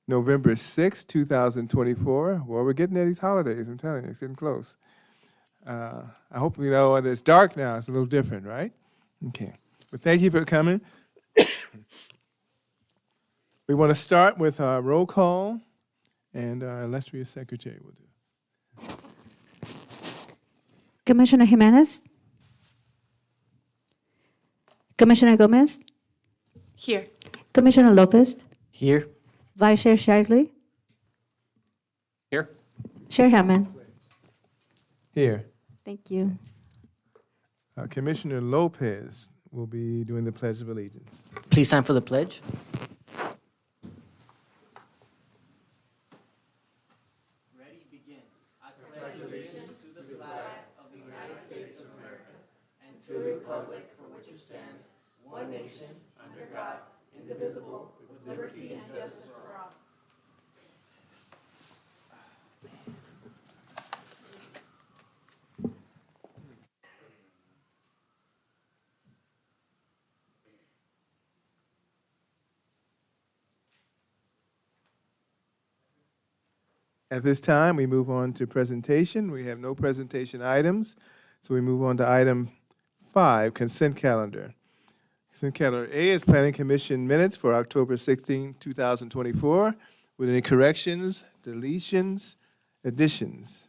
November 6, 2024. Well, we're getting near these holidays. I'm telling you, it's getting close. I hope you know that it's dark now. It's a little different, right? Okay. But thank you for coming. We want to start with our roll call, and our illustrious secretary will do. Commissioner Jimenez? Commissioner Gomez? Here. Commissioner Lopez? Here. Vice Chair Shively? Here. Chair Hammond? Here, Thank you. Commissioner Lopez will be doing the Pledge of Allegiance. Please stand for the pledge. Ready, begin. I pledge allegiance to the flag of the United States of America and to the republic for which it stands, one nation, under God, indivisible, with liberty and justice for all. At this time, we move on to presentation. We have no presentation items, so we move on to item 5, consent calendar. Consent calendar A is Planning Commission minutes for October 16, 2024, with any corrections, deletions, additions.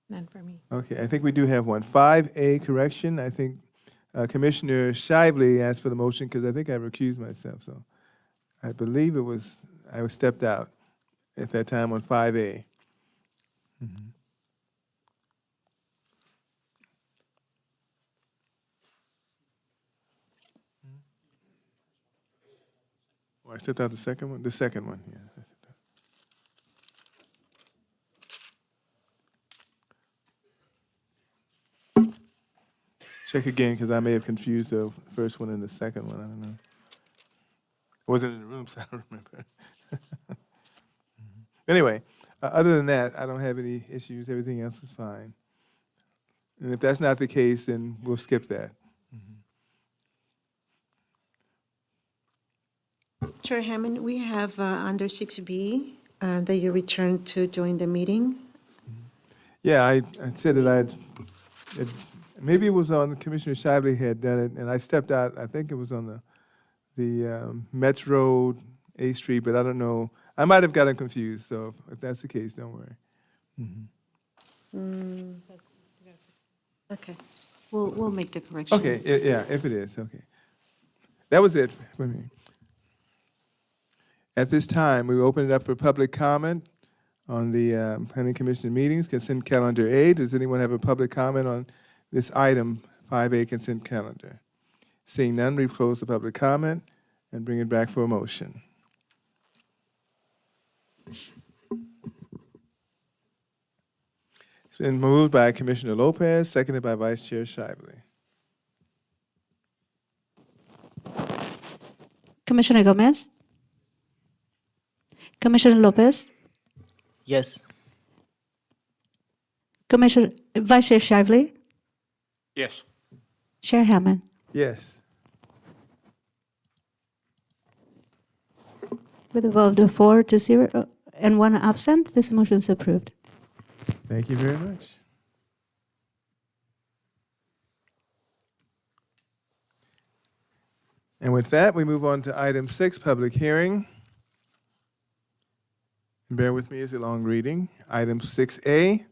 None for me. Okay, I think we do have one. 5A correction, I think Commissioner Shively asked for the motion because I think I recused myself, so I believe I was stepped out at that time on 5A. Or I stepped out the second one? The second one, yeah. Check again, because I may have confused the first one and the second one. I don't know. I wasn't in the room, so I don't remember. Anyway, other than that, I don't have any issues. Everything else is fine. And if that's not the case, then we'll skip that. Chair Hammond, we have under 6B that you returned to join the meeting. Yeah, I said that maybe it was on Commissioner Shively had done it, and I stepped out. I think it was on the Metro A Street, but I don't know. I might have gotten confused, so if that's the case, don't worry. Okay, we'll make the correction. Okay, yeah, if it is, okay. That was it for me. At this time, we open it up for public comment on the Planning Commission meetings, consent calendar A. Does anyone have a public comment on this item, 5A consent calendar? Seeing none, we close the public comment and bring it back for a motion. It's been moved by Commissioner Lopez, seconded by Vice Chair Shively. Commissioner Gomez? Commissioner Lopez? Yes. Commissioner Vice Chair Shively? Yes. Chair Hammond? Yes. With a vote of 4-0 and 1 absent, this motion is approved. Thank you very much. And with that, we move on to item 6, public hearing. And bear with me, it's a long reading. Item 6A,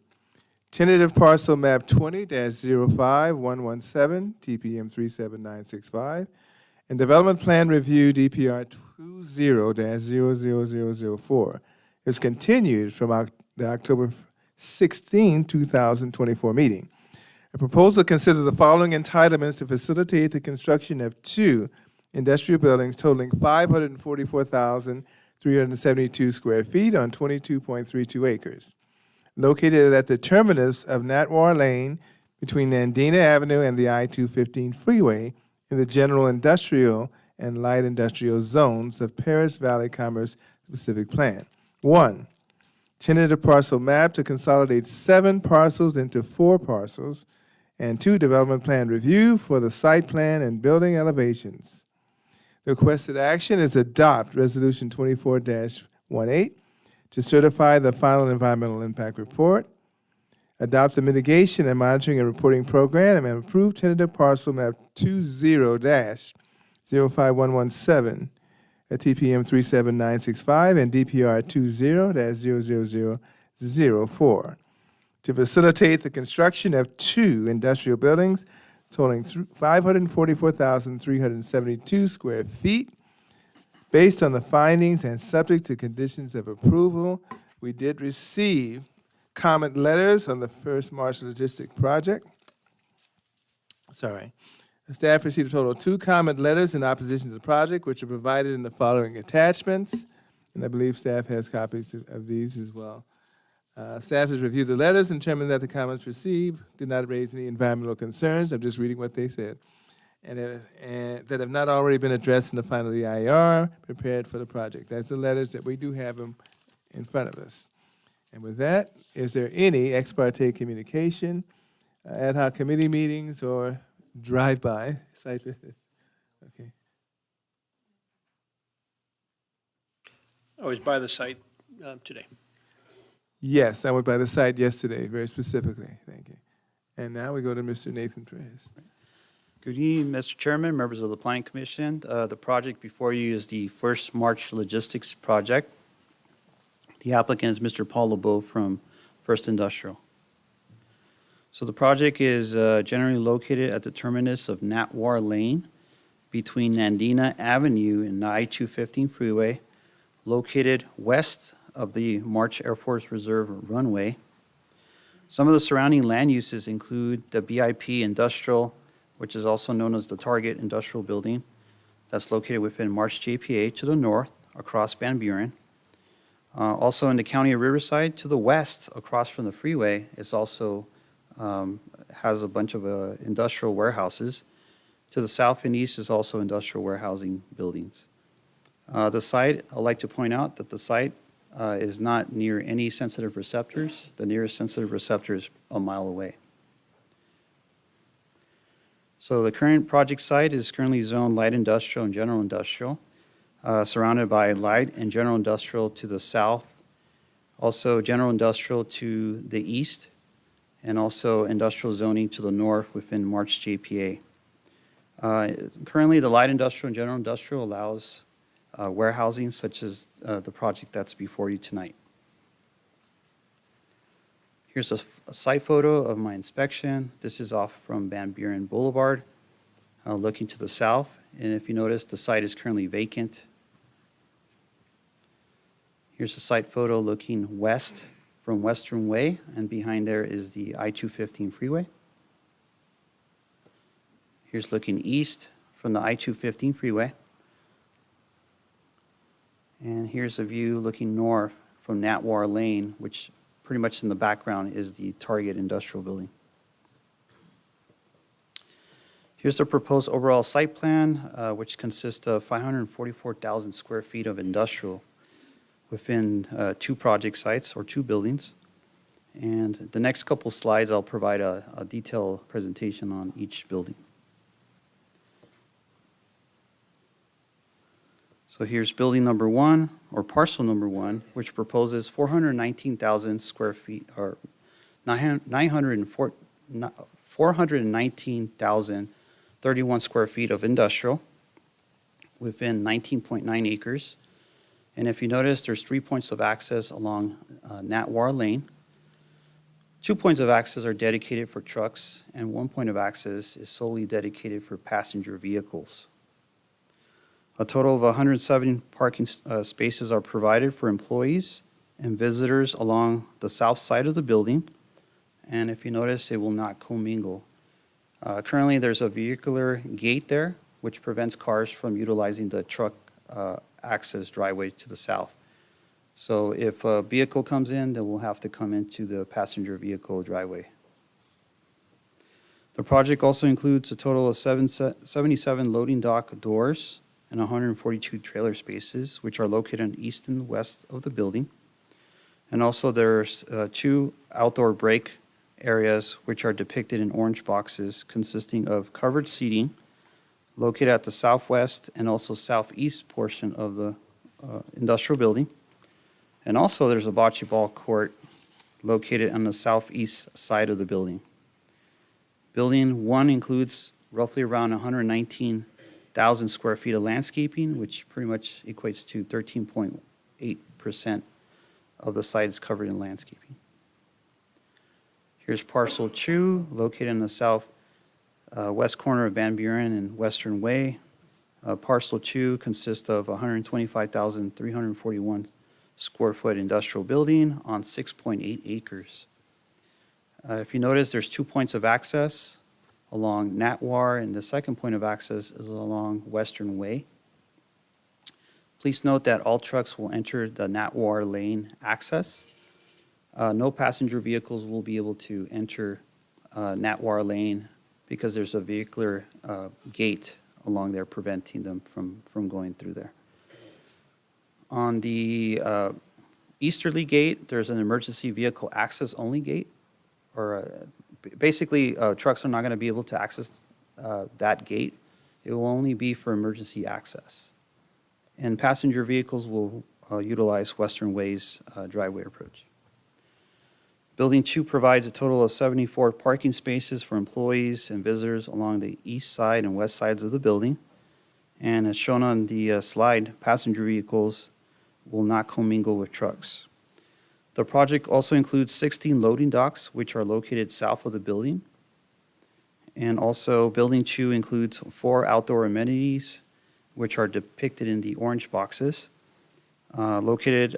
tentative parcel map 20-05117, TPM 37965, and development plan review DPR 20-00004 is continued from the October 16, 2024 meeting. A proposal to consider the following entitlements to facilitate the construction of 2 industrial buildings totaling 544,372 square feet on 22.32 acres. Located at the terminus of Natwar Lane between Nandina Avenue and the I-215 freeway in the general industrial and light industrial zones of Paris Valley Commerce Specific Plan. 1, tentative parcel map to consolidate 7 parcels into 4 parcels And 2, development plan review for the site plan and building elevations. The requested action is adopt Resolution 24-18 to certify the final environmental impact report, adopt the mitigation and monitoring and reporting program, and approve tentative parcel map 20-05117 at TPM 37965 and DPR 20-00004 to facilitate the construction of 2 industrial buildings totaling 544,372 square feet. Based on the findings and subject to conditions of approval, we did receive comment letters on the First March Logistic Project. The staff received a total of 2 comment letters in opposition to the project, which are provided in the following attachments, and I believe staff has copies of these as well. Staff has reviewed the letters and determined that the comments received did not raise any environmental concerns. I'm just reading what they said. And that have not already been addressed in the final EIR prepared for the project. That's the letters that we do have them in front of us. And with that, is there any ex parte communication, ad hoc committee meetings, or drive-by site visits? Okay. I was by the site today. Yes, I went by the site yesterday, very specifically. Thank you. And now we go to Mr. Nathan Perez. Good evening, Mr. Chairman, members of the Planning Commission. The project before you is the First March Logistics Project. The applicant is Mr. Paul LeBeau from First Industrial. So the project is generally located at the terminus of Natwar Lane between Nandina Avenue and the I-215 freeway, located west of the March Air Force Reserve runway. Some of the surrounding land uses include the BIP Industrial, which is also known as the Target Industrial Building, that's located within March JPA to the north, across Van Buren. Also in the county of Riverside, to the west, across from the freeway, is also has a bunch of industrial warehouses. To the south and east is also industrial warehousing buildings. The site, I'd like to point out that the site is not near any sensitive receptors. The nearest sensitive receptor is a mile away. So the current project site is currently zoned light industrial and general industrial, surrounded by light and general industrial to the south, also general industrial to the east, and also industrial zoning to the north within March JPA. Currently, the light industrial and general industrial allows warehousing such as the project that's before you tonight. Here's a site photo of my inspection. This is off from Van Buren Boulevard, looking to the south. And if you notice, the site is currently vacant. Here's a site photo looking west from Western Way, and behind there is the I-215 freeway. Here's looking east from the I-215 freeway. And here's a view looking north from Natwar Lane, which pretty much in the background is the Target Industrial Building. Here's the proposed overall site plan, which consists of 544,000 square feet of industrial within 2 project sites or 2 buildings. And the next couple slides, I'll provide a detailed presentation on each building. So here's building number 1, or parcel number 1, which proposes 419,000 square feet, or 419,031 square feet of industrial within 19.9 acres. And if you notice, there's 3 points of access along Natwar Lane. 2 points of access are dedicated for trucks, and 1 point of access is solely dedicated for passenger vehicles. A total of 107 parking spaces are provided for employees and visitors along the south side of the building. And if you notice, it will not commingle. Currently, there's a vehicular gate there, which prevents cars from utilizing the truck access driveway to the south. So if a vehicle comes in, then we'll have to come into the passenger vehicle driveway. The project also includes a total of 77 loading dock doors and 142 trailer spaces, which are located on the east and west of the building. And also there's 2 outdoor break areas, which are depicted in orange boxes, consisting of covered seating located at the southwest and also southeast portion of the industrial building. And also, there's a bocce ball court located on the southeast side of the building. Building 1 includes roughly around 119,000 square feet of landscaping, which pretty much equates to 13.8% of the site is covered in landscaping. Here's parcel 2, located in the south west corner of Van Buren and Western Way. Parcel 2 consists of 125,341 square foot industrial building on 6.8 acres. If you notice, there's 2 points of access along Natwar, and the second point of access is along Western Way. Please note that all trucks will enter the Natwar lane access. No passenger vehicles will be able to enter Natwar lane because there's a vehicular gate along there preventing them from going through there. On the easterly gate, there's an emergency vehicle access only gate, or basically trucks are not going to be able to access that gate. It will only be for emergency access. And passenger vehicles will utilize Western Way's driveway approach. Building 2 provides a total of 74 parking spaces for employees and visitors along the east side and west sides of the building. And as shown on the slide, passenger vehicles will not commingle with trucks. The project also includes 16 loading docks, which are located south of the building. And also, Building 2 includes 4 outdoor amenities, which are depicted in the orange boxes. Located,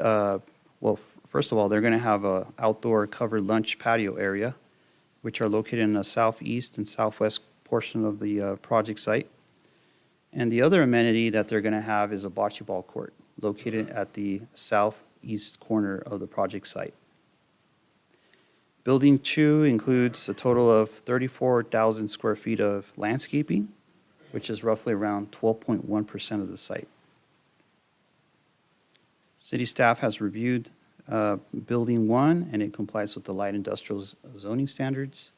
first of all, they're going to have an outdoor covered lunch patio area, which are located in the southeast and southwest portion of the project site. And the other amenity that they're going to have is a bocce ball court located at the southeast corner of the project site. Building 2 includes a total of 34,000 square feet of landscaping, which is roughly around 12.1% of the site. City staff has reviewed Building 1, and it complies with the light industrial zoning standards.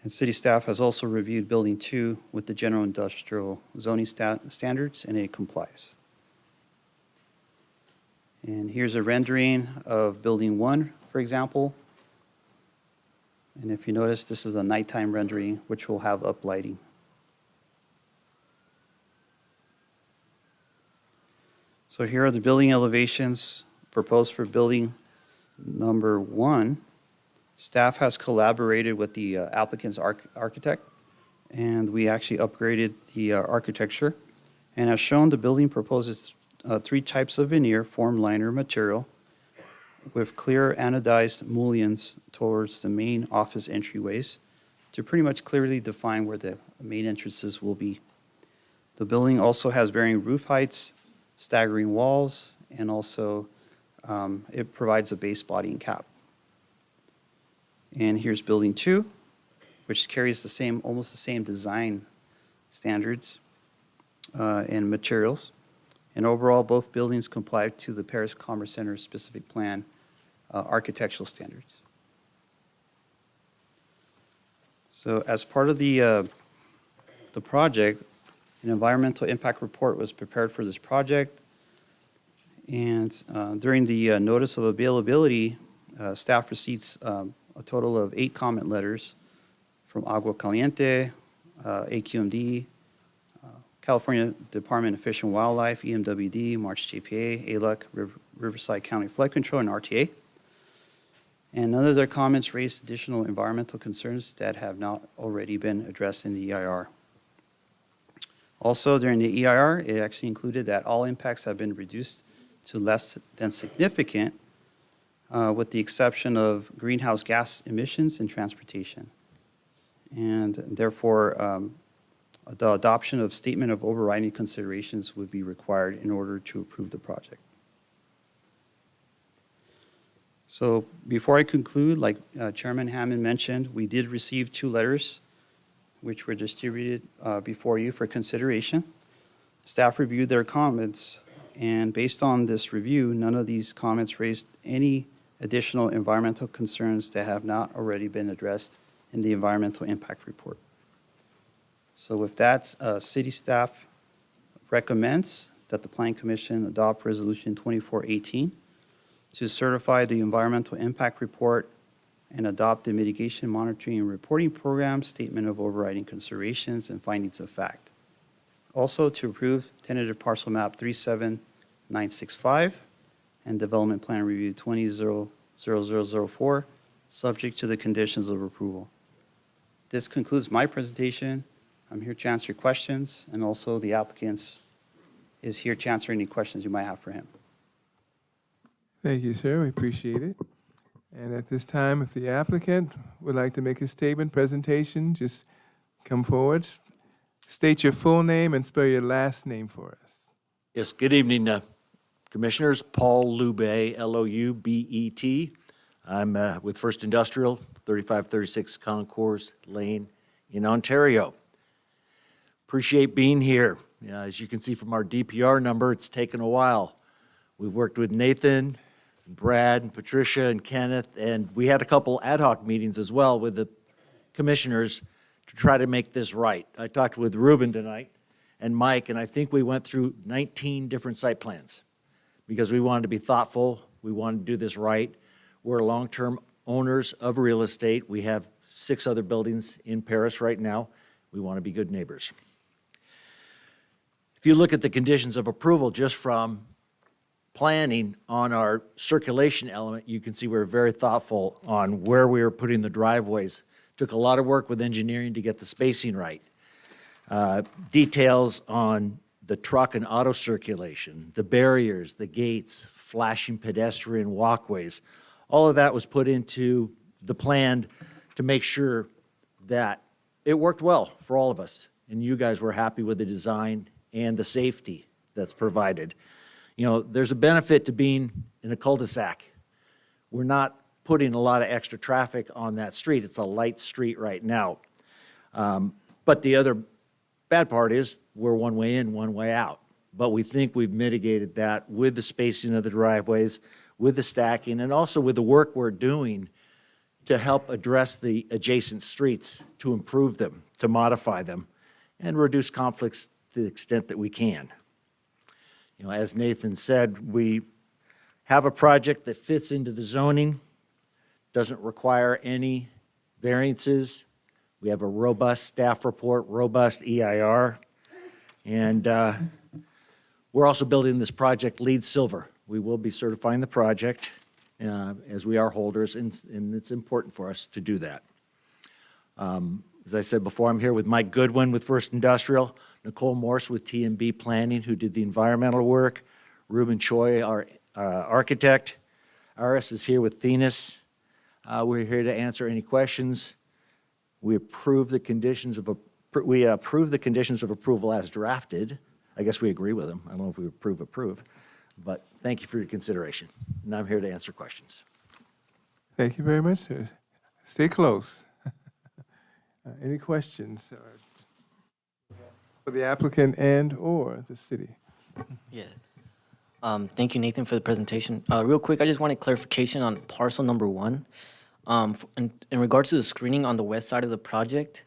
And city staff has also reviewed Building 2 with the general industrial zoning standards, and it complies. And here's a rendering of Building 1, for example. And if you notice, this is a nighttime rendering, which will have uplighting. So here are the building elevations proposed for building number 1. Staff has collaborated with the applicant's architect, and we actually upgraded the architecture. And as shown, the building proposes 3 types of veneer form liner material with clear anodized mullions towards the main office entryways to pretty much clearly define where the main entrances will be. The building also has varying roof heights, staggering walls, and also it provides a base body and cap. And here's Building 2, which carries the same, almost the same design standards and materials. And overall, both buildings comply to the Paris Commerce Center specific plan architectural standards. So as part of the project, an environmental impact report was prepared for this project. And during the notice of availability, staff received a total of 8 comment letters from Agua Caliente, AQMD, California Department of Fish and Wildlife, EMWD, March JPA, ALUC, Riverside County Flood Control, and RTA. And none of their comments raised additional environmental concerns that have not already been addressed in the EIR. Also, during the EIR, it actually included that all impacts have been reduced to less than significant, with the exception of greenhouse gas emissions and transportation. And therefore, the adoption of statement of overriding considerations would be required in order to approve the project. So before I conclude, like Chairman Hammond mentioned, we did receive 2 letters which were distributed before you for consideration. Staff reviewed their comments, and based on this review, none of these comments raised any additional environmental concerns that have not already been addressed in the environmental impact report. So with that, city staff recommends that the Planning Commission adopt Resolution 2418 to certify the environmental impact report and adopt the mitigation monitoring and reporting program, statement of overriding considerations and findings of fact. Also to approve tentative parcel map 37965 and development plan review 200004, subject to the conditions of approval. This concludes my presentation. I'm here to answer questions, and also the applicant is here to answer any questions you might have for him. Thank you, sir. We appreciate it. And at this time, if the applicant would like to make a statement, presentation, just come forward. State your full name and spell your last name for us. Yes, good evening, Commissioners. Paul Loubet, Loubet. I'm with First Industrial, 3536 Concourse Lane in Ontario. Appreciate being here. As you can see from our DPR number, it's taken a while. We've worked with Nathan, Brad, and Patricia, and Kenneth, and we had a couple ad hoc meetings as well with the commissioners to try to make this right. I talked with Ruben tonight and Mike, and I think we went through 19 different site plans because we wanted to be thoughtful. We wanted to do this right. We're long-term owners of real estate. We have 6 other buildings in Paris right now. We want to be good neighbors. If you look at the conditions of approval just from planning on our circulation element, you can see we're very thoughtful on where we are putting the driveways. Took a lot of work with engineering to get the spacing right. Details on the truck and auto circulation, the barriers, the gates, flashing pedestrian walkways. All of that was put into the plan to make sure that it worked well for all of us. And you guys were happy with the design and the safety that's provided. You know, there's a benefit to being in a cul-de-sac. We're not putting a lot of extra traffic on that street. It's a light street right now. But the other bad part is we're one way in, one way out. But we think we've mitigated that with the spacing of the driveways, with the stacking, and also with the work we're doing to help address the adjacent streets, to improve them, to modify them, and reduce conflicts to the extent that we can. You know, as Nathan said, we have a project that fits into the zoning, doesn't require any variances. We have a robust staff report, robust EIR, and we're also building this project LEED Silver. We will be certifying the project as we are holders, and it's important for us to do that. As I said before, I'm here with Mike Goodwin with First Industrial, Nicole Morse with TMB Planning, who did the environmental work, Ruben Choi, our architect. Aris is here with Thenis. We're here to answer any questions. We approve the conditions of approval as drafted. I guess we agree with them. I don't know if we approve, but thank you for your consideration. And I'm here to answer questions. Thank you very much, sir. Stay close. Any questions for the applicant and/or the city? Yeah. Thank you, Nathan, for the presentation. Real quick, I just wanted clarification on parcel number 1. In regards to the screening on the west side of the project,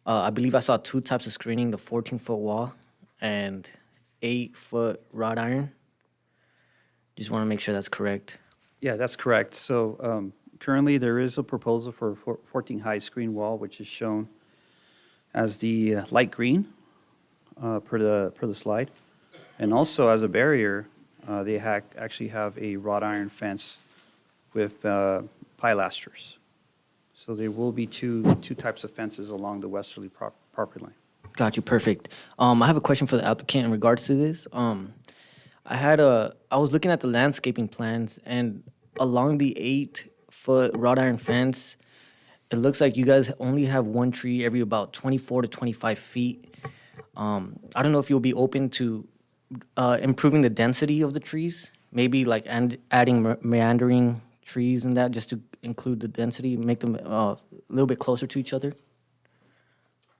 I believe I saw 2 types of screening, the 14-foot wall and 8-foot wrought iron. Just want to make sure that's correct. Yeah, that's correct. So currently, there is a proposal for a 14-high screen wall, which is shown as the light green per the slide. And also as a barrier, they actually have a wrought iron fence with pilasters. So there will be two types of fences along the westerly property line. Got you, perfect. I have a question for the applicant in regards to this. I was looking at the landscaping plans, and along the 8-foot wrought iron fence, it looks like you guys only have one tree every about 24 to 25 feet. I don't know if you'll be open to improving the density of the trees, maybe like adding meandering trees and that, just to include the density, make them a little bit closer to each other.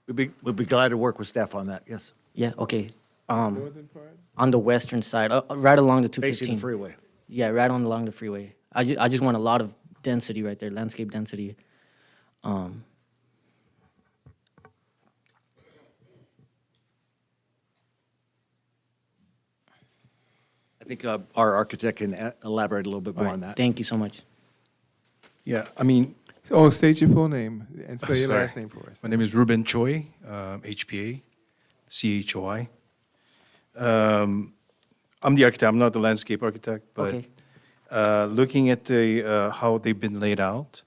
We'd be glad to work with staff on that, yes. Yeah, okay. Northern part? On the western side, right along the 215. Facing the freeway. Yeah, right along the freeway. I just want a lot of density right there, landscape density. I think our architect can elaborate a little bit All more right, on that. thank you so much. Yeah, I mean, Oh, state your full name and spell your Sorry. last name for us. my name is Ruben Choi, HPA, CHOI. I'm the architect, I'm not the landscape architect, but Okay. looking at how they've been laid out,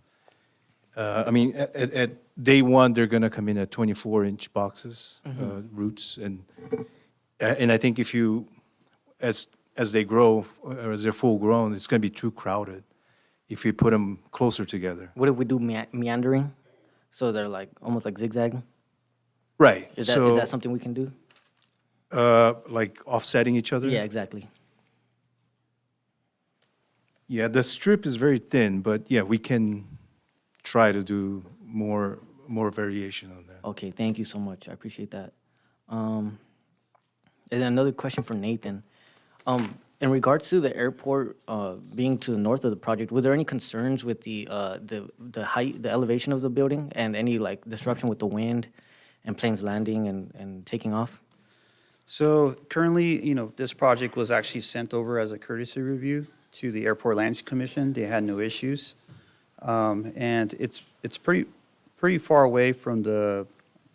I mean, at day one, they're going to come in at 24-inch boxes, roots, and I think if you, as they grow, or as they're full grown, it's going to be too crowded if we put them closer together. What if we do meandering? So they're like, almost like zigzag? Right. Is so, that something we can do? like offsetting each other? Yeah, exactly. Yeah, the strip is very thin, but yeah, we can try to do more variation on that. Okay, thank you so much. I appreciate that. And then another question for Nathan. In regards to the airport being to the north of the project, were there any concerns with the height, the elevation of the building, and any like disruption with the wind and planes landing and taking off? So currently, this project was actually sent over as a courtesy review to the Airport Lands Commission. They had no issues. And it's pretty far away from the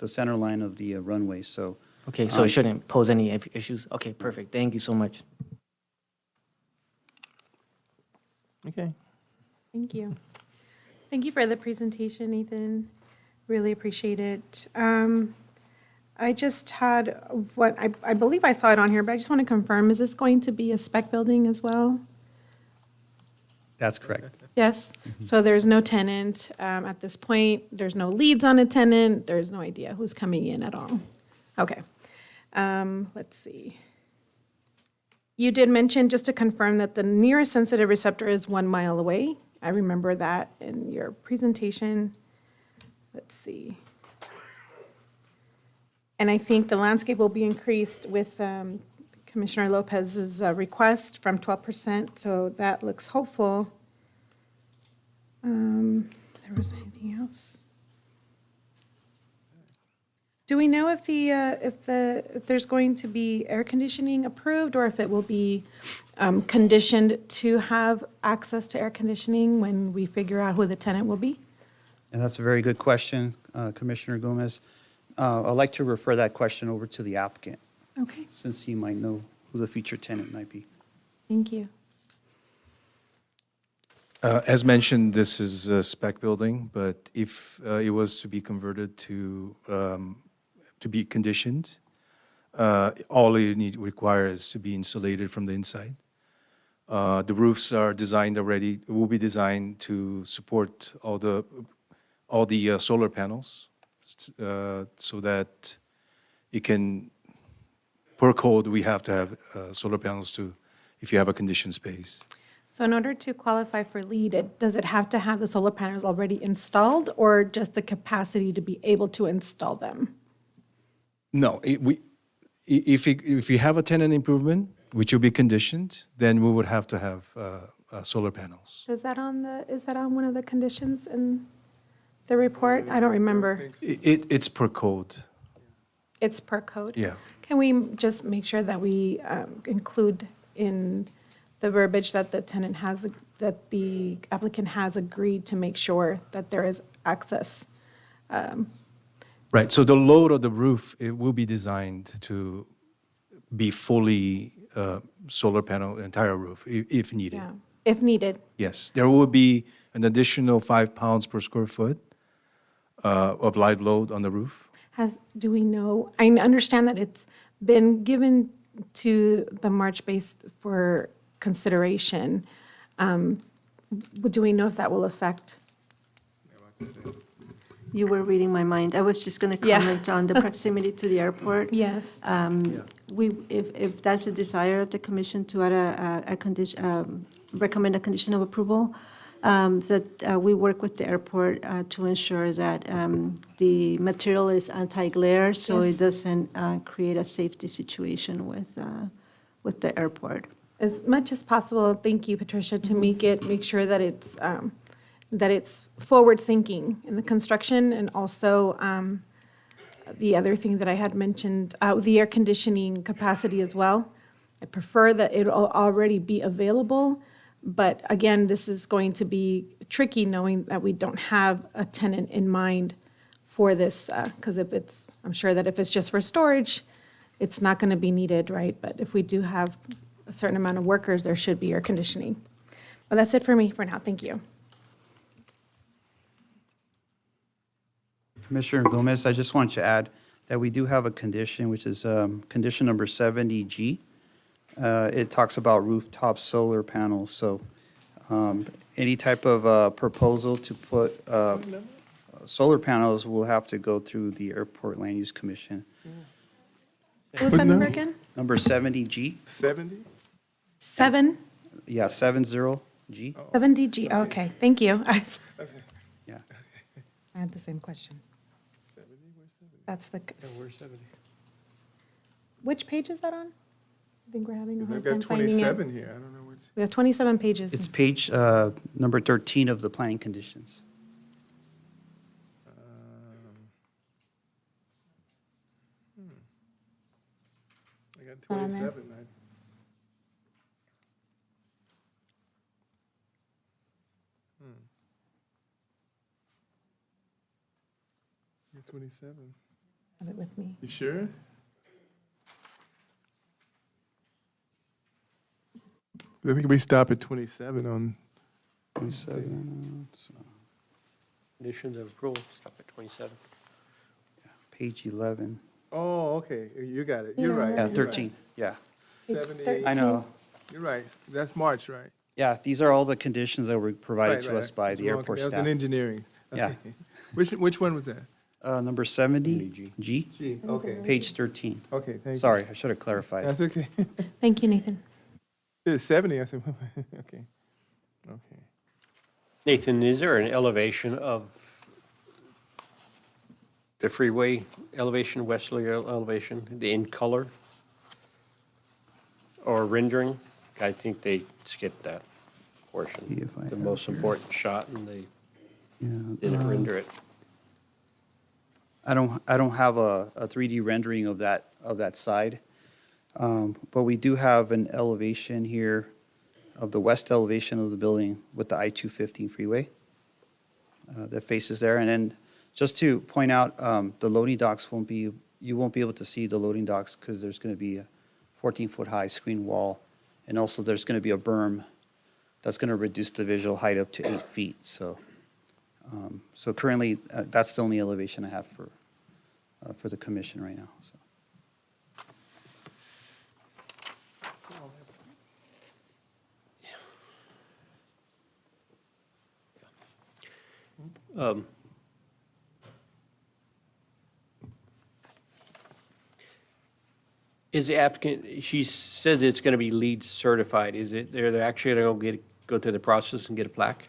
center line of the runway, so. Okay, so it shouldn't pose any issues? Okay, perfect. Thank you so much. Okay. Thank you. Thank you for the presentation, Nathan. Really appreciate it. I just had what, I believe I saw it on here, but I just want to confirm, is this going to be a spec building as well? That's correct. Yes? So there's no tenant at this point, there's no leads on a tenant, there's no idea who's coming in at all? Okay. Let's see. You did mention, just to confirm, that the nearest sensitive receptor is 1 mile away. I remember that in your presentation. Let's see. And I think the landscape will be increased with Commissioner Lopez's request from 12%, so that looks hopeful. There was anything else? Do we know if if there's going to be air conditioning approved, or if it will be conditioned to have access to air conditioning when we figure out who the tenant will be? And that's a very good question, Commissioner Gomez. I'd like to refer that question over to the applicant, Okay, since he might know who the future tenant might be. thank you. As mentioned, this is a spec building, but if it was to be converted to be conditioned, all it requires to be insulated from the inside. The roofs are designed already, will be designed to support all the solar panels, so that it can, per code, we have to have solar panels if you have a conditioned space. So in order to qualify for LEED, does it have to have the solar panels already installed, or just the capacity to be able to install them? No, if you have a tenant improvement, which will be conditioned, then we would have to have solar panels. Is that on one of the conditions in the report? I don't remember. It's per code, It's per code? yeah. Can we just make sure that we include in the verbiage that that the applicant has agreed to make sure that there is access? Right, so the load of the roof, it will be designed to be fully solar panel, entire roof, if needed. Yeah, if needed. Yes, there will be an additional 5 pounds per square foot of live load on the roof. Do we know, I understand that it's been given to the March base for consideration. Do we know if that will affect? You were reading my mind. I was just going to Yeah. comment on the proximity to the airport. Yes. If that's a desire of the commission to add a condition, recommend a condition of approval, that we work with the airport to ensure that the material is anti-glare, so Yes. it doesn't create a safety situation with the airport. as much as possible, thank you, Patricia, to make sure that it's forward-thinking in the construction, and also the other thing that I had mentioned, the air conditioning capacity as well. I prefer that it'll already be available, but again, this is going to be tricky knowing that we don't have a tenant in mind for this, because I'm sure that if it's just for storage, it's not going to be needed, right? But if we do have a certain amount of workers, there should be air conditioning. But that's it for me for now. Thank you. Commissioner Gomez, I just wanted to add that we do have a condition, which is condition number 70G. It talks about rooftop solar panels, so any type of proposal to put solar panels will have to go through the Airport Land Use Commission. What was that number again? Number 70G, 70? 7? yeah, 70G. 70G, okay, thank you. Yeah. I had the same question. 70, where's 70? That's the, Where's 70? which page is that on? I think we're having a I've hard got time finding it. 27 here, I don't know what's. We have 27 pages. It's page number 13 of the planning conditions. I got Not on there. 27. You're 27. Have it with me. You sure? I think we stop at 27 on, 27, Conditions of approval, stop at 27. page 11. oh, okay, you got it, you're Yeah. right. Yeah, you're 13, yeah. Page 78. I know. You're right, that's March, right? Yeah, these are all the conditions that were provided Right, to right. us by That's the wrong. airport That was staff. in engineering. Yeah. Okay. Which one was that? Number 70G, G, okay, page 13. okay, thank you. Sorry, I should have clarified. That's okay. Thank you, Nathan. It's 70, I said, okay, okay. Nathan, is there an elevation of the freeway elevation, westerly elevation, in color? Or rendering? I think they skipped that See portion, if I the have most here. important shot, and they Yeah, didn't render it. I don't have a 3D rendering of that side. But we do have an elevation here of the west elevation of the building with the I-215 freeway that faces there. And then just to point out, the loading docks you won't be able to see the loading docks because there's going to be a 14-foot high screen wall. And also there's going to be a berm that's going to reduce the visual height up to 8 feet. So currently, that's the only elevation I have for the commission right now, so. Is the applicant, she says it's going to be LEED certified, is it, they're actually going to go through the process and get a plaque?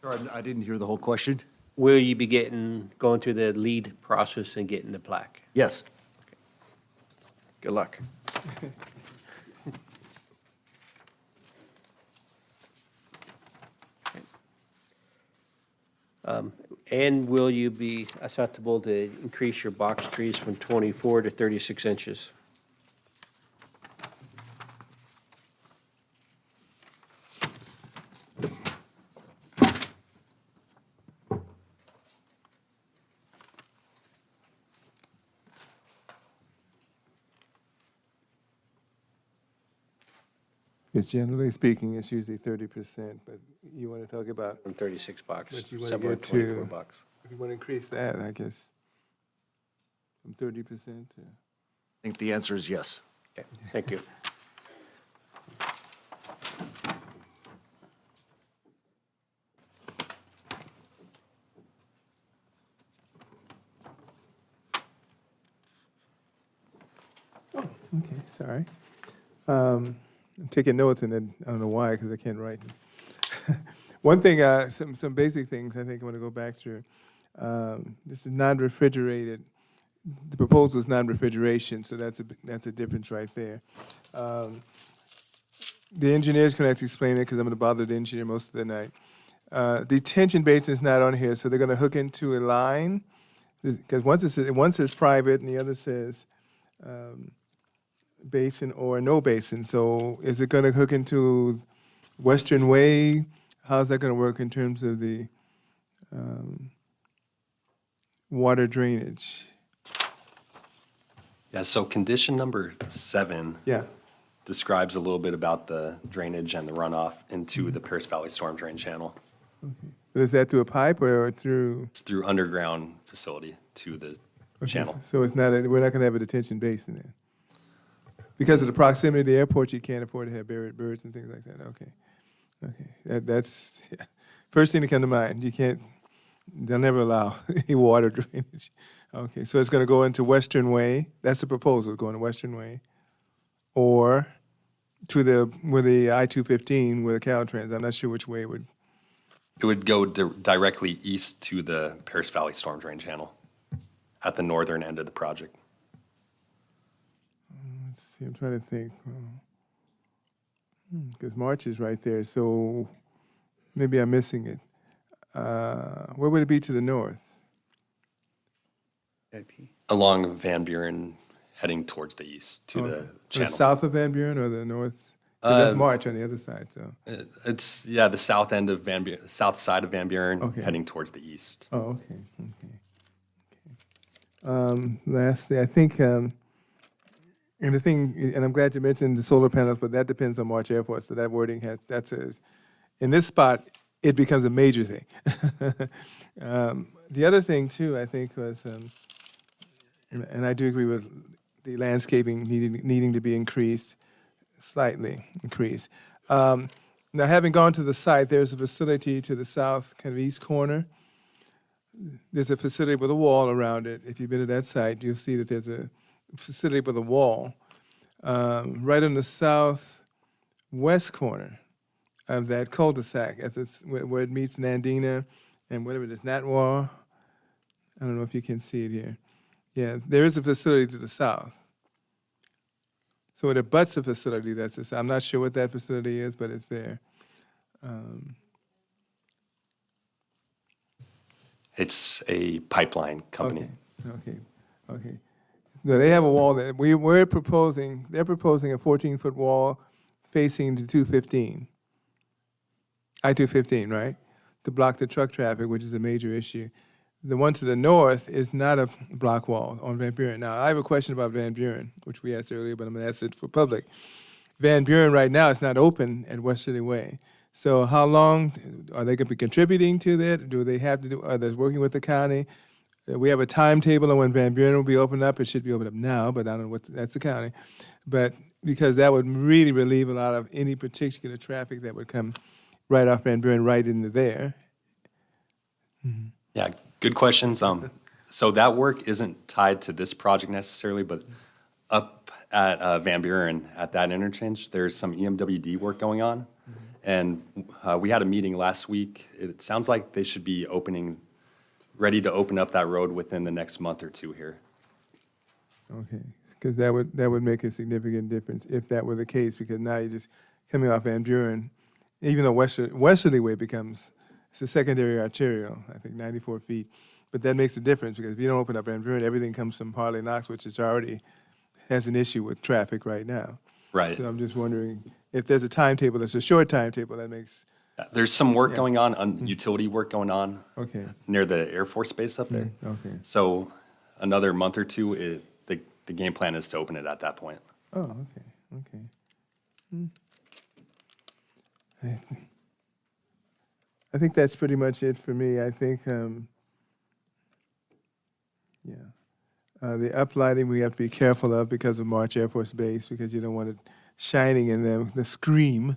I didn't hear the whole question. Will you be going through the LEED process and getting the plaque? Yes. Good luck. And will you be acceptable to increase your box trees from 24 to 36 inches? It's generally speaking, it's usually 30%, but you want to talk about, From 36 bucks, But you wanna somewhere get 24 to- bucks. you want to increase that, I guess, from 30% to. I think the answer is yes. Okay, thank you. Okay, sorry. I'm taking notes and then I don't know why, because I can't write. One thing, some basic things I think I want to go back through. This is non-refrigerated. the proposal is non-refrigeration, so that's a difference right there. The engineer's going to have to explain it because I'm going to bother the engineer most of the night. Detention basin is not on here, so they're going to hook into a line, because one says private and the other says basin or no basin. So is it going to hook into Western Way? How's that going to work in terms of the water drainage? Yeah, so condition number 7 Yeah. describes a little bit about the drainage and the runoff into the Paris Valley Storm Drain Channel. But is that through a pipe or through? It's through underground facility to the channel. So it's not, we're not going to have a detention basin then? Because of the proximity to the airport, you can't afford to have buried birds and things like that. Okay. That's yeah. First thing to come to mind. You can't, they'll never allow any water drainage. Okay, so it's going to go into Western Way. That's the proposal, going to Western Way. Or to where the I-215, where the Caltrans, I'm not sure which way it would. It would go directly east to the Paris Valley Storm Drain Channel at the northern end of the project. Let's see, I'm trying to think. Because March is right there, so maybe I'm missing it. Where would it be to the north? VIP. Along Van Buren, heading towards the east to the To the channel. south of Van Buren or the north? 'Cause that's March on the other side, so. It's, yeah, the south end of south side of Van Buren, Okay. heading towards the east. Oh, okay. Lastly, I think, and the thing, and I'm glad you mentioned the solar panels, but that depends on March Airport, so that wording in this spot, it becomes a major thing. The other thing too, I think was, and I do agree with the landscaping needing to be slightly increased. Now, having gone to the site, there's a facility to the south, kind of east corner. There's a facility with a wall around it. If you've been to that site, you'll see that there's a facility with a wall right on the southwest corner of that cul-de-sac, where it meets Nandina and whatever it is, Natwar. I don't know if you can see it here. Yeah, there is a facility to the south. So it abuts a facility that's the south. I'm not sure what that facility is, but it's there. It's a pipeline company. Okay. No, they have a wall that they're proposing a 14-foot wall facing the 215. I-215, right? To block the truck traffic, which is a major issue. The one to the north is not a block wall on Van Buren. Now, I have a question about Van Buren, which we asked earlier, but I'm going to ask it for public. Van Buren right now is not open at Westerly Way. So how long are they going to be contributing to that? Do they have to do, are they working with the county? We have a timetable on when Van Buren will be opened up. It should be opened up now, but I don't know that's the county. But because that would really relieve a lot of any particular traffic that would come right off Van Buren right into there. Yeah, good questions. So that work isn't tied to this project necessarily, but up at Van Buren, at that interchange, there's some EMWD work going on. And we had a meeting last week. It sounds like they should be ready to open up that road within the next month or two here. Okay, because that would make a significant difference if that were the case, because now you're just coming off Van Buren, even though Westerly Way it's a secondary arterial, I think 94 feet, but that makes a difference, because if you don't open up Van Buren, everything comes from Harley Knox, which is already has an issue with traffic right now. Right. So I'm just wondering if there's a timetable, that's a short timetable, that makes, There's some work Yeah. going on, utility work going on okay, near the Air Force Base up there. okay. So another month or two, the game plan is to open it at that point. Oh, okay. I think that's pretty much it for me. I think, the uplighting we have to be careful of because of March Air Force Base, because you don't want it shining in the scream.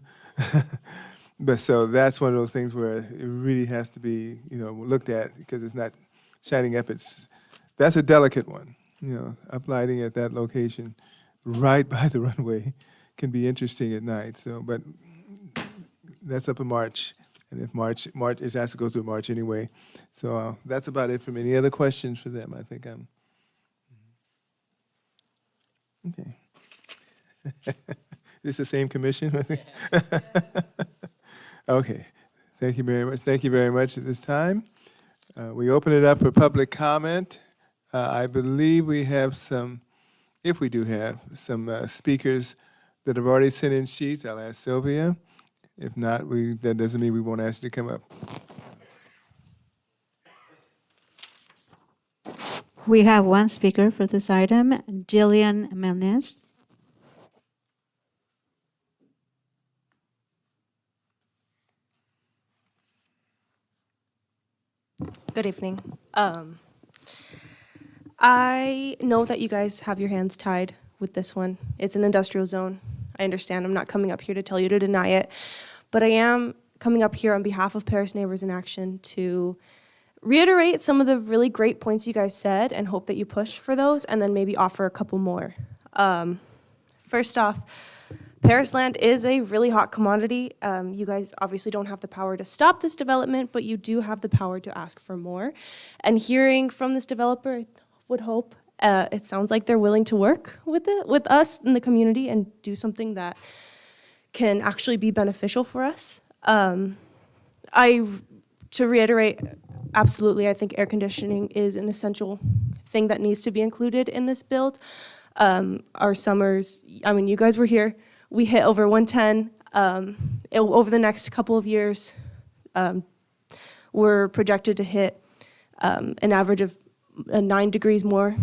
But so that's one of those things where it really has to be, looked at, because it's not shining up. That's a delicate one. Uplighting at that location right by the runway can be interesting at night. So, but that's up in March. And if March, it has to go through March anyway. So that's about it for me. Any other questions for them? I think I'm. Okay. It's the same commission? Okay. Thank you very much. Thank you very much at this time. We open it up for public comment. I believe we have some, if we do have, some speakers that have already sent in sheets. I'll ask Sylvia. If not, that doesn't mean we won't ask you to come up. We have one speaker for this item, Jillian Melnez. Good evening. I know that you guys have your hands tied with this one. It's an industrial zone. I understand. I'm not coming up here to tell you to deny it, but I am coming up here on behalf of Paris Neighbors in Action to reiterate some of the really great points you guys said and hope that you push for those and then maybe offer a couple more. First off, Paris land is a really hot commodity. You guys obviously don't have the power to stop this development, but you do have the power to ask for more. And hearing from this developer, I would hope, it sounds like they're willing to work with us in the community and do something that can actually be beneficial for us. To reiterate, absolutely, I think air conditioning is an essential thing that needs to be included in this build. Our summers, I mean, you guys were here. We hit over 110. Over the next couple of years, we're projected to hit an average of 9 degrees more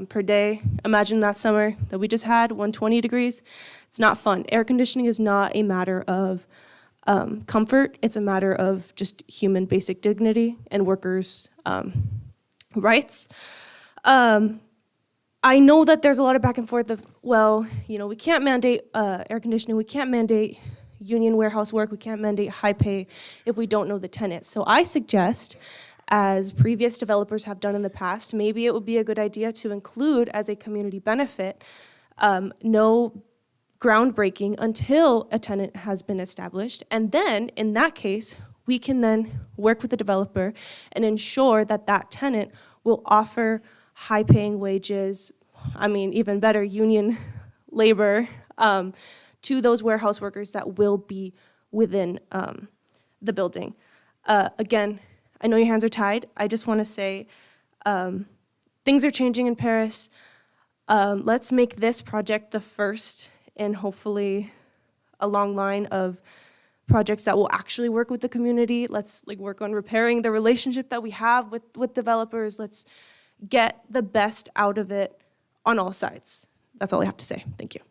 per day. Imagine that summer that we just had, 120 degrees. It's not fun. Air conditioning is not a matter of comfort. It's a matter of just human basic dignity and workers' rights. I know that there's a lot of back and forth of, well, you know, we can't mandate air conditioning, we can't mandate union warehouse work, we can't mandate high pay if we don't know the tenants. So I suggest, as previous developers have done in the past, maybe it would be a good idea to include as a community benefit no groundbreaking until a tenant has been established. And then, in that case, we can then work with the developer and ensure that that tenant will offer high-paying wages, I mean, even better, union labor, to those warehouse workers that will be within the building. Again, I know your hands are tied. I just want to say things are changing in Paris. Let's make this project the first in hopefully a long line of projects that will actually work with the community. Let's work on repairing the relationship that we have with developers. Let's get the best out of it on all sides. That's all I have to say. Thank you.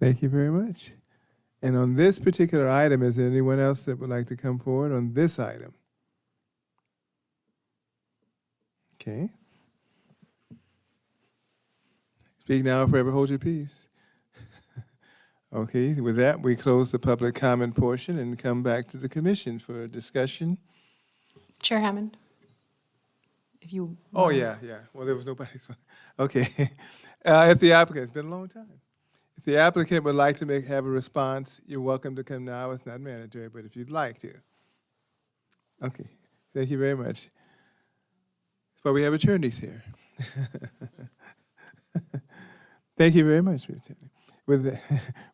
Thank you very much. And on this particular item, is there anyone else that would like to come forward on this item? Okay. Speak now or forever hold your peace. Okay, with that, we close the public comment portion and come back to the commission for a discussion. Chair Hammond, if you. Oh, yeah. Well, there was nobody. So, okay. If the applicant, it's been a long time. If the applicant would like to have a response, you're welcome to come now. It's not mandatory, but if you'd like to. Okay. Thank you very much. But we have attorneys here. Thank you very much, Mr. Attorney.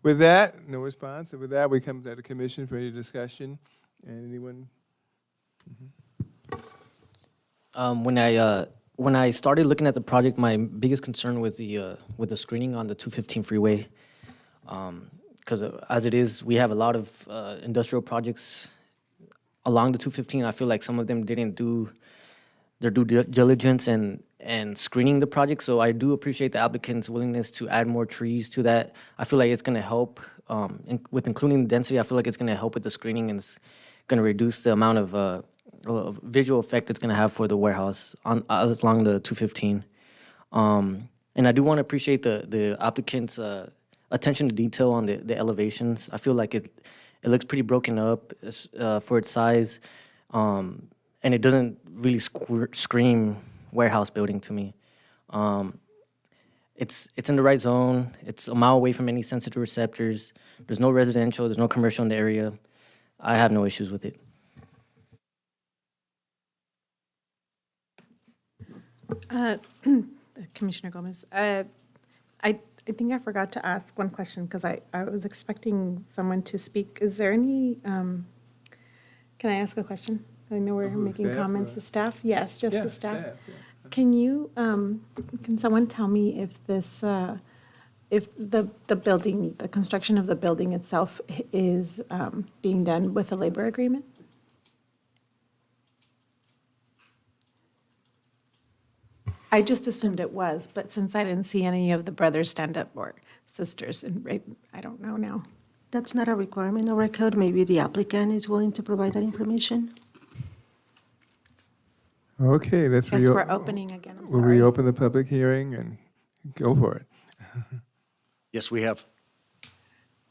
With that, no response. And with that, we come to the commission for any discussion. And anyone? When I started looking at the project, my biggest concern was with the screening on the 215 freeway, because as it is, we have a lot of industrial projects along the 215. I feel like some of them didn't do their due diligence and screening the project. So I do appreciate the applicant's willingness to add more trees to that. I feel like it's going to help with including the density. I feel like it's going to help with the screening, and it's going to reduce the amount of visual effect it's going to have for the warehouse along the 215. And I do want to appreciate the applicant's attention to detail on the elevations. I feel like it looks pretty broken up for its size, and it doesn't really scream warehouse building to me. It's in the right zone. It's a mile away from any sensitive receptors. There's no residential, there's no commercial in the area. I have no issues with it. Commissioner Gomez, I think I forgot to ask one question because I was expecting someone to speak. Is there any, can I ask a question? I know we're Of who, making staff comments or- to staff. Yes, just Yeah, to staff. yeah. Can you, can someone tell me if this, if the building, the construction of the building itself is being done with a labor agreement? I just assumed it was, but since I didn't see any of the brothers stand up or sisters, and I don't know now. That's not a requirement of our code. Maybe the applicant is willing to provide that information. Okay, let's Guess we're opening again, I'm We'll sorry. reopen the public hearing and go for it. Yes, we have.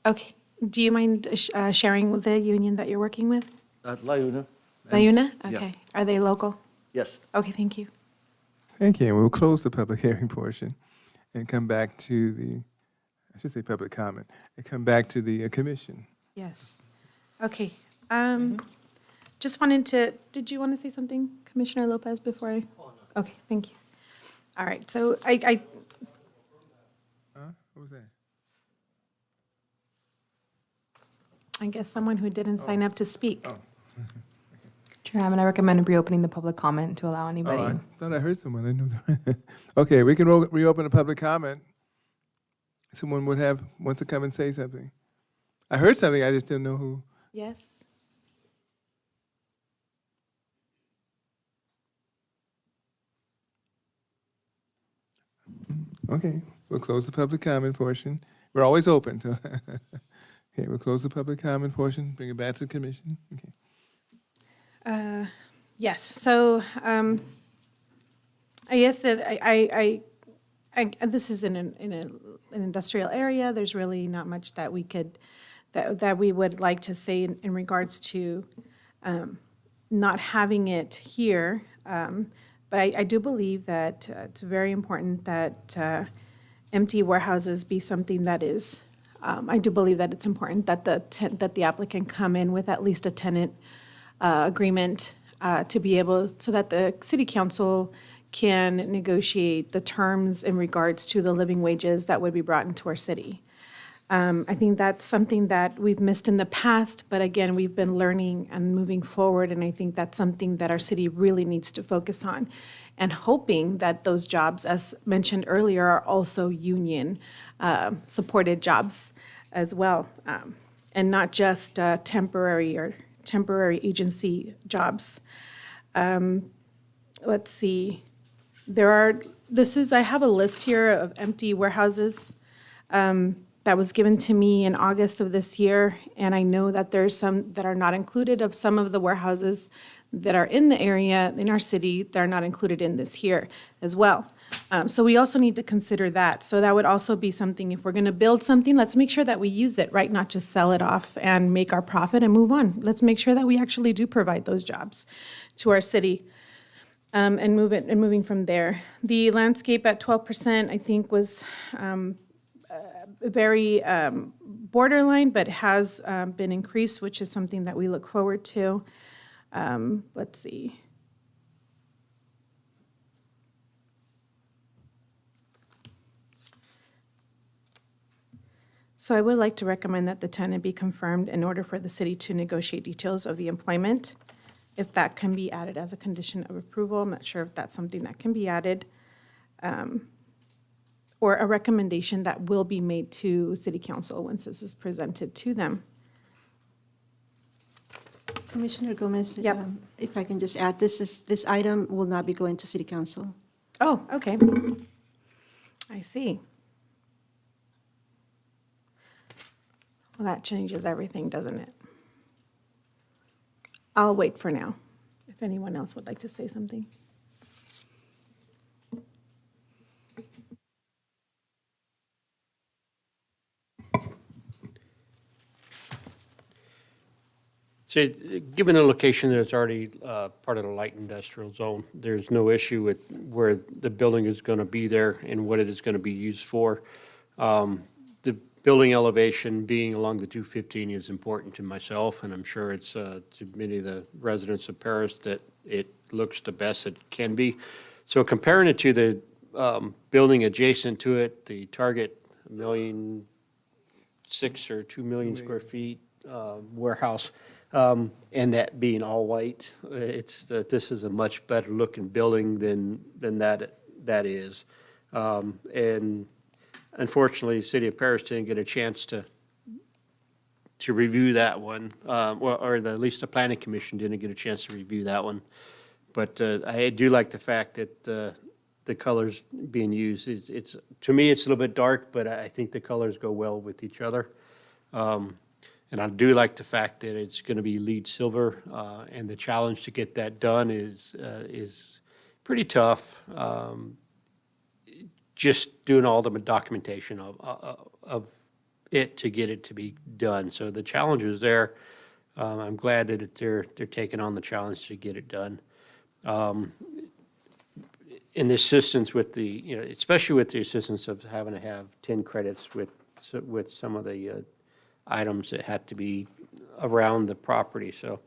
Okay, do you mind sharing with the union that you're working with? La Una. Layuna? Yeah. Okay, are they local? Yes. Okay, thank you. Thank you. And we'll close the public hearing portion and come back to I should say public comment, and come back to the commission. Yes. Okay, just wanted to, did you want to say something, Commissioner Lopez, before I? Okay, thank you. All right, so I What was that? I guess someone who didn't sign up to speak. Oh. Chairman, I recommend reopening the public comment to allow Oh, anybody. I thought I heard someone. I knew that. Okay, we can reopen the public comment. Someone wants to come and say something. I heard something, I just didn't know who. Yes? Okay, we'll close the public comment portion. We're always open to. Okay, we'll close the public comment portion, bring it back to the commission. Okay. Yes, so I guess that this is in an industrial area. There's really not much that we could, that we would like to say in regards to not having it here. But I do believe that it's very important that empty warehouses be something that is, I do believe that it's important that that the applicant come in with at least a tenant agreement to be able, so that the city council can negotiate the terms in regards to the living wages that would be brought into our city. I think that's something that we've missed in the past, but again, we've been learning and moving forward, and I think that's something that our city really needs to focus on. And hoping that those jobs, as mentioned earlier, are also union supported jobs as well, and not just temporary agency jobs. Let's see, I have a list here of empty warehouses that was given to me in August of this year, and I know that there's some that are not included of some of the warehouses that are in the area, in our city, that are not included in this here as well. So we also need to consider that. So that would also be something, if we're gonna build something, let's make sure that we use it, right? Not just sell it off and make our profit and move on. Let's make sure that we actually do provide those jobs to our city. And moving from there. The landscape at 12%, I think, was very borderline, but has been increased, which is something that we look forward to. Let's see. So I would like to recommend that the tenant be confirmed in order for the city to negotiate details of the employment. If that can be added as a condition of approval, I'm not sure if that's something that can be added. Or a recommendation that will be made to city council once this is presented to them. Commissioner Gomez, Yep. if I can just add, this item will not be going to city council. Oh, okay. I see. Well, that changes everything, doesn't it? I'll wait for now, if anyone else would like to say something. So, given the location that it's already part of the light industrial zone, there's no issue with where the building is going to be there and what it is going to be used for. The building elevation being along the 215 is important to myself, and I'm sure it's to many of the residents of Paris that it looks the best it can be. So comparing it to building adjacent to it, the Target 1.6 million or 2 million square feet warehouse, and that being all white, this is a much better looking building than that is. And unfortunately, the city of Paris didn't get a chance to review that one, or at least the planning commission didn't get a chance to review that one. But I do like the fact that the colors being used, it's to me, it's a little bit dark, but I think the colors go well with each other. And I do like the fact that it's going to be LEED silver, and the challenge to get that done is pretty tough. Just doing all the documentation of it to get it to be done. So the challenge is there. I'm glad that they're taking on the challenge to get it done. In the assistance with the, especially with the assistance of having to have 10 credits with some of the items that had to be around the property. So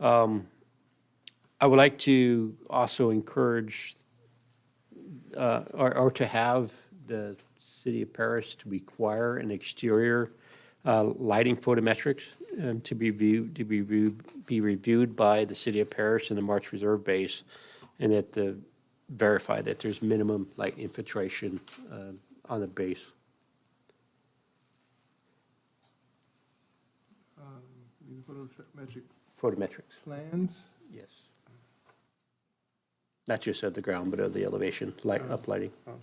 I would like to also encourage or to have the City of Paris to require an exterior lighting photometrics to be reviewed by the City of Paris and the March Reserve Base, and that verify that there's minimum light infiltration on the base. Photometric Photometrics, plans. yes. Not just of the ground, but of the elevation, uplighting. Okay.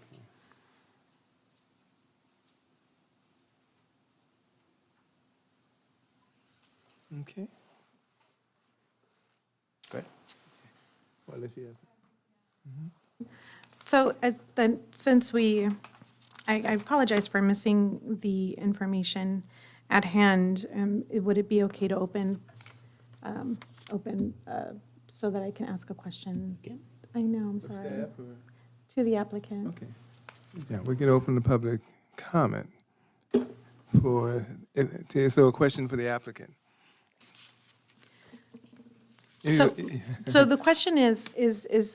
Okay. Right. Well, let's see. So then, since I apologize for missing the information at hand, would it be okay to open so that I can ask a question? I know, I'm For sorry. staff or? To the applicant. Okay. Yeah, we can open the public comment so a question for the applicant. So the question is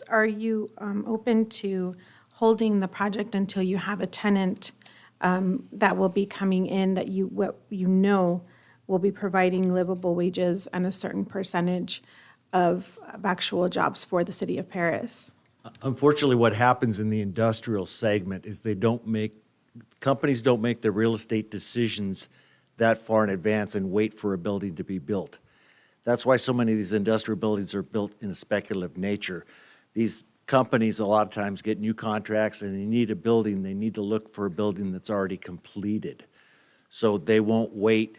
are you open to holding the project until you have a tenant that will be coming in that you know will be providing livable wages and a certain percentage of actual jobs for the city of Paris? Unfortunately, what happens in the industrial segment is companies don't make their real estate decisions that far in advance and wait for a building to be built. That's why so many of these industrial buildings are built in a speculative nature. These companies a lot of times get new contracts and they need a building, they need to look for a building that's already completed. So they won't wait,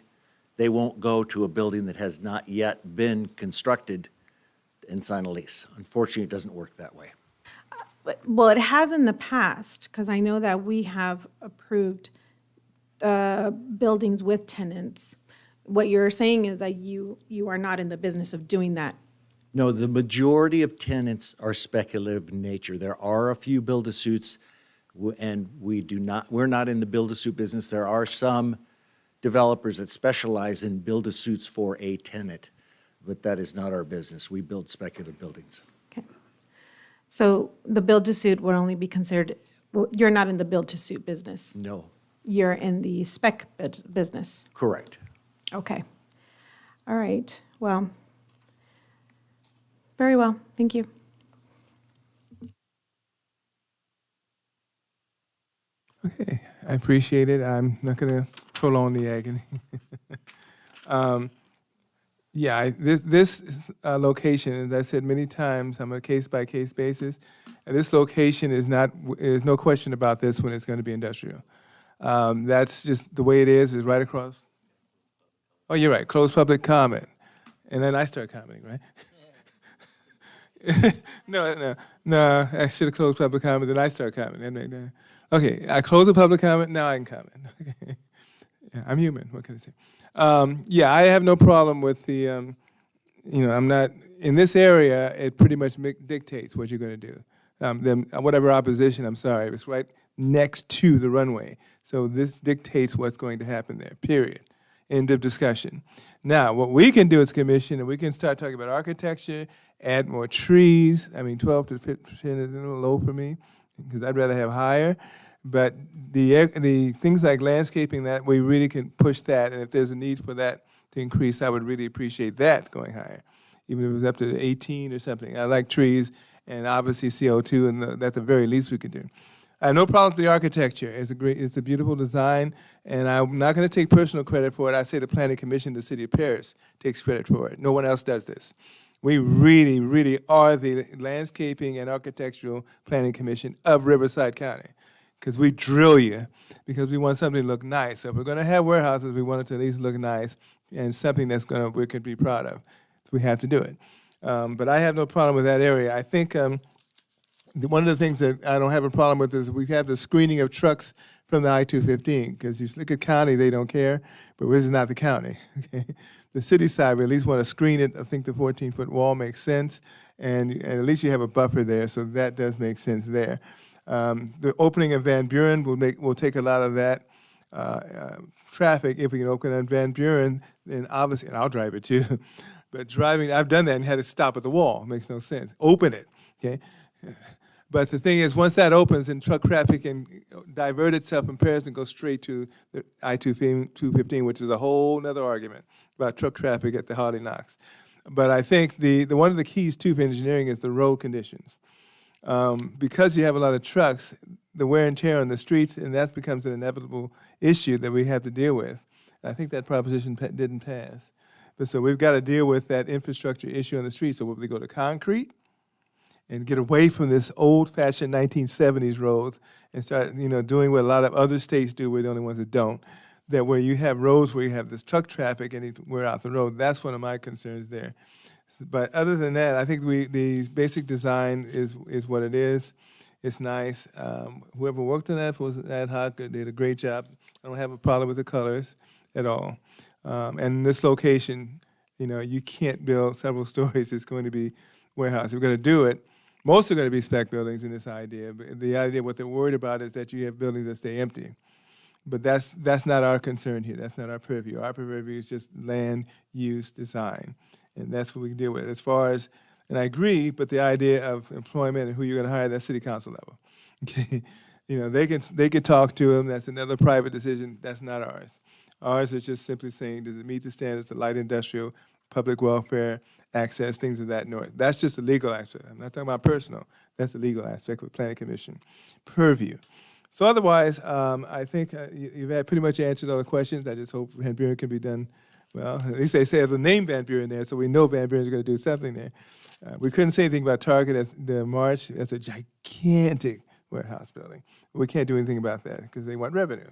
they won't go to a building that has not yet been constructed and sign a lease. Unfortunately, it doesn't work that way. Well, it has in the past, because I know that we have approved buildings with tenants. What you're saying is that you are not in the business of doing that. No, the majority of tenants are speculative in nature. There are a few build-to-suits, and we're not in the build-to-suit business. There are some developers that specialize in build-to-suits for a tenant, but that is not our business. We build speculative buildings. Okay. So the build-to-suit would only be considered, you're not in the build-to-suit business. No, You're in the spec business. correct. Okay. All right. Well, very well. Thank you. Okay, I appreciate it. I'm not going to prolong the agony. This location, as I said many times, I'm on a case-by-case basis, and this location is no question about this when it's going to be industrial. That's just the way it is right across. Oh, you're right, close public comment. And then I start commenting, right? No, I should have closed public comment, then I start commenting. Okay, I close the public comment, now I can comment. Okay. Yeah, I'm human, what can I say? I have no problem with the, I'm not, in this area, it pretty much dictates what you're going to do. Whatever opposition, I'm sorry, it's right next to the runway. So this dictates what's going to happen there, period. End of discussion. Now, what we can do as commission, and we can start talking about architecture, add more trees. I mean, 12 to 15 is a little low for me. because I'd rather have higher. But the things like landscaping, that we really can push that, and if there's a need for that to increase, I would really appreciate that going higher, even if it was up to 18 or something. I like trees and obviously CO2, and that's the very least we could do. I have no problem with the architecture. It's a beautiful design, and I'm not going to take personal credit for it. I say the Planning Commission, the City of Paris, takes credit for it. No one else does this. We really, really are the Landscaping and Architectural Planning Commission of Riverside County, because we drill you, because we want something to look nice. So if we're going to have warehouses, we want it to at least look nice and something we could be proud of. So we have to do it. But I have no problem with that area. I think one of the things that I don't have a problem with is we have the screening of trucks from the I-215, because you look at county, they don't care, but this is not the county. Okay? The city side, we at least want to screen it. I think the 14-foot wall makes sense, and at least you have a buffer there, so that does make sense there. The opening of Van Buren will take a lot of that traffic. If we can open on Van Buren, then obviously, and I'll drive it too, but driving, I've done that and had to stop at the wall. It makes no sense. Open it, okay? But the thing is, once that opens, then truck traffic can divert itself from Paris and go straight to the I-215, which is a whole other argument about truck traffic at the Hardy Knox. But I think the one of the keys, too, for engineering is the road conditions. Because you have a lot of trucks, the wear and tear on the streets, and that becomes an inevitable issue that we have to deal with. I think that proposition didn't pass. But so we've got to deal with that infrastructure issue on the street. So will they go to concrete and get away from this old-fashioned 1970s roads and start, doing what a lot of other states do? We're the only ones that don't. That where you have roads where you have this truck traffic and we're out the road. That's one of my concerns there. But other than that, I think the basic design is what it is. It's nice. Whoever worked on that was ad hoc, did a great job. I don't have a problem with the colors at all. And this location, you can't build several stories. It's going to be warehouse. If we're going to do it, most are going to be spec buildings in this idea. But the idea, what they're worried about is that you have buildings that stay empty. But that's not our concern here. That's not our purview. Our purview is just land use design. And that's what we can deal with. As far as, and I agree, but the idea of employment and who you're going to hire, that's city council level. Okay, they can talk to them. That's another private decision. That's not ours. Ours is just simply saying, does it meet the standards of light industrial, public welfare, access, things of that nature. That's just the legal aspect. I'm not talking about personal. That's the legal aspect with Planning Commission purview. So otherwise, I think you've had pretty much answered all the questions. I just hope Van Buren can be done well. At least they say there's a name Van Buren there, so we know Van Buren is going to do something there. We couldn't say anything about Target as the March. That's a gigantic warehouse building. We can't do anything about that because they want revenue.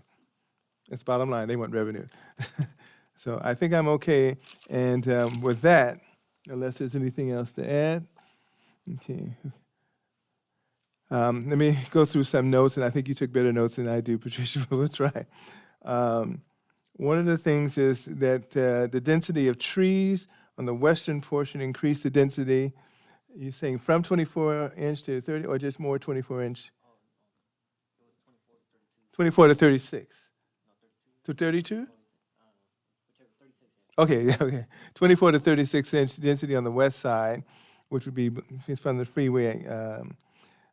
That's bottom line. They want revenue. So I think I'm okay. And with that, unless there's anything else to add, okay. Let me go through some notes, and I think you took better notes than I do, Patricia, but we'll try. One of the things is that the density of trees on the western portion increased the density. You're saying from 24-inch to 30, or just more 24-inch? 24 to 36. To 32? Okay, okay. 24 to 36-inch density on the west side, which would be from the freeway.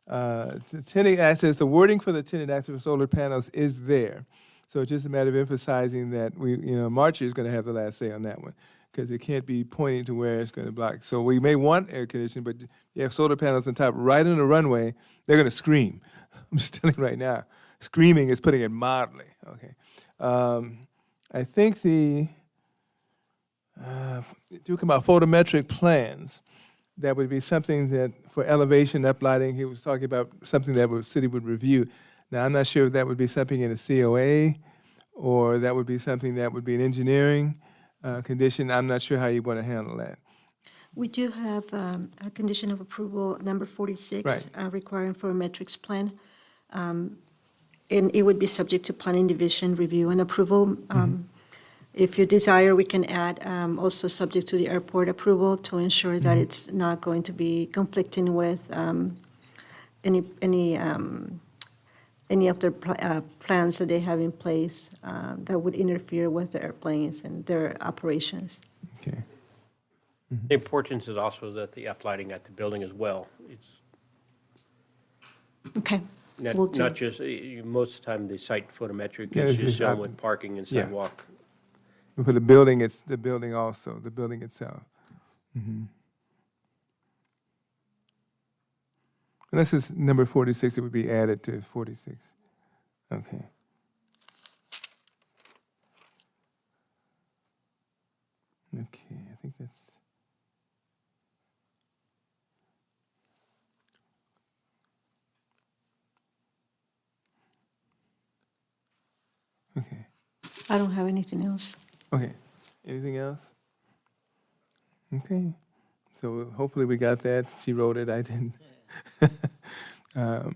Tenant access, the wording for the tenant access for solar panels is there. So it's just a matter of emphasizing that March is going to have the last say on that one, because it can't be pointing to where it's going to block. So we may want air conditioning, but you have solar panels on top right on the runway, they're going to scream. I'm just telling you right now. Screaming is putting it mildly. Okay. I think talking about photometric plans, that would be something that for elevation uplighting, he was talking about something that the city would review. Now, I'm not sure if that would be something in a COA or that would be something that would be an engineering condition. I'm not sure how you want to handle that. We do have a condition of approval, number 46, requiring for a metrics plan. And it would be subject to planning division review and approval. If you desire, we can add also subject to the airport approval to ensure that it's not going to be conflicting with any of their plans that they have in place that would interfere with the airplanes and their operations. Okay. The importance is also that the uplighting at the building as well. Okay. Will do. Not just, most of the time, the site photometric Yeah, is it's just just- done with parking and yeah. sidewalk. And for the building, it's the building also, the building itself. Unless it's number 46, it would be added to 46. Okay. Okay, I think that's. Okay. I don't have anything else. Okay. Anything else? Okay. So hopefully we got that. She wrote it. I didn't.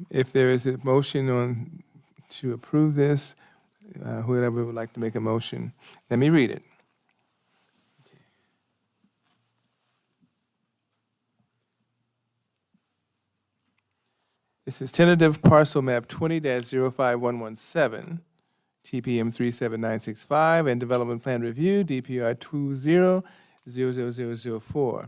If there is a motion on to approve this, whoever would like to make a motion, let me read it. This is tentative parcel map 20-05117, TPM 37965, and development plan review, DPR 20-00004.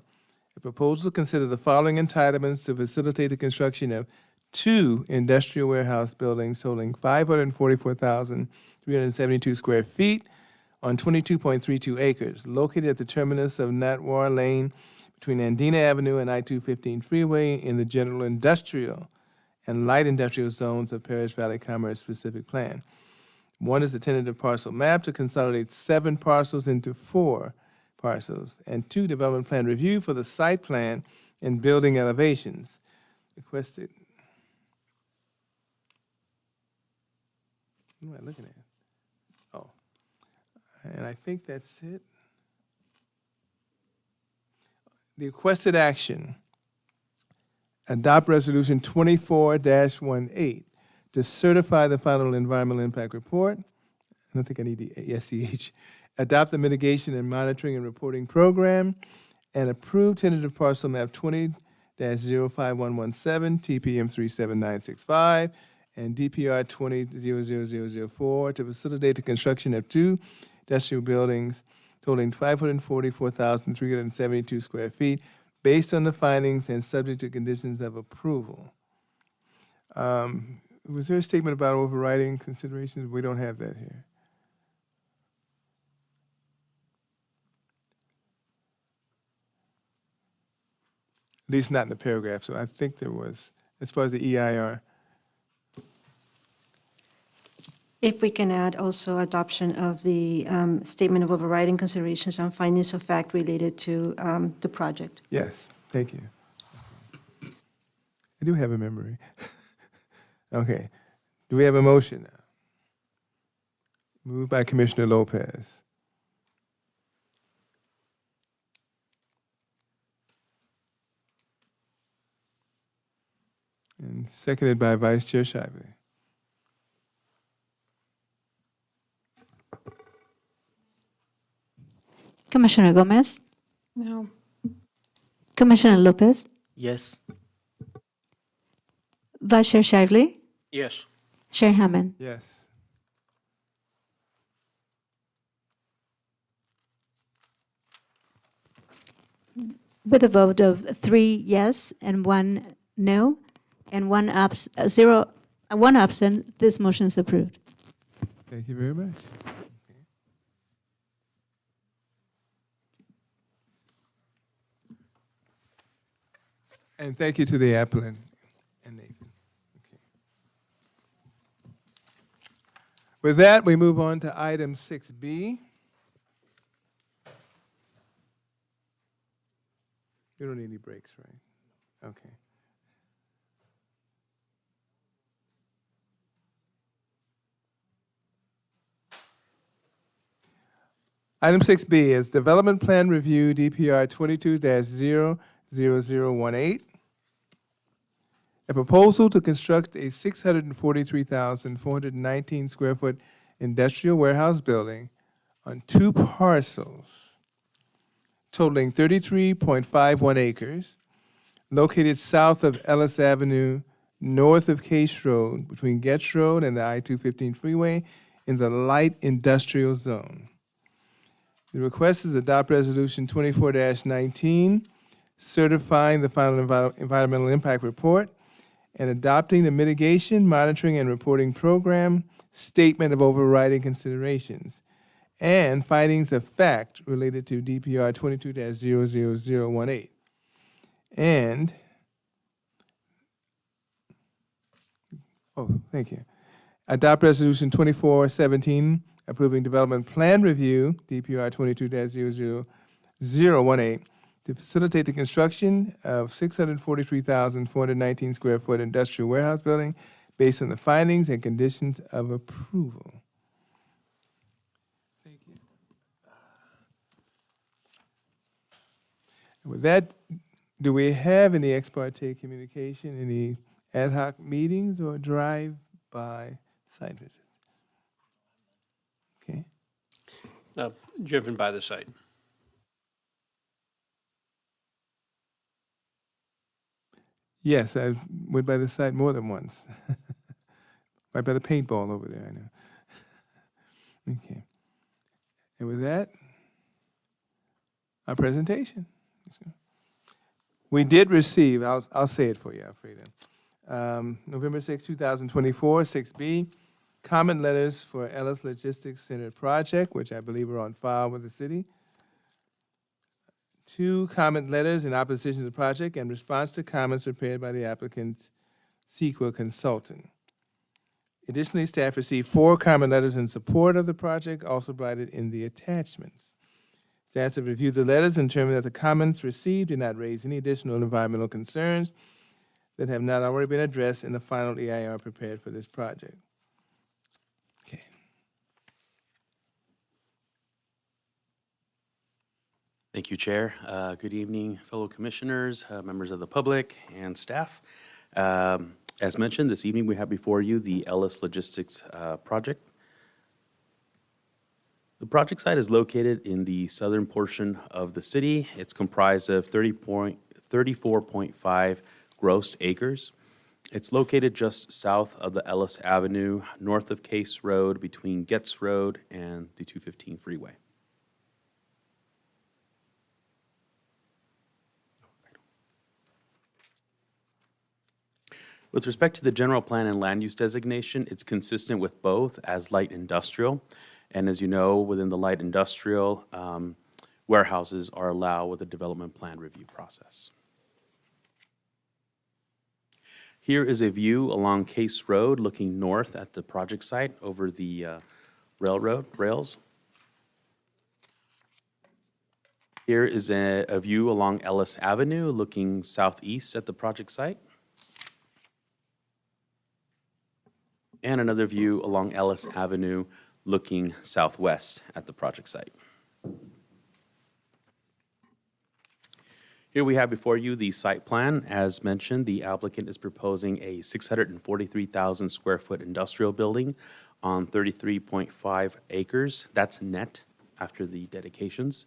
A proposal to consider the following entitlements to facilitate the construction of 2 industrial warehouse buildings totaling 544,372 square feet on 22.32 acres, located at the terminus of Natwar Lane between Andina Avenue and I-215 freeway in the general industrial and light industrial zones of Paris Valley Commerce Specific Plan. 1 is the tentative parcel map to consolidate 7 parcels into 4 parcels, and 2, development plan review for the site plan and building elevations. Requested. What am I looking at? Oh, and I think that's it. The requested action. Adopt Resolution 24-18 to certify the final environmental impact report. I don't think I need the SEH. Adopt the mitigation and monitoring and reporting program, and approve tentative parcel map 20-05117, TPM 37965, and DPR 20-00004 to facilitate the construction of 2 industrial buildings totaling 544,372 square feet based on the findings and subject to conditions of approval. Was there a statement about overriding considerations? We don't have that here. At least not in the paragraph, so I think there was, as far as the EIR. If we can add also adoption of the statement of overriding considerations and findings of fact related to the project. Yes, thank you. I do have a memory. Okay, do we have a motion now? Moved by Commissioner Lopez. And seconded by Vice Chair Shively. Commissioner Gomez, No. Commissioner Lopez, Yes. Vice Chair Shively, Yes. Chair Hammond. Yes. With a vote of 3 yes and 1 no, and 1 absent, this motion is approved. Thank you very much. And thank you to the applicant and Nathan. Okay. With that, we move on to item 6B. You don't need any breaks, right? Okay. Item 6B is Development Plan Review, DPR 22-00018. A proposal to construct a 643,419 square foot industrial warehouse building on 2 parcels totaling 33.51 acres, located south of Ellis Avenue, north of Case Road, between Getz Road and the I-215 freeway in the light industrial zone. The request is adopt Resolution 24-19, certifying the final environmental impact report and adopting the mitigation, monitoring, and reporting program, statement of overriding considerations, and findings of fact related to DPR 22-00018. And, thank you. Adopt Resolution 2417, approving development plan review, DPR 22-00018, to facilitate the construction of 643,419 square foot industrial warehouse building based on the findings and conditions of approval. Thank you. With that, do we have any ex parte communication, any ad hoc meetings or drive-by site visits? Okay. Driven by the site. Yes, I went by the site more than once. Right by the paintball over there, I know. Okay. And with that, our presentation. We did receive, I'll say it for you, Alfreda. November 6, 2024, 6B, comment letters for Ellis Logistics Center project, which I believe are on file with the city. 2 comment letters in opposition to the project and response to comments prepared by the applicant's CEQA consultant. Additionally, staff received 4 comment letters in support of the project, also provided in the attachments. Staff have reviewed the letters and determined that the comments received did not raise any additional environmental concerns that have not already been addressed in the final EIR prepared for this project. Okay. Thank you, Chair. Good evening, fellow commissioners, members of the public, and staff. As mentioned, this evening we have before you the Ellis Logistics project. The project site is located in the southern portion of the city. It's comprised of 34.5 gross acres. It's located just south of the Ellis Avenue, north of Case Road, between Getz Road and the 215 freeway. With respect to the general plan and land use designation, it's consistent with both as light industrial. And as you know, within the light industrial, warehouses are allowed with a development plan review process. Here is a view along Case Road looking north at the project site over the rails. Here is a view along Ellis Avenue looking southeast at the project site. And another view along Ellis Avenue looking southwest at the project site. Here we have before you the site plan. As mentioned, the applicant is proposing a 643,000 square foot industrial building on 33.5 acres. That's net after the dedications.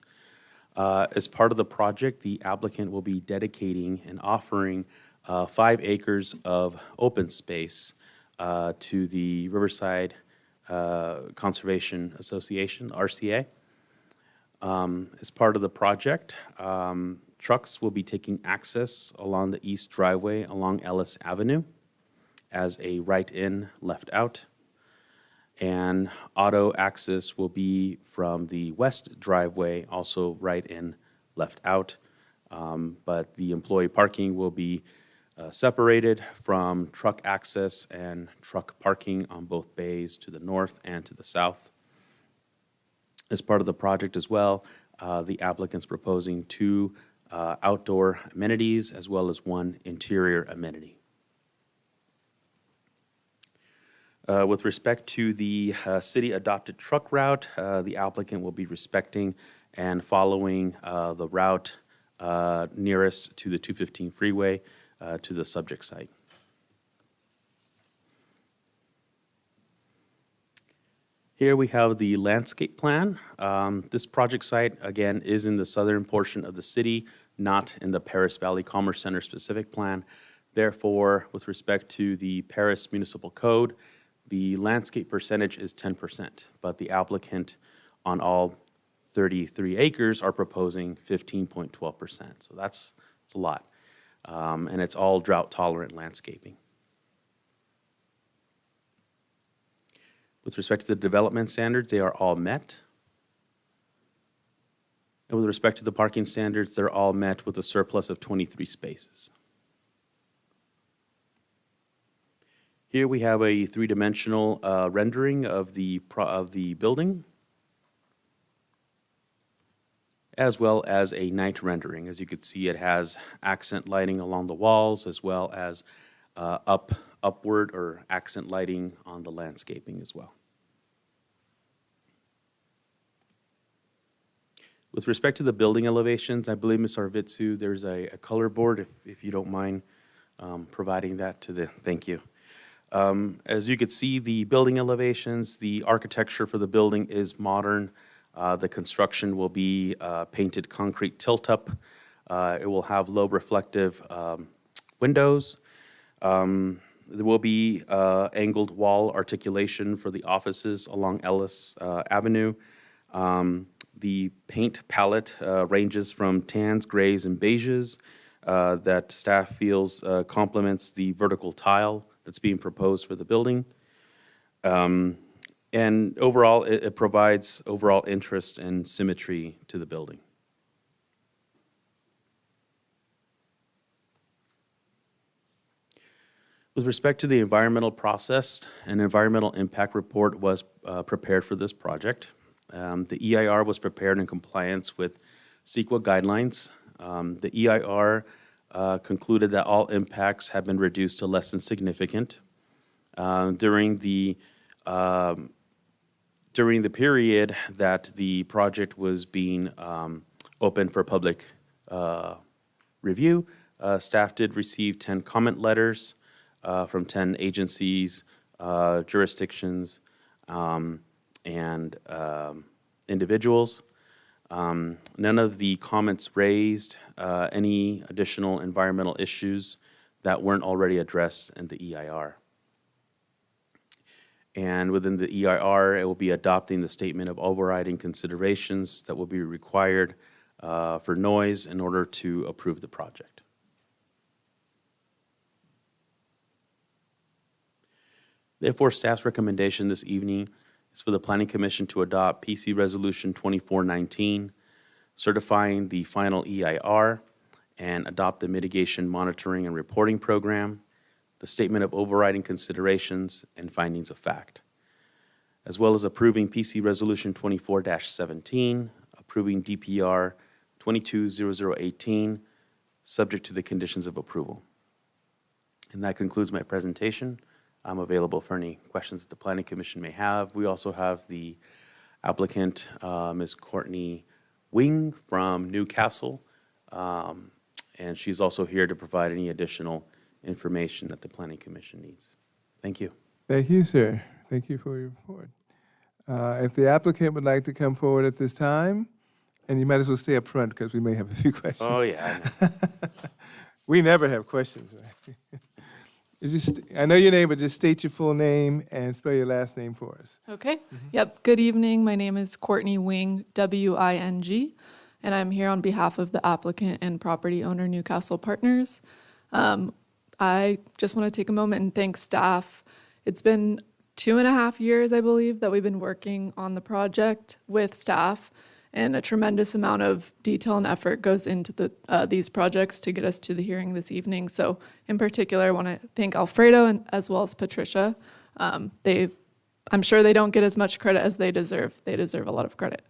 As part of the project, the applicant will be dedicating and offering 5 acres of open space to the Riverside Conservation Association, RCA. As part of the project, trucks will be taking access along the east driveway along Ellis Avenue as a right in, left out. And auto access will be from the west driveway, also right in, left out. But the employee parking will be separated from truck access and truck parking on both bays to the north and to the south. As part of the project as well, the applicant's proposing 2 outdoor amenities as well as 1 interior amenity. With respect to the city-adopted truck route, the applicant will be respecting and following the route nearest to the 215 freeway to the subject site. Here we have the landscape plan. This project site, again, is in the southern portion of the city, not in the Paris Valley Commerce Center specific plan. Therefore, with respect to the Paris Municipal Code, the landscape percentage is 10%, but the applicant on all 33 acres are proposing 15.12%. So that's a lot. And it's all drought-tolerant landscaping. With respect to the development standards, they are all met. And with respect to the parking standards, they're all met with a surplus of 23 spaces. Here we have a three-dimensional rendering of the building, as well as a night rendering. As you can see, it has accent lighting along the walls, as well as upward or accent lighting on the landscaping as well. With respect to the building elevations, I believe, Ms. Arvizu, there's a color board, if you don't mind providing that to the, thank you. As you could see, the building elevations, the architecture for the building is modern. The construction will be painted concrete tilt-up. It will have low reflective windows. There will be angled wall articulation for the offices along Ellis Avenue. The paint palette ranges from tans, grays, and beiges that staff feels complements the vertical tile that's being proposed for the building. And overall, it provides overall interest and symmetry to the building. With respect to the environmental process, an environmental impact report was prepared for this project. The EIR was prepared in compliance with CEQA guidelines. The EIR concluded that all impacts have been reduced to less than significant. During the period that the project was being open for public review, staff did receive 10 comment letters from 10 agencies, jurisdictions, and individuals. None of the comments raised any additional environmental issues that weren't already addressed in the EIR. And within the EIR, it will be adopting the statement of overriding considerations that will be required for noise in order to approve the project. Therefore, staff's recommendation this evening is for the Planning Commission to adopt PC Resolution 2419, certifying the final EIR, and adopt the Mitigation Monitoring and Reporting Program, the Statement of Overriding Considerations, and Findings of Fact, as well as approving PC Resolution 24-17, approving DPR 220018, subject to the conditions of approval. And that concludes my presentation. I'm available for any questions that the Planning Commission may have. We also have the applicant, Ms. Courtney Wing from Newcastle, and she's also here to provide any additional information that the Planning Commission needs. Thank you. Thank you, sir. Thank you for your report. If the applicant would like to come forward at this time, and you might as well stay up front because we may have a few questions. Oh, yeah, I know. We never have questions, right? I know your name, but just state your full name and spell your last name for us. Okay. Yep. Good evening. My name is Courtney Wing, W-I-N-G, and I'm here on behalf of the applicant and property owner Newcastle Partners. I just want to take a moment and thank staff. It's been 2.5 years, I believe, that we've been working on the project with staff, and a tremendous amount of detail and effort goes into these projects to get us to the hearing this evening. So in particular, I want to thank Alfredo and as well as Patricia. I'm sure they don't get as much credit as they deserve. They deserve a lot of credit.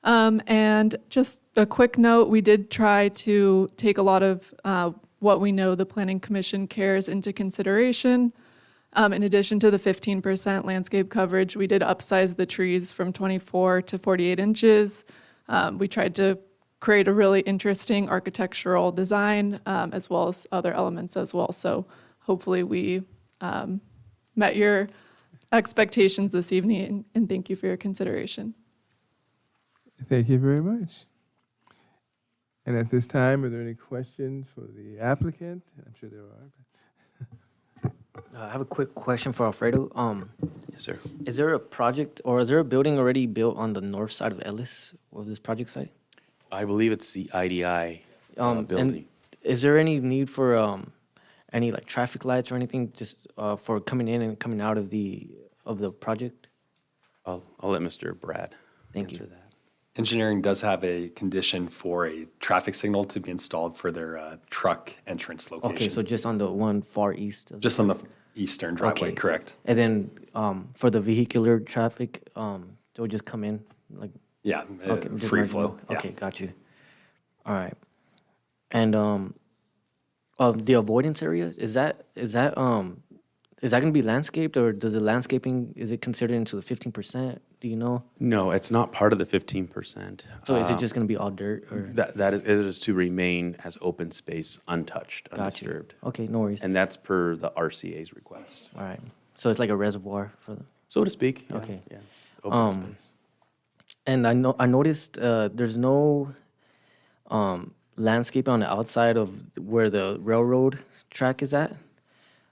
And just a quick note, we did try to take a lot of what we know the Planning Commission cares into consideration. In addition to the 15% landscape coverage, we did upsize the trees from 24 to 48 inches. We tried to create a really interesting architectural design, as well as other elements as well. So hopefully we met your expectations this evening, and thank you for your consideration. Thank you very much. And at this time, are there any questions for the applicant? I'm sure there are. I have a quick question for Alfredo. Yes, sir. Is there a project or is there a building already built on the north side of Ellis of this project site? I believe it's the IDI building. And is there any need for any like traffic lights or anything just for coming in and coming out of the project? I'll let Mr. Brad Thank you. answer that. Engineering does have a condition for a traffic signal to be installed for their truck entrance location. Okay, so just on the one far east of Just on the eastern driveway, Okay. correct? And then for the vehicular traffic, they'll just come in like Yeah, okay, just free marginal. flow. Yeah. Okay, got you. All right. And the avoidance area, is that going to be landscaped, or does the landscaping, is it considered into the 15%? Do you know? No, it's not part of the 15%. So is it just going to be all dirt, or? That is, it is to remain as open space, untouched, Got you. undisturbed. Okay, no worries. And that's per the RCA's request, All right. So it's like a reservoir for the. so to speak. Yeah, Okay. Yeah, just open space. And I noticed there's no landscape on the outside of where the railroad track is at,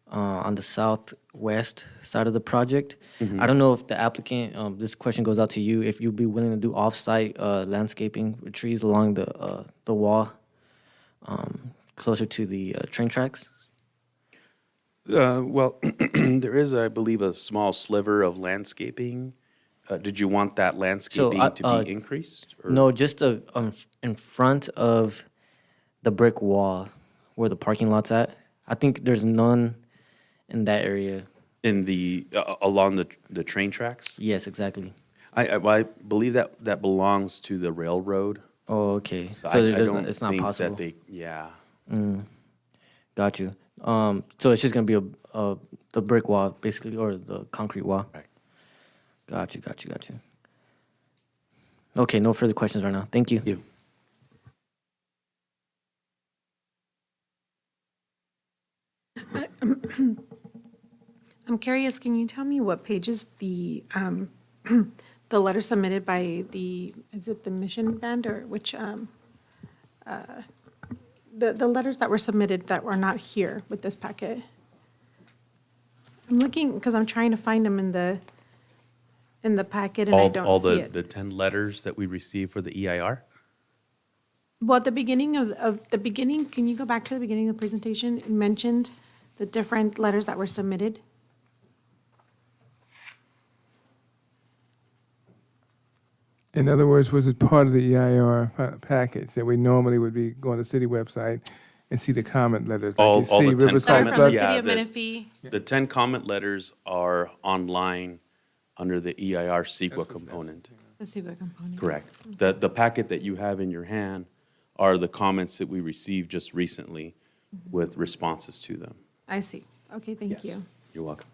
on the southwest side of the project. I don't know if the applicant, this question goes out to you, if you'd be willing to do off-site landscaping with trees along the wall closer to the train tracks. Well, there is, I believe, a small sliver of landscaping. Did you want that landscaping to be increased? Or? No, just in front of the brick wall where the parking lot's at. I think there's none in that area. In the, along the train tracks? Yes, exactly. I believe that belongs to the railroad. Oh, okay. So So I there's don't it's not think possible. that they, yeah. Got you. So it's just gonna be the brick wall, basically, or the concrete wall. Right. Got you. Okay, no further questions right now. Thank you. You. I'm curious, can you tell me what pages the letter submitted by is it the Mission Band, or which, the letters that were submitted that were not here with this packet? I'm looking, because I'm trying to find them in the packet and I All don't see it. the 10 letters that we received for the EIR? Well, at the beginning of the beginning, can you go back to the beginning of the presentation? It mentioned the different letters that were submitted. In other words, was it part of the EIR package that we normally would be going to city website and see the comment letters? Like All you see the 10 Riverside comment, From the Plus? city of the- Menifee. The 10 comment letters are online under the EIR CEQA component. The SUGA component. Correct. The packet that you have in your hand are the comments that we received just recently with responses to them. I see. Okay, thank Yes. you. You're welcome.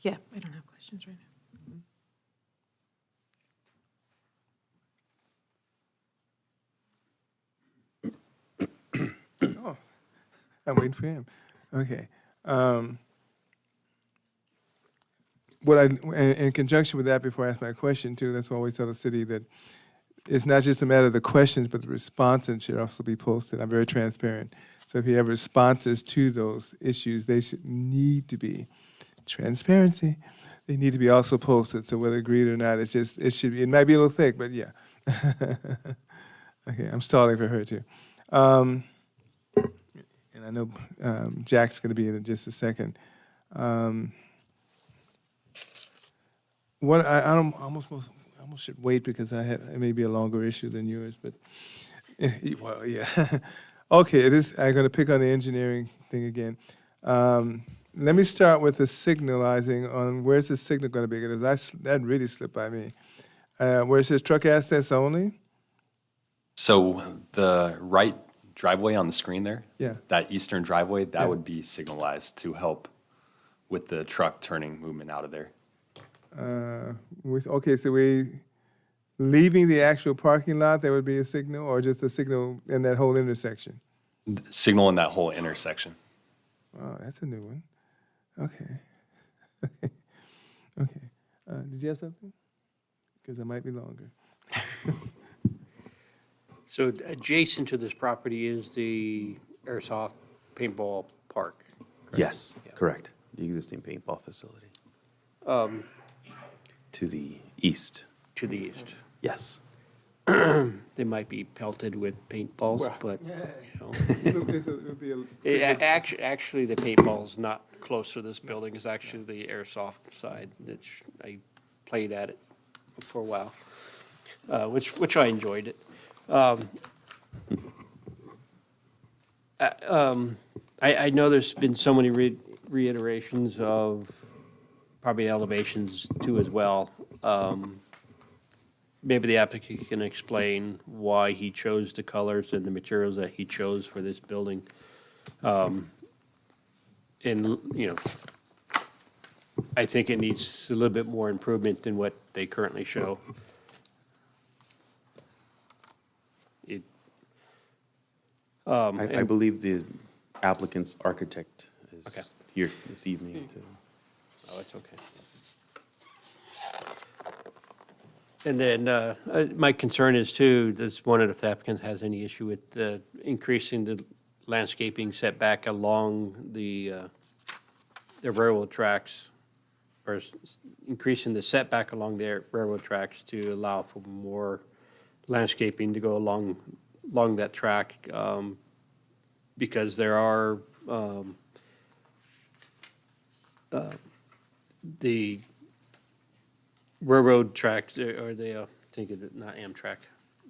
Yeah, I don't have questions right now. Oh, I'm waiting for him. Okay. What in conjunction with that, before I ask my question too, that's why I always tell the city that it's not just a matter of the questions, but the responses should also be posted. I'm very transparent. So if you have responses to those issues, they should need to be transparency. They need to be also posted. So whether agreed or not, it should be. It might be a little thick, but yeah. Okay, I'm stalling for her too. And I know Jack's going to be in just a second. What I almost should wait because it may be a longer issue than yours, but well, yeah. Okay, I'm going to pick on the engineering thing again. Let me start with the signalizing on where's the signal going to be, because that really slipped by me. Where it says truck access only? So the right driveway on the screen there, Yeah. that eastern driveway, that Yeah. would be signalized to help with the truck turning movement out of there. Okay, so we leaving the actual parking lot, there would be a signal, or just a signal in that whole intersection? Signal in that whole intersection. Oh, that's a new one. Okay. Okay. Did you have something? Because it might be longer. So adjacent to this property is the Airsoft Paintball Park. Yes, correct. The existing paintball facility. Um, To the east. To the east. Yes. they might be pelted with paintballs, but, you know. It'll be a- Actually, the paintball's not close to this building, it's actually the airsoft side, which I played at it for a while, which I enjoyed it. I know there's been so many reiterations of probably elevations too as well. Maybe the applicant can explain why he chose the colors and the materials that he chose for this building. And, you know, I think it needs a little bit more improvement than what they currently show. I believe the applicant's architect is Okay. here this evening to. Oh, it's okay. And then my concern is too, just wondered if the applicant has any issue with increasing the landscaping setback along the railroad tracks, or increasing the setback along the railroad tracks to allow for more landscaping to go along that track, because there are the railroad tracks, or the, I think of it, not Amtrak,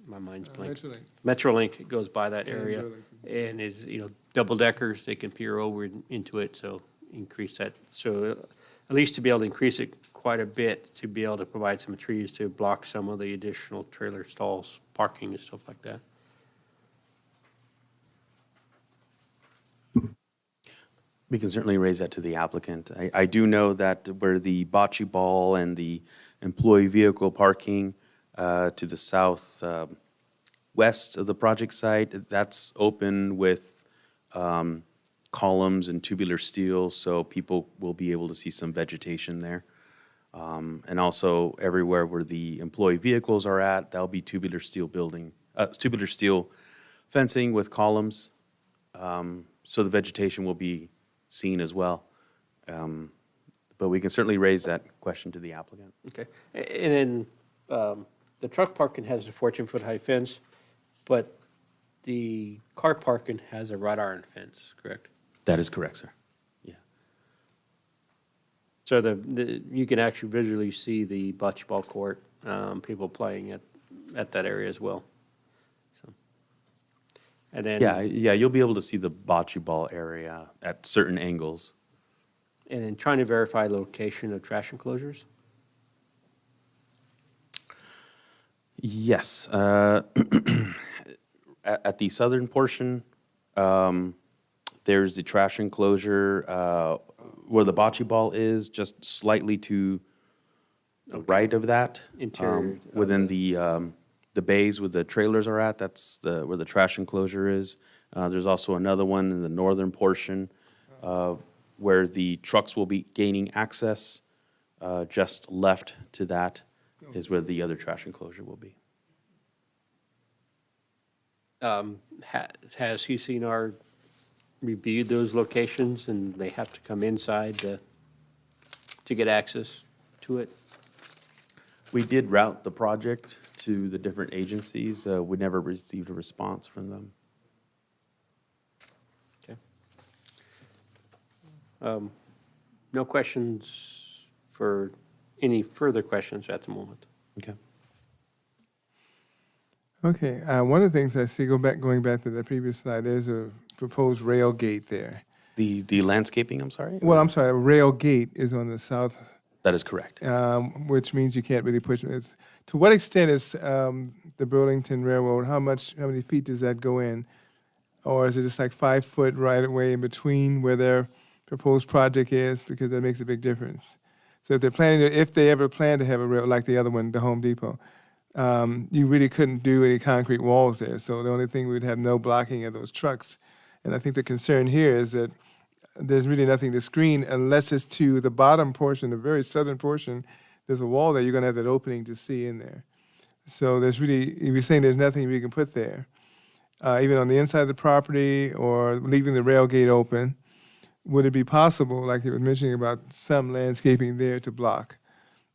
my mind's blank. Metrolink. Metrolink goes by that area, Burlington. and is, you know, double deckers, they can peer over into it, so increase that. So at least to be able to increase it quite a bit, to be able to provide some trees to block some of the additional trailer stalls, parking and stuff like that. We can certainly raise that to the applicant. I do know that where the bocce ball and the employee vehicle parking to the south west of the project site, that's open with columns and tubular steel, so people will be able to see some vegetation there. And also everywhere where the employee vehicles are at, that'll be tubular steel fencing with columns, so the vegetation will be seen as well. But we can certainly raise that question to the applicant. Okay, and then the truck parking has a 14-foot high fence, but the car parking has a wrought iron fence, correct? That is correct, sir. Yeah. So you can actually visually see the bocce ball court, people playing at that area as well. So, and then Yeah, you'll be able to see the bocce ball area at certain angles. and then trying to verify location of trash enclosures. Yes. At the southern portion, there's the trash enclosure where the bocce ball is, just slightly to the right of that. Interior, Within the bays where the trailers are at, that's where the trash enclosure is. There's also another one in the northern portion where the trucks will be gaining access. Just left to that is where the other trash enclosure will be. Has CCNR reviewed those locations, and they have to come inside to get access to it? We did route the project to the different agencies. We never received a response from them. Okay. No questions for, any further questions at the moment? Okay. Okay, one of the things I see, going back to the previous slide, there's a proposed rail gate there. The landscaping, I'm sorry? Well, I'm sorry, a rail gate is on the south, That is correct. which means you can't really push it. To what extent is the Burlington Railroad, how many feet does that go in? Or is it just like 5 foot right away in between where their proposed project is? Because that makes a big difference. So if they ever plan to have a rail, like the other one, the Home Depot, you really couldn't do any concrete walls there. So the only thing, we'd have no blocking of those trucks. And I think the concern here is that there's really nothing to screen unless it's to the bottom portion, the very southern portion. There's a wall there, you're gonna have that opening to see in there. So there's really, if you're saying there's nothing we can put there, even on the inside of the property or leaving the rail gate open, would it be possible, like you were mentioning about some landscaping there to block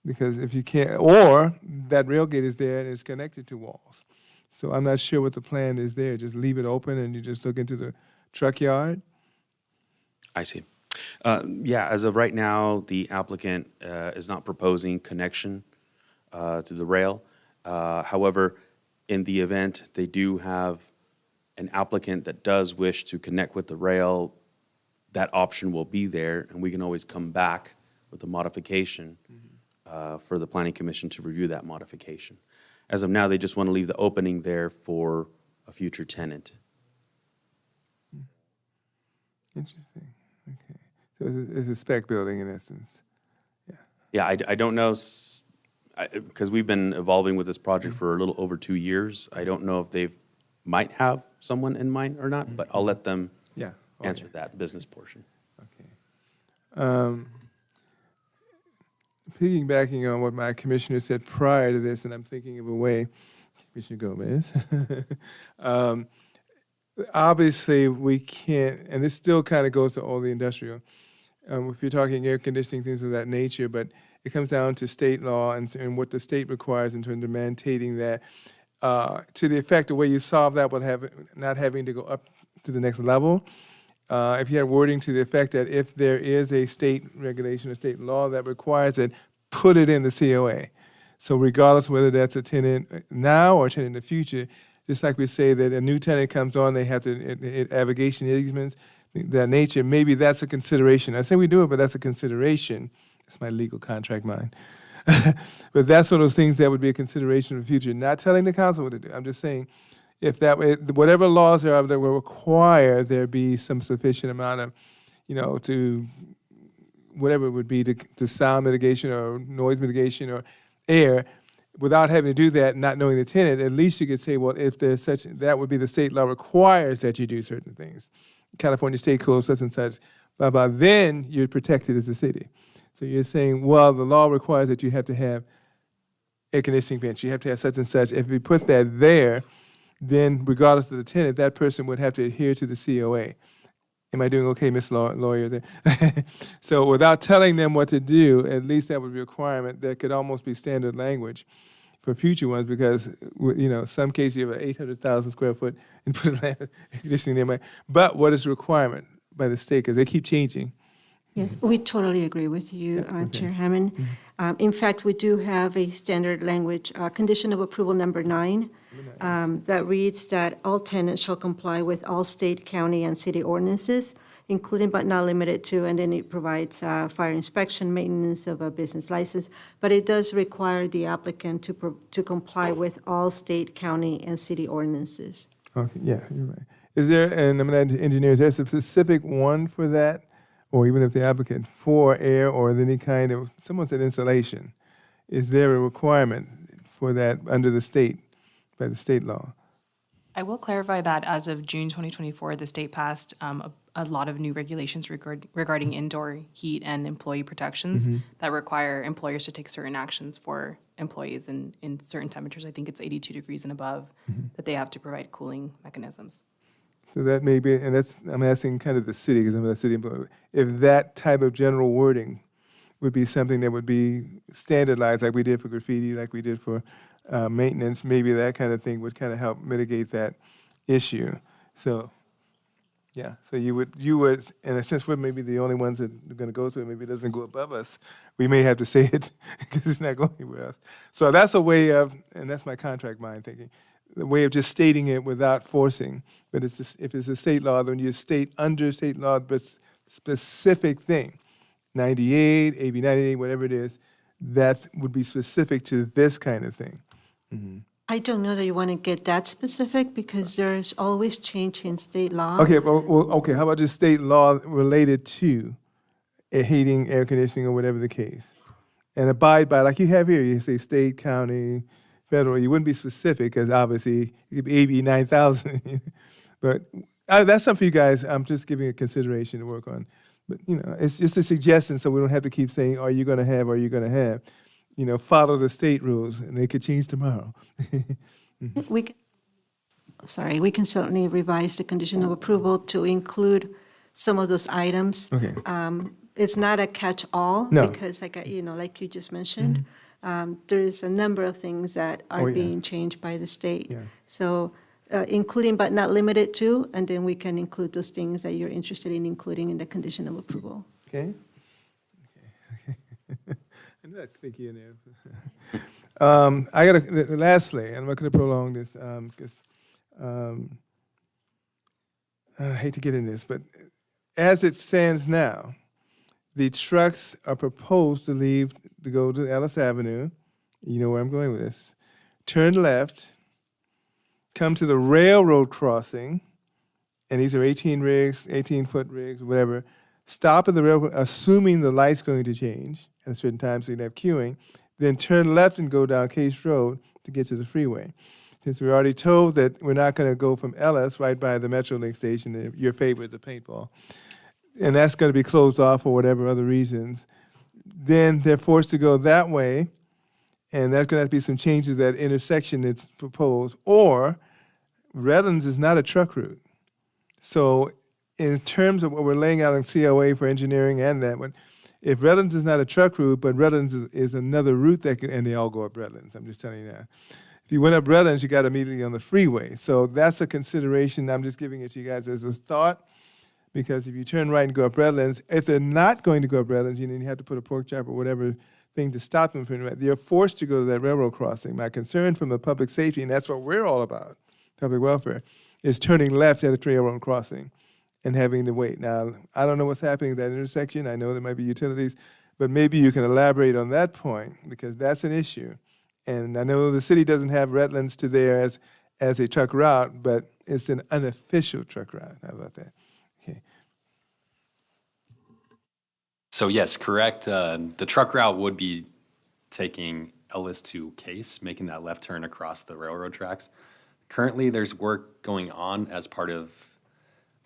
Because if you can't, or that rail gate is there and it's connected to walls. So I'm not sure what the plan is there. Just leave it open and you just look into the truck yard? I see. Yeah, as of right now, the applicant is not proposing connection to the rail. However, in the event they do have an applicant that does wish to connect with the rail, that option will be there, and we can always come back with a modification for the Planning Commission to review that modification. As of now, they just want to leave the opening there for a future tenant. Interesting. Okay. So it's a spec building in essence. Yeah, I don't know, because we've been evolving with this project for a little over 2 years. I don't know if they might have someone in mind or not, but I'll let them Yeah. answer that business portion. Piggybacking on what my commissioner said prior to this, and I'm thinking of a way, Commissioner Gomez. Obviously, we can't, and this still kind of goes to all the industrial. If you're talking air conditioning, things of that nature, but it comes down to state law and what the state requires in terms of mandating that. To the effect, the way you solve that would have not having to go up to the next level. If you had wording to the effect that if there is a state regulation or state law that requires it, put it in the COA. So regardless whether that's a tenant now or a tenant in the future, just like we say that a new tenant comes on, they have to abrogation easements, that nature, maybe that's a consideration. I say we do it, but that's a consideration. That's my legal contract mind. But that's one of those things that would be a consideration in the future. Not telling the council what to do. I'm just saying, if that way, whatever laws there are that will require there be some sufficient amount of, to whatever it would be to sound mitigation or noise mitigation or air, without having to do that, not knowing the tenant, at least you could say, well, if there's such, that would be the state law requires that you do certain things. California State Code, such and such, blah, blah, then you're protected as a city. So you're saying, well, the law requires that you have to have air conditioning vents, you have to have such and such. If we put that there, then regardless of the tenant, that person would have to adhere to the COA. Am I doing okay, Ms. Lawyer? There? So without telling them what to do, at least that would be a requirement that could almost be standard language for future ones, because some cases you have an 800,000 square foot and put air conditioning there. But what is the requirement by the state? Because they keep changing. Yes, we totally agree with you, Chair Hammond. In fact, we do have a standard language, condition of approval number 9, that reads that all tenants shall comply with all state, county, and city ordinances, including but not limited to, and then it provides fire inspection, maintenance of a business license, but it does require the applicant to comply with all state, county, and city ordinances. Okay, yeah, you're right. Is there, and I'm an engineer, is there a specific one for that? Or even if the applicant for air or any kind of, someone said insulation, is there a requirement for that under the state, by the state law? I will clarify that as of June 2024, the state passed a lot of new regulations regarding indoor heat and employee protections that require employers to take certain actions for employees in certain temperatures. I think it's 82 degrees and above that they have to provide cooling mechanisms. So that may be, and that's, I'm asking kind of the city, because I'm a city employee, if that type of general wording would be something that would be standardized, like we did for graffiti, like we did for maintenance, maybe that kind of thing would kind of help mitigate that issue. So, yeah, so you would, in a sense, we're maybe the only ones that are going to go through it, maybe it doesn't go above us. We may have to say it because it's not going anywhere else. So that's a way of, and that's my contract mind thinking, the way of just stating it without forcing. But it's just, if it's a state law, then you state under state law, but specific thing, 98, AB 98, whatever it is, that would be specific to this kind of thing. I don't know that you want to get that specific because there's always change in state law. Okay, well, okay, how about just state law related to heating, air conditioning, or whatever the case? And abide by, like you have here, you say state, county, federal. You wouldn't be specific because obviously it could be AB 9000. But that's something for you guys. I'm just giving a consideration to work on. But, it's just a suggestion so we don't have to keep saying, are you going to have, are you going to have? Follow the state rules, and they could change tomorrow. We can certainly revise the condition of approval to include some of those items. Okay. it's not a catch-all. No. Because like, like you just mentioned, there is a number of things that Oh, are yeah. being changed by the state. Yeah. So including but not limited to, and then we can include those things that you're interested in including in the condition of approval. Okay? Okay. I knew I'd sneak you in there. Lastly, I'm not going to prolong this, because I hate to get in this, but as it stands now, the trucks are proposed to go to Ellis Avenue. You know where I'm going with this. Turn left, come to the railroad crossing, and these are 18-foot rigs, whatever. Stop at the railroad, assuming the light's going to change at a certain time, so you'd have queuing. Then turn left and go down Case Road to get to the freeway. Since we're already told that we're not going to go from Ellis right by the Metrolink station, your favorite, the paintball, and that's going to be closed off for whatever other reasons, then they're forced to go that way, and that's going to have to be some changes at that intersection that's proposed. Or Redlands is not a truck route. So in terms of what we're laying out on COA for engineering and that one, if Redlands is not a truck route, but Redlands is another route and they all go up Redlands, I'm just telling you that. If you went up Redlands, you got immediately on the freeway. So that's a consideration. I'm just giving it to you guys as a thought, because if you turn right and go up Redlands, if they're not going to go up Redlands, you have to put a pork chop or whatever thing to stop them from it. They're forced to go to that railroad crossing. My concern from the public safety, and that's what we're all about, public welfare, is turning left at a railroad crossing and having to wait. Now, I don't know what's happening at that intersection. I know there might be utilities, but maybe you can elaborate on that point, because that's an issue. And I know the city doesn't have Redlands to there as a truck route, but it's an unofficial truck route. How about that? Okay. So yes, correct. The truck route would be taking Ellis to Case, making that left turn across the railroad tracks. Currently, there's work going on as part of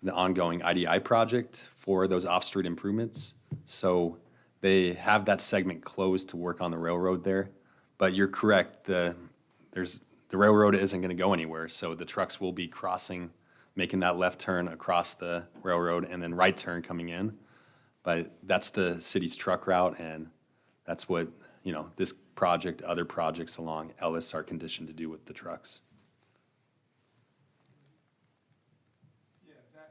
the ongoing IDI project for those off-street improvements. So they have that segment closed to work on the railroad there. But you're correct, the railroad isn't going to go anywhere, so the trucks will be crossing, making that left turn across the railroad and then right turn coming in. But that's the city's truck route, and that's what, this project, other projects along Ellis are conditioned to do with the trucks.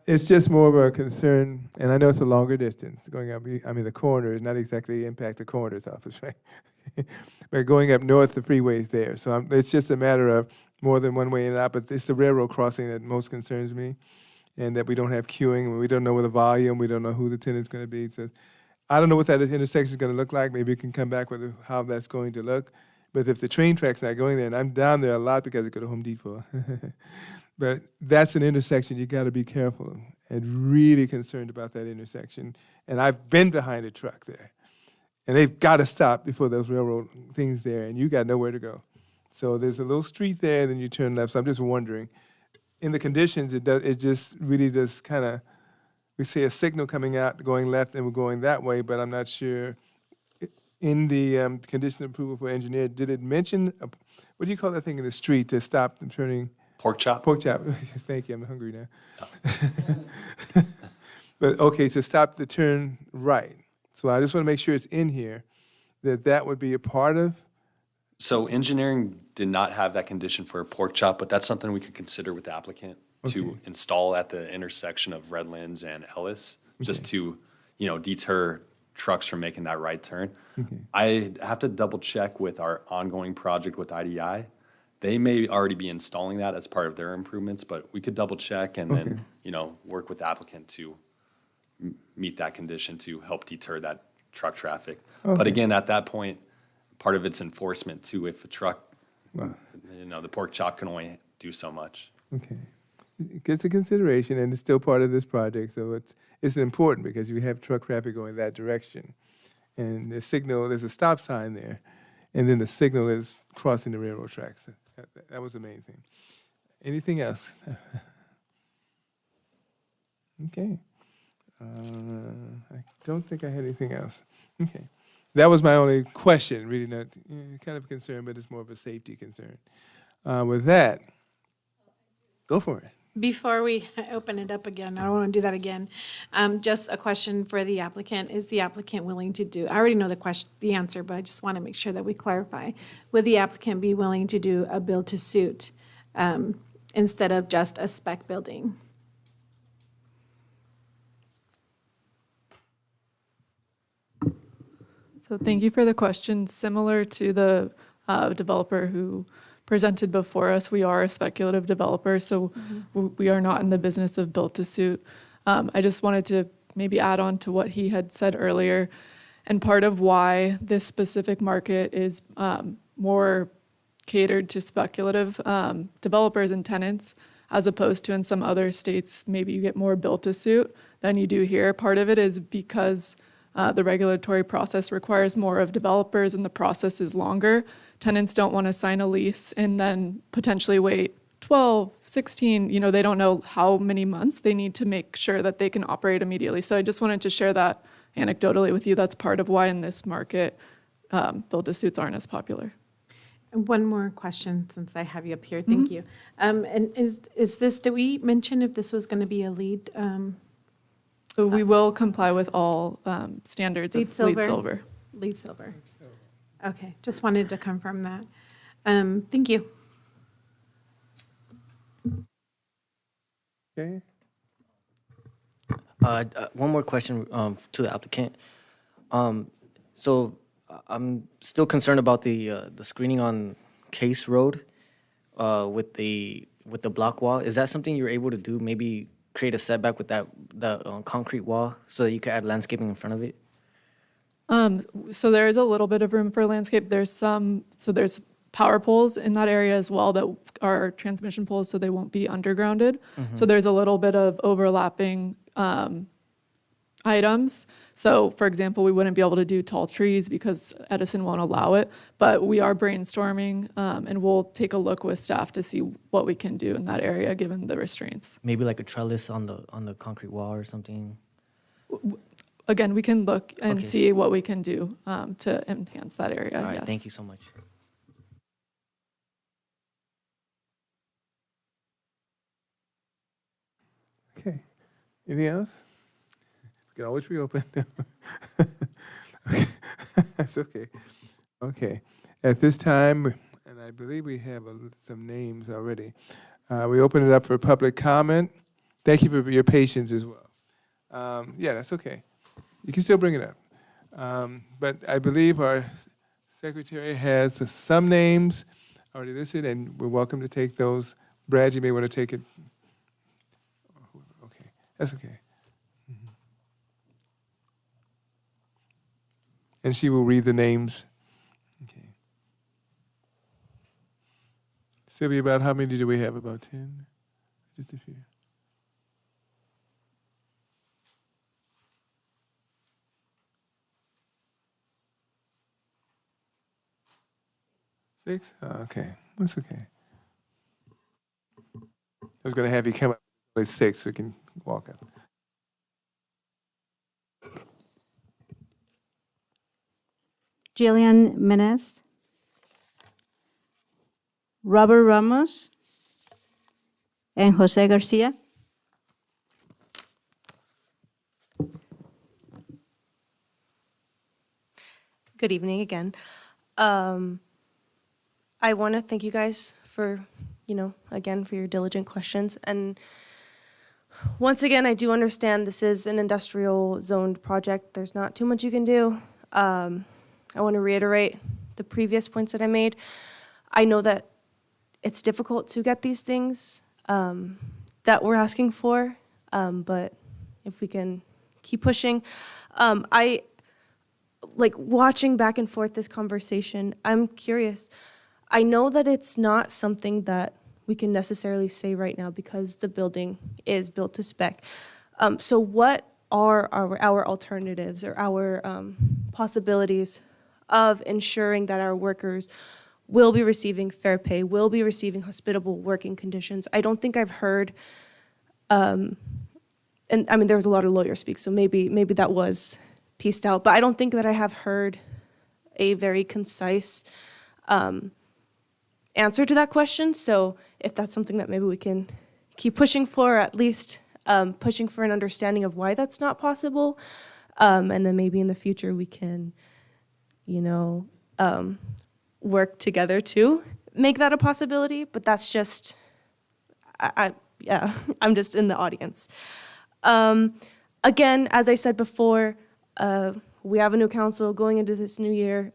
It's just more of a concern, and I know it's a longer distance going up. The corners, not exactly impact the coroner's office, right? But going up north, the freeway's there. So it's just a matter of more than one way in and out, but it's the railroad crossing that most concerns me, and that we don't have queuing, we don't know what the volume, we don't know who the tenant's going to be. So I don't know what that intersection is going to look like. Maybe you can come back with how that's going to look. But if the train track's not going there, and I'm down there a lot because I go to Home Depot, but that's an intersection you got to be careful and really concerned about that intersection. And I've been behind a truck there, and they've got to stop before those railroad things there, and you got nowhere to go. So there's a little street there, and then you turn left. So I'm just wondering, in the conditions, it just really just kind of, we see a signal coming out going left, and we're going that way, but I'm not sure. In the condition of approval for engineer, did it mention, what do you call that thing in the street to stop them turning? Pork chop? Pork chop. Thank you, I'm hungry now. But, okay, so stop the turn right. So I just want to make sure it's in here, that would be a part of. So engineering did not have that condition for a pork chop, but that's something we could consider with the applicant to install at the intersection of Redlands and Ellis, just to, deter trucks from making that right turn. I have to double check with our ongoing project with IDI. They may already be installing that as part of their improvements, but we could double check and then, work with the applicant to meet that condition to help deter that truck traffic. But again, at that point, part of it's enforcement too. If a truck, the pork chop can only do so much. Okay. It gets a consideration, and it's still part of this project, so it's important because you have truck traffic going that direction. And the signal, there's a stop sign there, and then the signal is crossing the railroad tracks. That was the main thing. Anything else? Okay. I don't think I had anything else. Okay. That was my only question, really not kind of a concern, but it's more of a safety concern. With that, go for it. Before we open it up again, I don't want to do that again. Just a question for the applicant. Is the applicant willing to do, I already know the answer, but I just want to make sure that we clarify. Would the applicant be willing to do a build-to-suit instead of just a spec building? So thank you for the question. Similar to the developer who presented before us, we are a speculative developer, so we are not in the business of built-to-suit. I just wanted to maybe add on to what he had said earlier. And part of why this specific market is more catered to speculative developers and tenants, as opposed to in some other states, maybe you get more built-to-suit than you do here. Part of it is because the regulatory process requires more of developers and the process is longer. Tenants don't want to sign a lease and then potentially wait 12, 16, they don't know how many months they need to make sure that they can operate immediately. So I just wanted to share that anecdotally with you. That's part of why in this market, build-to-suits aren't as popular. One more question, since I have you up here. Thank you. And is this, did we mention if this was going to be a lead? So we will comply with all standards LEED of LEED Silver. LEED Silver. Okay, just wanted to confirm that. Thank you. Okay. One more question to the applicant. So I'm still concerned about the screening on Case Road with the block wall. Is that something you're able to do? Maybe create a setback with that concrete wall so that you could add landscaping in front of it? So there is a little bit of room for landscape. There's power poles in that area as well that are transmission poles, so they won't be undergrounded. So there's a little bit of overlapping items. So for example, we wouldn't be able to do tall trees because Edison won't allow it, but we are brainstorming and we'll take a look with staff to see what we can do in that area given the restraints. Maybe like a trellis on the concrete wall or something? Again, we can look and Okay. see what we can do to enhance that area. All right, yes. thank you so much. Okay. Anything else? We can always reopen. Okay. That's okay. Okay. At this time, and I believe we have some names already, we open it up for public comment. Thank you for your patience as well. Yeah, that's okay. You can still bring it up. But I believe our secretary has some names already listed, and we're welcome to take those. Brad, you may want to take it. Okay, that's okay. And she will read the names. Okay. Sylvia, about how many do we have? About 10? Just a few. Six? Oh, okay, that's okay. I was going to have you come up with 6 so we can walk up. Jillian Menes, Robert Ramos, and Jose Garcia. Good evening again. I want to thank you guys for, again, for your diligent questions. And once again, I do understand this is an industrial zoned project. There's not too much you can do. I want to reiterate the previous points that I made. I know that it's difficult to get these things that we're asking for, but if we can keep pushing. I like watching back and forth this conversation. I'm curious. I know that it's not something that we can necessarily say right now because the building is built to spec. So what are our alternatives or our possibilities of ensuring that our workers will be receiving fair pay, will be receiving hospitable working conditions? I don't think I've heard, and I mean, there was a lot of lawyer speak, so maybe that was pieced out, but I don't think that I have heard a very concise answer to that question. So if that's something that maybe we can keep pushing for, or at least pushing for an understanding of why that's not possible. And then maybe in the future we can, work together to make that a possibility. But that's just, I'm just in the audience. Again, as I said before, we have a new council going into this new year.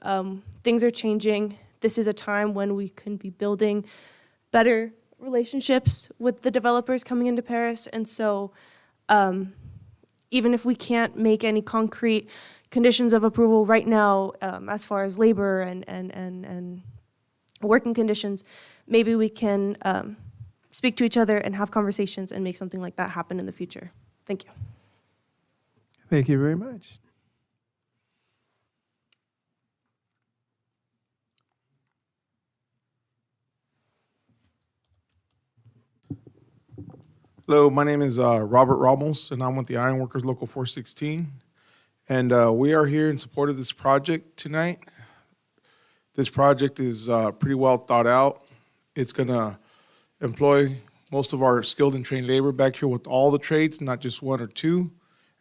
Things are changing. This is a time when we can be building better relationships with the developers coming into Paris. And so even if we can't make any concrete conditions of approval right now, as far as labor and working conditions, maybe we can speak to each other and have conversations and make something like that happen in the future. Thank you. Thank you very much. Hello, my name is Robert Ramos, and I'm with the Ironworkers Local 416. And we are here in support of this project tonight. This project is pretty well thought out. It's going to employ most of our skilled and trained labor back here with all the trades, not just one or two.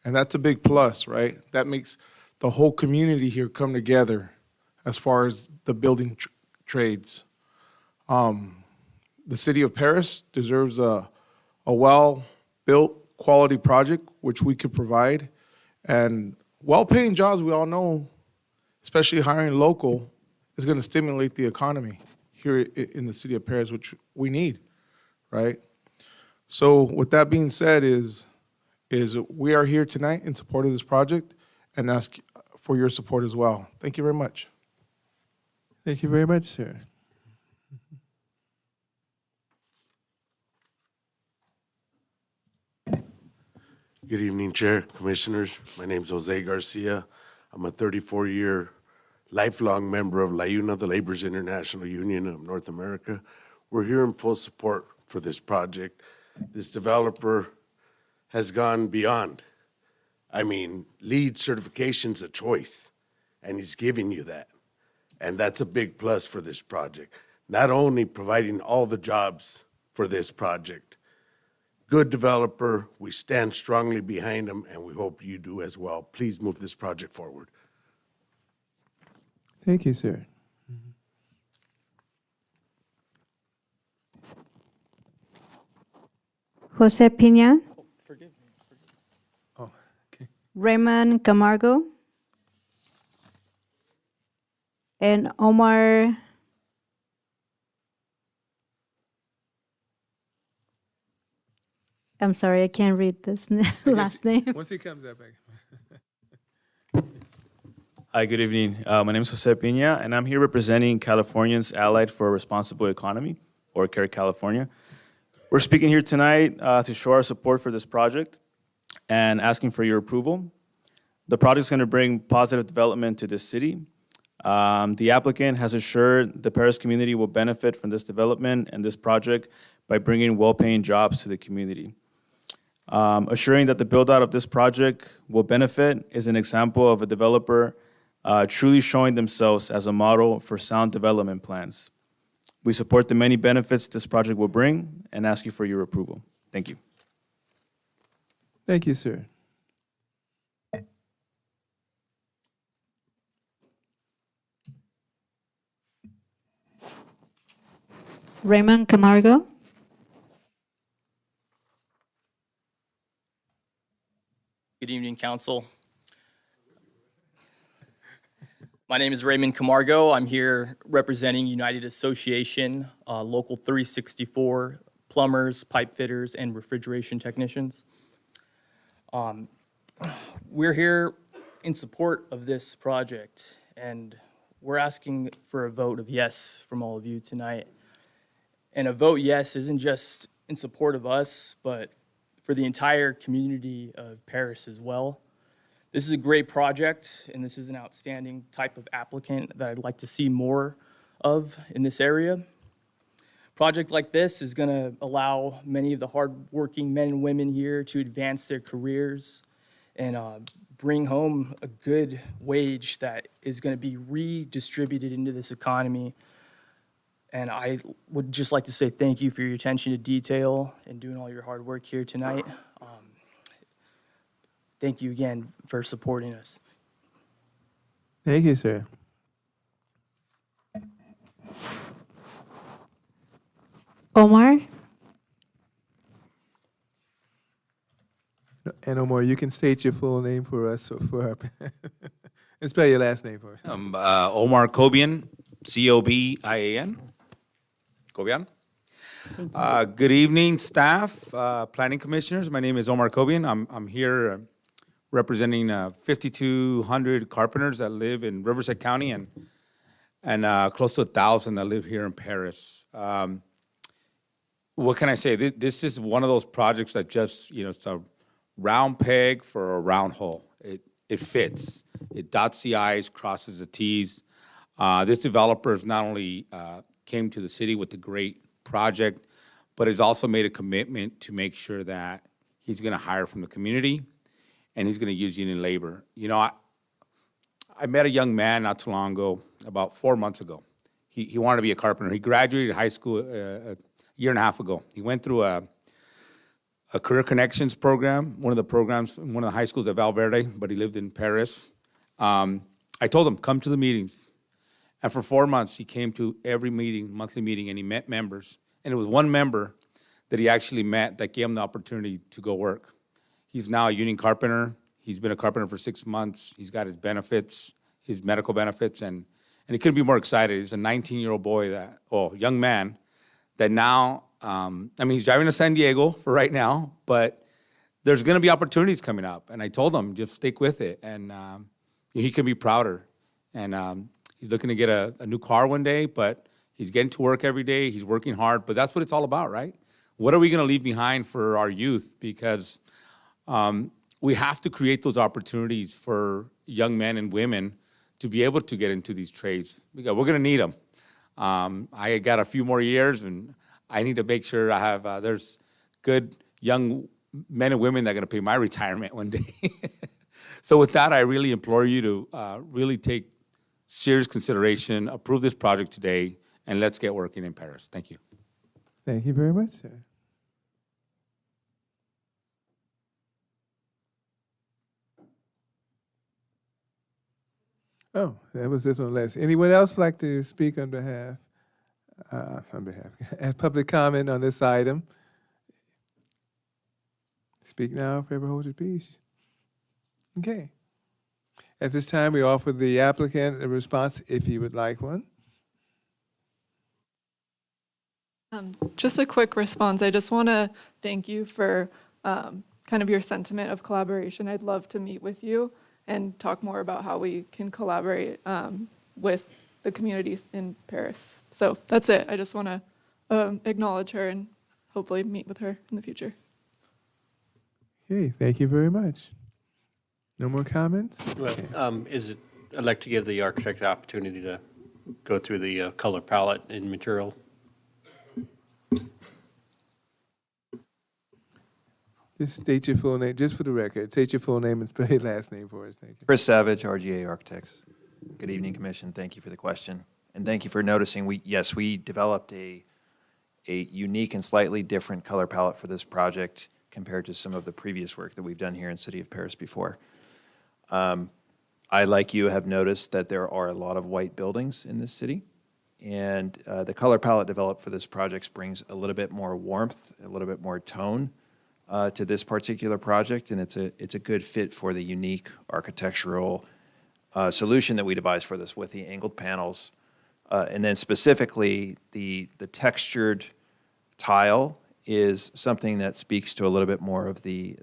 And that's a big plus, right? That makes the whole community here come together as far as the building trades. The city of Paris deserves a well-built, quality project, which we could provide. And well-paying jobs, we all know, especially hiring local, is going to stimulate the economy here in the city of Paris, which we need, right? So with that being said, is we are here tonight in support of this project and ask for your support as well. Thank you very much. Thank you very much, sir. Good evening, Chair, Commissioners. My name is Jose Garcia. I'm a 34-year lifelong member of LAUNA, the Laborers International Union of North America. We're here in full support for this project. This developer has gone beyond. I mean, LEED certification's a choice, and he's giving you that. And that's a big plus for this project. Not only providing all the jobs for this project, good developer, we stand strongly behind him, and we hope you do as well. Please move this project forward. Thank you, sir. Jose Pina, Oh, okay. Raymond Camargo, and Omar I'm sorry, I can't read this last name. Once he comes up, back. Hi, good evening. My name is Jose Pina, and I'm here representing Californians Allied for a Responsible Economy, or CARE California. We're speaking here tonight to show our support for this project and asking for your approval. The project is going to bring positive development to this city. The applicant has assured the Paris community will benefit from this development and this project by bringing well-paying jobs to the community. Assuring that the build-out of this project will benefit is an example of a developer truly showing themselves as a model for sound development plans. We support the many benefits this project will bring and ask you for your approval. Thank you. Thank you, sir. Raymond Camargo, Good evening, Council. My name is Raymond Camargo. I'm here representing United Association, Local 364, plumbers, pipe fitters, and refrigeration technicians. We're here in support of this project, and we're asking for a vote of yes from all of you tonight. And a vote yes isn't just in support of us, but for the entire community of Paris as well. This is a great project, and this is an outstanding type of applicant that I'd like to see more of in this area. A project like this is going to allow many of the hardworking men and women here to advance their careers and bring home a good wage that is going to be redistributed into this economy And I would just like to say thank you for your attention to detail and doing all your hard work here tonight. Thank you again for supporting us. Thank you, sir. Omar? And Omar, you can state your full name for us, so for our, and spell your last name for us. Omar Kobian, Cobian. Kobian. Good evening, staff, planning commissioners. My name is Omar Kobian. I'm here representing 5,200 carpenters that live in Riverside County and close to 1,000 that live here in Paris. What can I say? This is one of those projects that just, it's a round peg for a round hole. It fits. It dots the I's, crosses the T's. This developer has not only came to the city with a great project, but has also made a commitment to make sure that he's going to hire from the community and he's going to use union labor. I met a young man not too long ago, about 4 months ago. He wanted to be a carpenter. He graduated high school a year and a half ago. He went through a Career Connections program, one of the programs in one of the high schools at Valverde, but he lived in Paris. I told him, come to the meetings. And for 4 months, he came to every meeting, monthly meeting, and he met members. And it was one member that he actually met that gave him the opportunity to go work. He's now a union carpenter. He's been a carpenter for 6 months. He's got his benefits, his medical benefits, and he couldn't be more excited. He's a 19-year-old boy, young man, that now, he's driving to San Diego for right now, but there's going to be opportunities coming up. And I told him, just stick with it, and he can be prouder. And he's looking to get a new car one day, but he's getting to work every day. He's working hard, but that's what it's all about, right? What are we going to leave behind for our youth? Because we have to create those opportunities for young men and women to be able to get into these trades. Because we're going to need them. I got a few more years, and I need to make sure I have, there's good young men and women that are going to pay my retirement one day. So with that, I really implore you to really take serious consideration, approve this project today, and let's get working in Paris. Thank you. Thank you very much, sir. Oh, that was this one last. Anyone else like to speak on behalf, as public comment on this item? Speak now, forever hold your peace. Okay. At this time, we offer the applicant a response if he would like one. Just a quick response. I just want to thank you for kind of your sentiment of collaboration. I'd love to meet with you and talk more about how we can collaborate with the communities in Paris. So that's it. I just want to acknowledge her and hopefully meet with her in the future. Okay, thank you very much. No more comments? Well, I'd like to give the architect the opportunity to go through the color palette and material. Just state your full name, just for the record. State your full name and spell your last name for us. Thank you. Chris Savage, RGA Architects. Good evening, Commission. Thank you for the question. And thank you for noticing, we developed a unique and slightly different color palette for this project compared to some of the previous work that we've done here in City of Paris before. I, like you, have noticed that there are a lot of white buildings in this city. And the color palette developed for this project brings a little bit more warmth, a little bit more tone to this particular project, and it's a good fit for the unique architectural solution that we devised for this with the angled panels, and then specifically the textured tile is something that speaks to a little bit more of the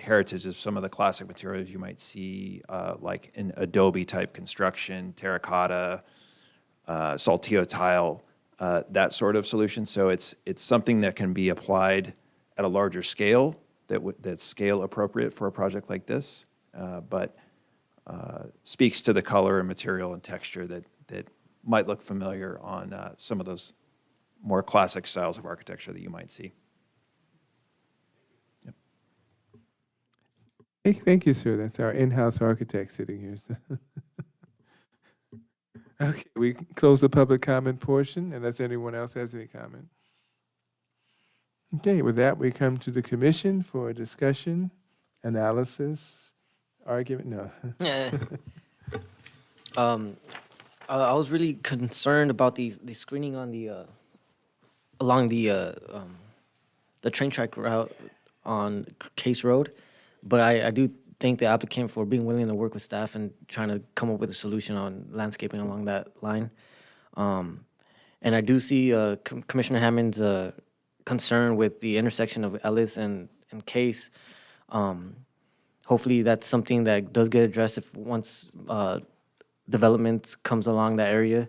heritage of some of the classic materials you might see, like in adobe type construction, terracotta, saltillo tile, that sort of solution. So it's something that can be applied at a larger scale, that's scale appropriate for a project like this, but speaks to the color and material and texture that might look familiar on some of those more classic styles of architecture that you might see. Thank you, sir. That's our in-house architect sitting here. So. Okay, we close the public comment portion unless anyone else has any comment. Okay, with that, we come to the commission for a discussion, analysis, argument, no. I was really concerned about the screening on the along the train track route on Case Road, but I do thank the applicant for being willing to work with staff and trying to come up with a solution on landscaping along that line. And I do see Commissioner Hammond's concern with the intersection of Ellis and Case. Hopefully that's something that does get addressed if once development comes along that area,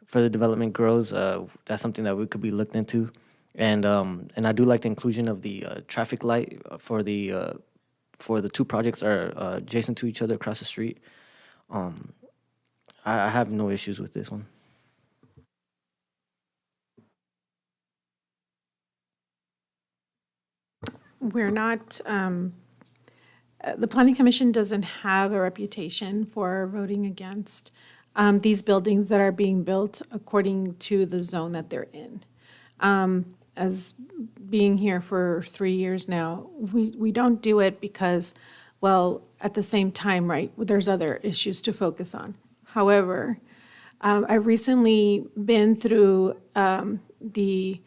further development grows. That's something that we could be looked into. And I do like the inclusion of the traffic light for the two projects are adjacent to each other across the street. I have no issues with this one. We're not, the Planning Commission doesn't have a reputation for voting against these buildings that are being built according to the zone that they're in. As being here for 3 years now, we don't do it because, well, at the same time, right, there's other issues to focus on. However, I've recently been through the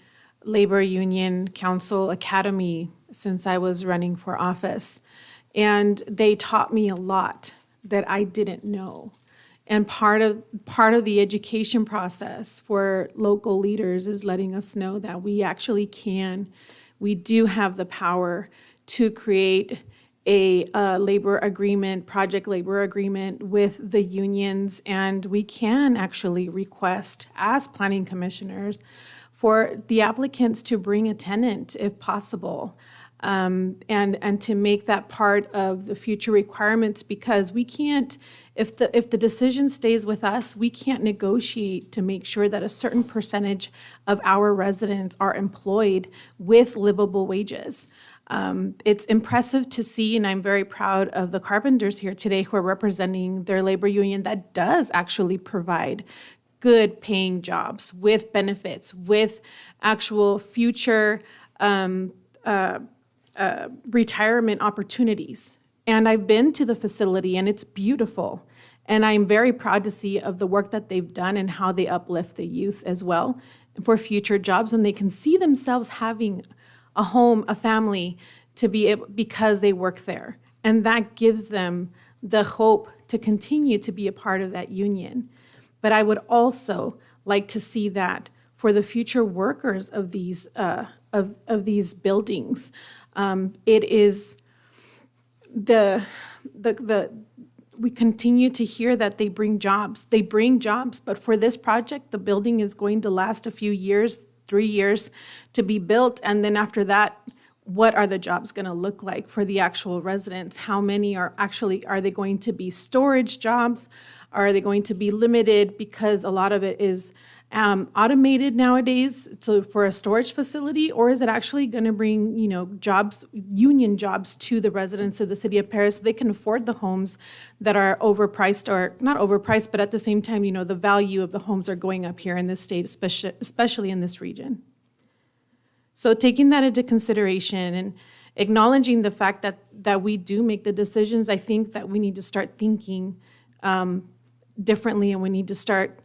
Labor Union Council Academy since I was running for office, and they taught me a lot that I didn't know. And part of the education process for local leaders is letting us know that we actually we do have the power to create a labor agreement, project labor agreement with the unions, and we can actually request as planning commissioners for the applicants to bring a tenant if possible. And to make that part of the future requirements, because we can't, if the decision stays with us, we can't negotiate to make sure that a certain percentage of our residents are employed with livable wages. It's impressive to see, and I'm very proud of the carpenters here today who are representing their labor union that does actually provide good paying jobs with benefits, with actual future retirement opportunities. And I've been to the facility and it's beautiful. And I'm very proud to see of the work that they've done and how they uplift the youth as well for future jobs. And they can see themselves having a home, a family because they work there. And that gives them the hope to continue to be a part of that union. But I would also like to see that for the future workers of these buildings. It is we continue to hear that they bring jobs. They bring jobs, but for this project, the building is going to last a few years, 3 years to be built. And then after that, what are the jobs going to look like for the actual residents? How many are they going to be storage jobs? Are they going to be limited because a lot of it is automated nowadays for a storage facility, or is it actually going to bring, jobs, union jobs to the residents of the city of Perris so they can afford the homes that are overpriced, or not overpriced, but at the same time, the value of the homes are going up here in this state, especially in this region. So taking that into consideration and acknowledging the fact that we do make the decisions, I think that we need to start thinking differently, and we need to start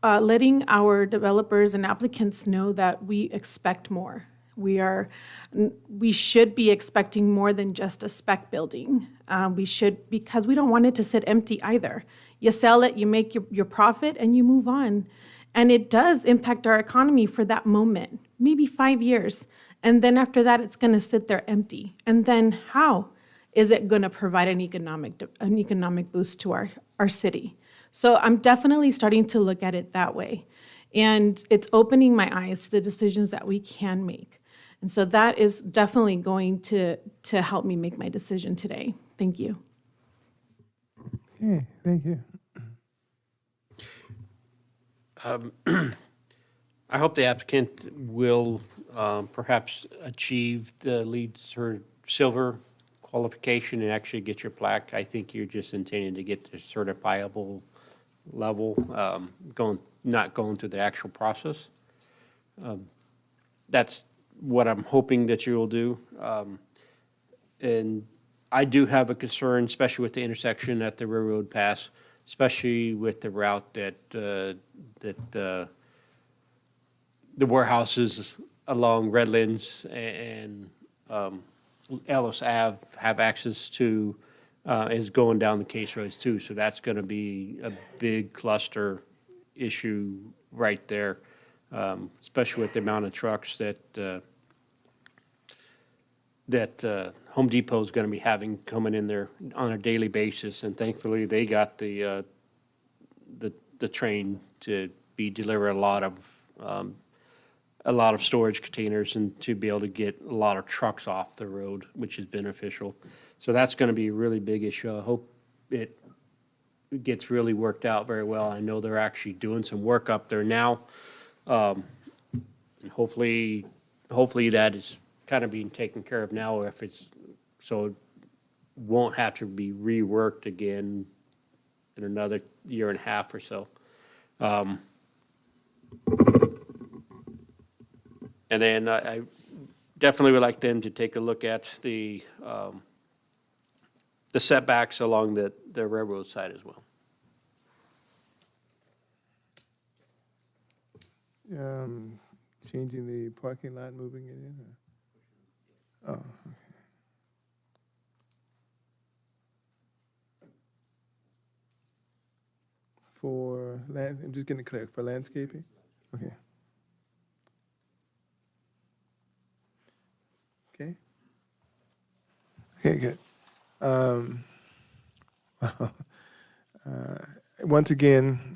letting our developers and applicants know that we expect more. We should be expecting more than just a spec building. Because we don't want it to sit empty either. You sell it, you make your profit, and you move on. And it does impact our economy for that moment, maybe 5 years. And then after that, it's going to sit there empty. And then how is it going to provide an economic boost to our city? So I'm definitely starting to look at it that way. And it's opening my eyes to the decisions that we can make. And so that is definitely going to help me make my decision today. Thank you. Okay, thank you. I hope the applicant will perhaps achieve her silver qualification and actually get your plaque. I think you're just intending to get the certifiable level, not going through the actual process. That's what I'm hoping that you will do. And I do have a concern, especially with the intersection at the railroad pass, especially with the route that the warehouses along Redlands and Ellis Ave have access to, is going down the Case Roads too. So that's going to be a big cluster issue right there, especially with the amount of trucks that Home Depot is going to be having coming in there on a daily basis. And thankfully, they got the train to deliver a lot of storage containers and to be able to get a lot of trucks off the road, which is beneficial. So that's going to be a really big issue. I hope it gets really worked out very well. I know they're actually doing some work up there now. And hopefully that is kind of being taken care of now, so it won't have to be reworked again in another year and a half or so. And then I definitely would like them to take a look at the setbacks along the railroad side as well. Changing the parking lot, moving it in? Or? Oh, okay. For land, I'm just getting clear, for landscaping? Okay. Okay. Okay, good. Once again,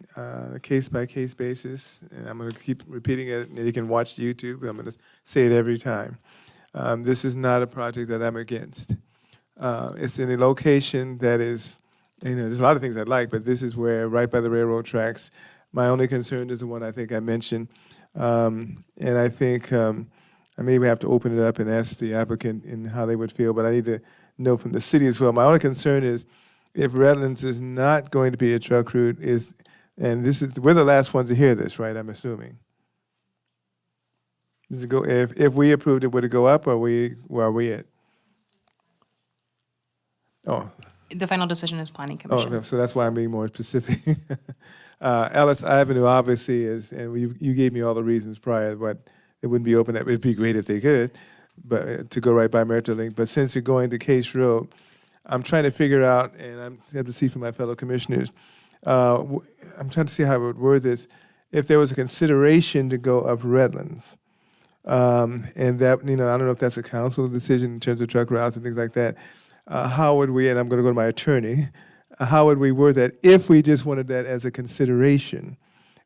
case-by-case basis, and I'm going to keep repeating it, and you can watch YouTube. I'm going to say it every time. This is not a project that I'm against. It's in a location that is, there's a lot of things I'd like, but this is where, right by the railroad tracks. My only concern is the one I think I mentioned. And I think I maybe have to open it up and ask the applicant in how they would feel, but I need to know from the city as well. My only concern is if Redlands is not going to be a truck route, and we're the last ones to hear this, right, I'm assuming? Does it go, if we approved it, would it go up, or where are we at? Oh. The final decision is Planning Commission. Oh, so that's why I'm being more specific. Ellis Avenue obviously is, and you gave me all the reasons prior, but it wouldn't be open. It'd be great if they could, but to go right by Metrolink. But since you're going to Case Road, I'm trying to figure out, and I have to see from my fellow commissioners, I'm trying to see how I would word this. If there was a consideration to go up Redlands, and that, I don't know if that's a council decision in terms of truck routes and things like that, how would we, and I'm going to go to my attorney, how would we word that if we just wanted that as a consideration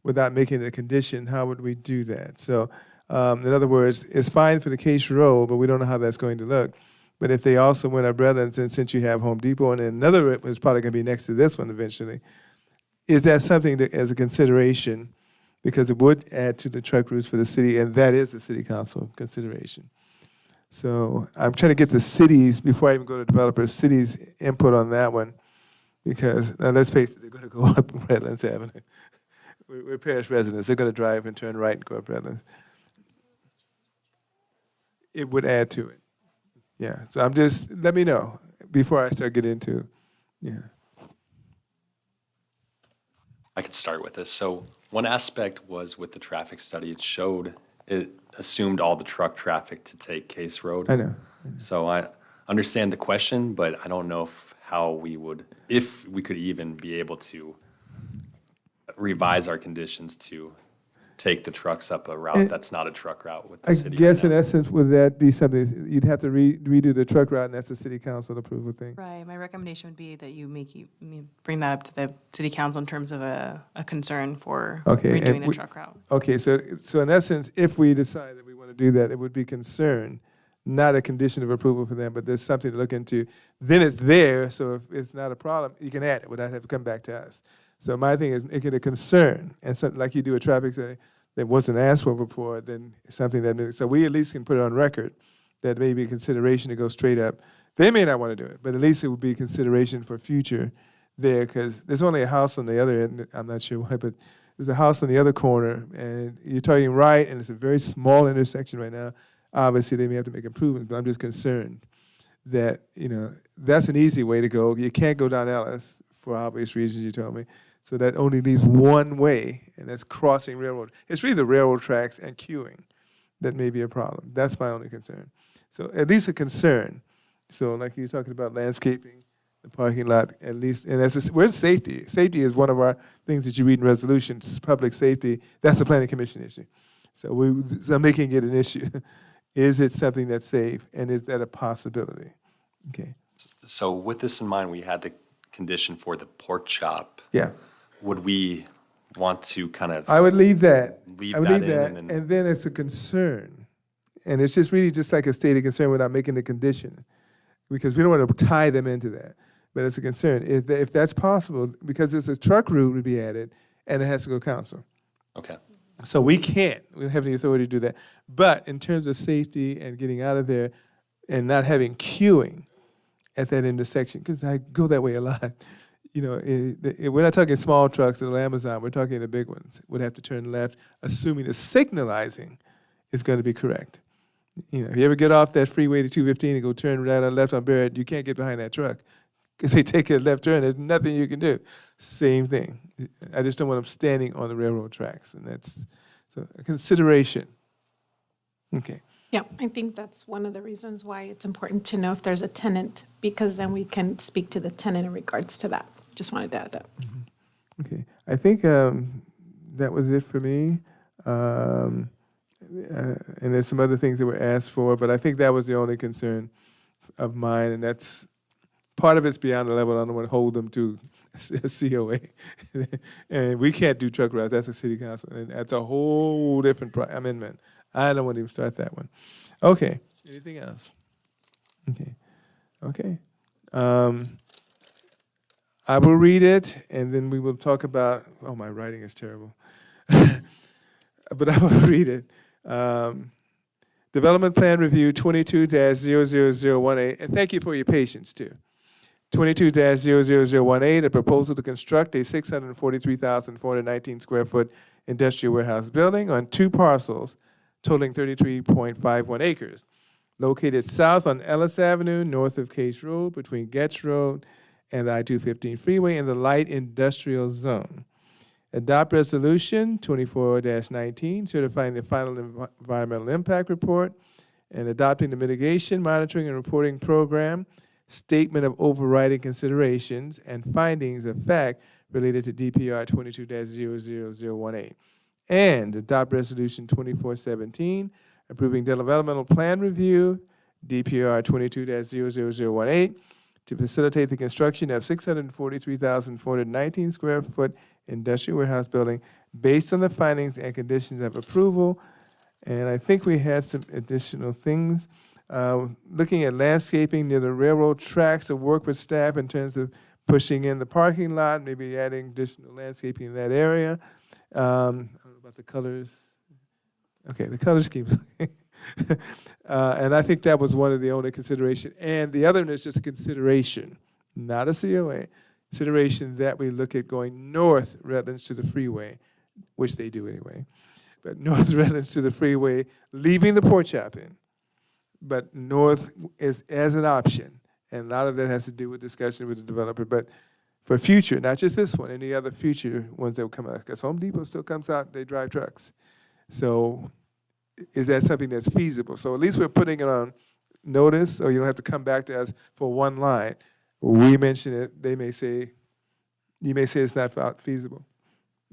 without making it a condition? How would we do that? So, in other words, it's fine for the Case Road, but we don't know how that's going to look. But if they also went up Redlands, and since you have Home Depot, and another is probably going to be next to this one eventually, is that something as a consideration? Because it would add to the truck routes for the city, and that is a city council consideration. So I'm trying to get the cities, before I even go to developers, cities' input on that one, because now let's face it, they're going to go up Redlands Avenue. We're parish residents. They're going to drive and turn right and go up Redlands. It would add to it. Yeah, so let me know before I start getting into, I could start with this. So one aspect was with the traffic study, it assumed all the truck traffic to take Case Road. I know. So I understand the question, but I don't know if we could even be able to revise our conditions to take the trucks up a route that's not a truck route with the city. I guess in essence, would that be something, you'd have to redo the truck route, and that's a city council approval thing? Right. My recommendation would be that you bring that up to the city council in terms of a concern for redoing the truck route. Okay, so in essence, if we decide that we want to do that, it would be concern, not a condition of approval for them, but there's something to look into. Then it's there, so if it's not a problem, you can add it without having to come back to us. So my thing is make it a concern, and something like you do a traffic study that wasn't asked for before, then something that, so we at least can put it on record that may be a consideration to go straight up They may not want to do it, but at least it would be a consideration for future there, because there's only a house on the other end. I'm not sure why, but there's a house on the other corner, and you're turning right, and it's a very small intersection right now. Obviously, they may have to make improvements, but I'm just concerned that, that's an easy way to go. You can't go down Ellis for obvious reasons you told me. So that only leaves one way, and that's crossing railroad. It's really the railroad tracks and queuing that may be a problem. That's my only concern. So at least a concern. So like you're talking about landscaping, the parking lot, at least, and where's safety? Safety is one of our things that you read in resolutions, public safety. That's a planning commission issue. So I'm making it an issue. Is it something that's safe, and is that a possibility? Okay. So with this in mind, we had the condition for the pork chop. Yeah. Would we want to kind of I would leave that. leave I would that leave in? that, and then it's a concern. And it's just really just like a stated concern without making the condition, because we don't want to tie them into that. But it's a concern. If that's possible, because it's a truck route would be added, and it has to go to council. Okay. So we don't have any authority to do that. But in terms of safety and getting out of there and not having queuing at that intersection, because I go that way a lot. We're not talking small trucks at Amazon. We're talking the big ones. Would have to turn left, assuming the signalizing is going to be correct. If you ever get off that freeway to 215 and go turn right or left on Barrett, you can't get behind that truck because they take a left turn. There's nothing you can do. Same thing. I just don't want them standing on the railroad tracks, and that's a consideration. Okay. Yeah, I think that's one of the reasons why it's important to know if there's a tenant, because then we can speak to the tenant in regards to that. Just wanted to add that. Okay. I think that was it for me. And there's some other things that were asked for, but I think that was the only concern of mine, and that's part of it's beyond the level I don't want to hold them to a COA. And we can't do truck routes. That's a city council, and that's a whole different amendment. I don't want to even start that one. Okay. Anything else? Okay. I will read it, and then we will talk about. Oh, my writing is terrible. But I will read it. Development Plan Review 22-00018, and thank you for your patience too. 22-00018, a proposal to construct a 643,419 square foot industrial warehouse building on 2 parcels totaling 33.51 acres, located south on Ellis Avenue, north of Case Road, between Getz Road and the I-215 freeway in the light industrial zone. Adopt Resolution 24-19, certifying the final environmental impact report and adopting the mitigation, monitoring, and reporting program, statement of overriding considerations, and findings of fact related to DPR 22-00018. And adopt Resolution 24-17, approving developmental plan review, DPR 22-00018, to facilitate the construction of 643,419 square foot industrial warehouse building based on the findings and conditions of approval. And I think we had some additional things. Looking at landscaping near the railroad tracks, to work with staff in terms of pushing in the parking lot, maybe adding additional landscaping in that area. I don't know about the colors. Okay, the color scheme. And I think that was one of the only consideration. And the other one is just a consideration, not a COA, consideration that we look at going north Redlands to the freeway, which they do anyway, but north Redlands to the freeway, leaving the pork chop in, but north is as an option. And a lot of that has to do with discussion with the developer, but for future, not just this one, any other future ones that will come out, because Home Depot still comes out, they drive trucks. So is that something that's feasible? So at least we're putting it on notice, so you don't have to come back to us for one line. We mention it, they may say, you may say it's not feasible.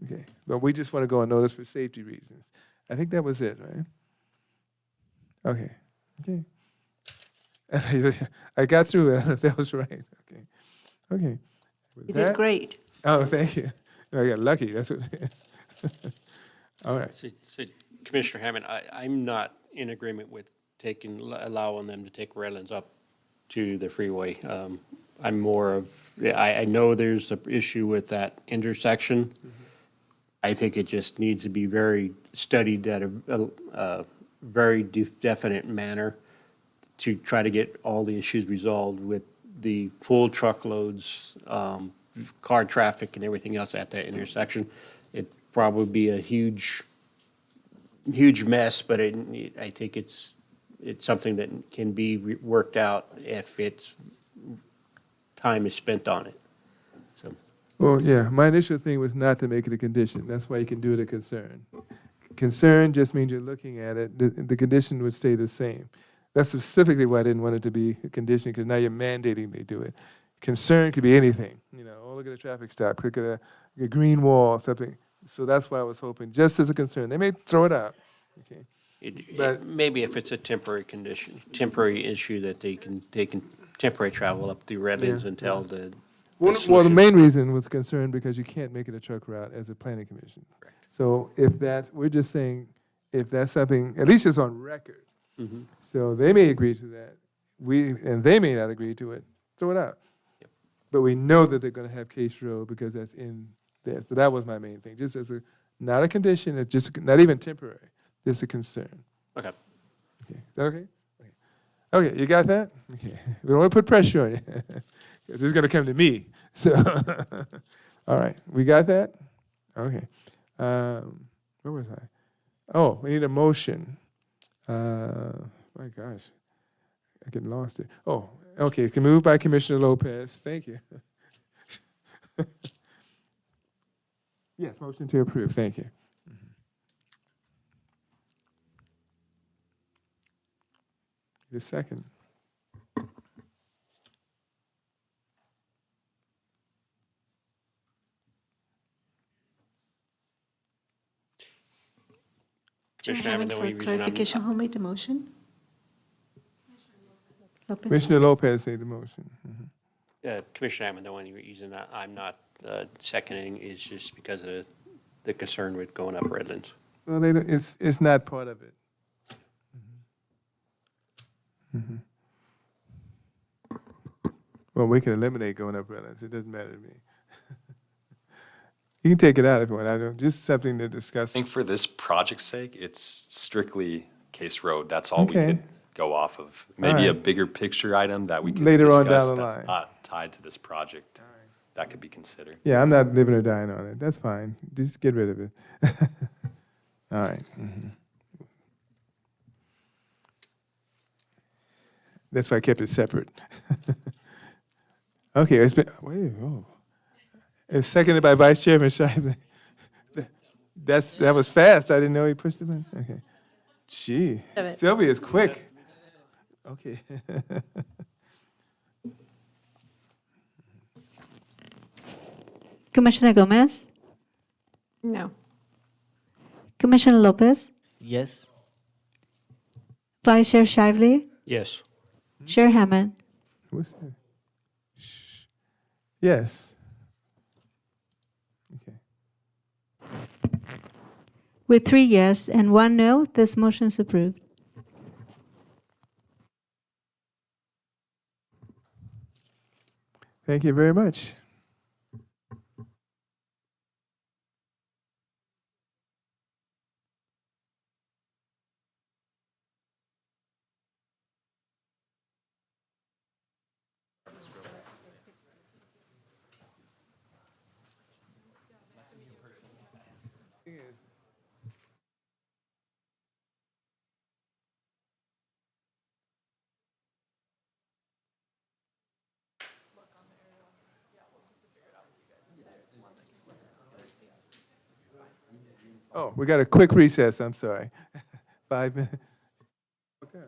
Okay, but we just want to go on notice for safety reasons. I think that was it, right? Okay. I got through it. I don't know if that was right. Okay. With You did that- great. Oh, thank you. I got lucky. That's what it is. All right. So Commissioner Hammond, I'm not in agreement with allowing them to take Redlands up to the freeway. I'm more of, I know there's an issue with that intersection. I think it just needs to be very studied at a very definite manner to try to get all the issues resolved with the full truckloads, car traffic and everything else at that intersection. It'd probably be a huge mess, but I think it's something that can be worked out if time is spent on it. So, Well, yeah, my initial thing was not to make it a condition. That's why you can do it a concern. Concern just means you're looking at it. The condition would stay the same. That's specifically why I didn't want it to be a condition, because now you're mandating they do it. Concern could be anything. Oh, look at a traffic stop, look at a green wall, something. So that's why I was hoping, just as a concern. They may throw it out. Okay. But maybe if it's a temporary issue that they can temporary travel up through Redlands until the Well, the solution- main reason was concerned because you can't make it a truck route as a planning commission. So if we're just saying, if that's something, at least it's on record. Mhm. So they may agree to that. And they may not agree to it. Throw it out. But we know that they're going to have Case Road because that's in there. So that was my main thing. Just as not a condition, it's just not even temporary. It's a concern. Okay. Okay. Is that okay? Okay, you got that? Okay. We don't want to put pressure on you. 'Cause this is going to come to me. So, all right. We got that? Okay. Where was I? Oh, we need a motion. My gosh. I get lost there. Oh, okay. It's moved by Commissioner Lopez. Thank you. Yes, motion to approve. Thank you. The second. Commissioner Chairman, Hammond, the for only reason I'm- clarification, who made the motion? Lopez? Commissioner Lopez made the motion. Mhm. Commissioner Hammond, the only reason I'm not seconding is just because of the concern with going up Redlands. Well, it's not part of it. Mhm. Well, we can eliminate going up Redlands. It doesn't matter to me. You can take it out if you want. I don't, just something to I discuss. think for this project's sake, it's strictly Case Road. That's all we Okay. could go off of. Maybe a right. bigger picture item that we could Later on down discuss the that's line. not tied to this project. That could be considered. Yeah, I'm not living or dying on it. That's fine. Just get rid of it. All right. Mhm. That's why I kept it separate. Okay, it's been, wait, oh. It's seconded by Vice Chairman Shively. That was fast. I didn't know he pushed the button. Okay. Gee, Of it. Sylvia's quick. Okay. Commissioner Gomez, No. Commissioner Lopez, Yes. Vice Chair Shively, Yes. Chair Hammond. What's that? Shh. Yes. Okay. With 3 yes and 1 no, this motion is approved. Thank you very much. Oh, we got a quick recess. I'm sorry. 5 minutes. Okay.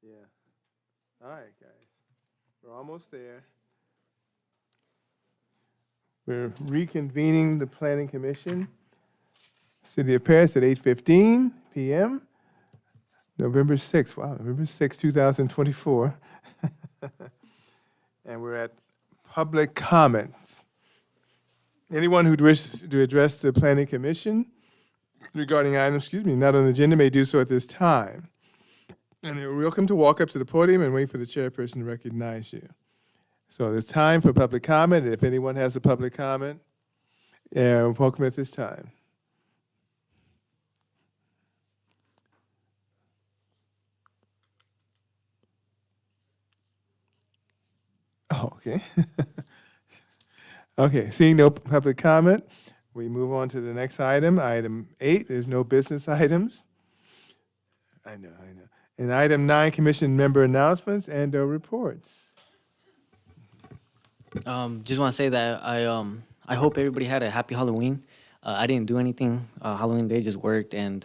Yeah. All right, guys. We're almost there. We're reconvening the Planning Commission. City of Paris at 8:15 p.m. November 6th. Wow, November 6th, 2024. And we're at public comments. Anyone who wishes to address the Planning Commission regarding items, not on the agenda may do so at this time. And you're welcome to walk up to the podium and wait for the chairperson to recognize you. So it's time for public comment. If anyone has a public comment, welcome at this time. Oh, okay. Okay, seeing no public comment, we move on to the next item, item 8. There's no business items. I know. And item 9, commission member announcements and reports. Just want to say that I hope everybody had a happy Halloween. I didn't do anything Halloween day, just worked and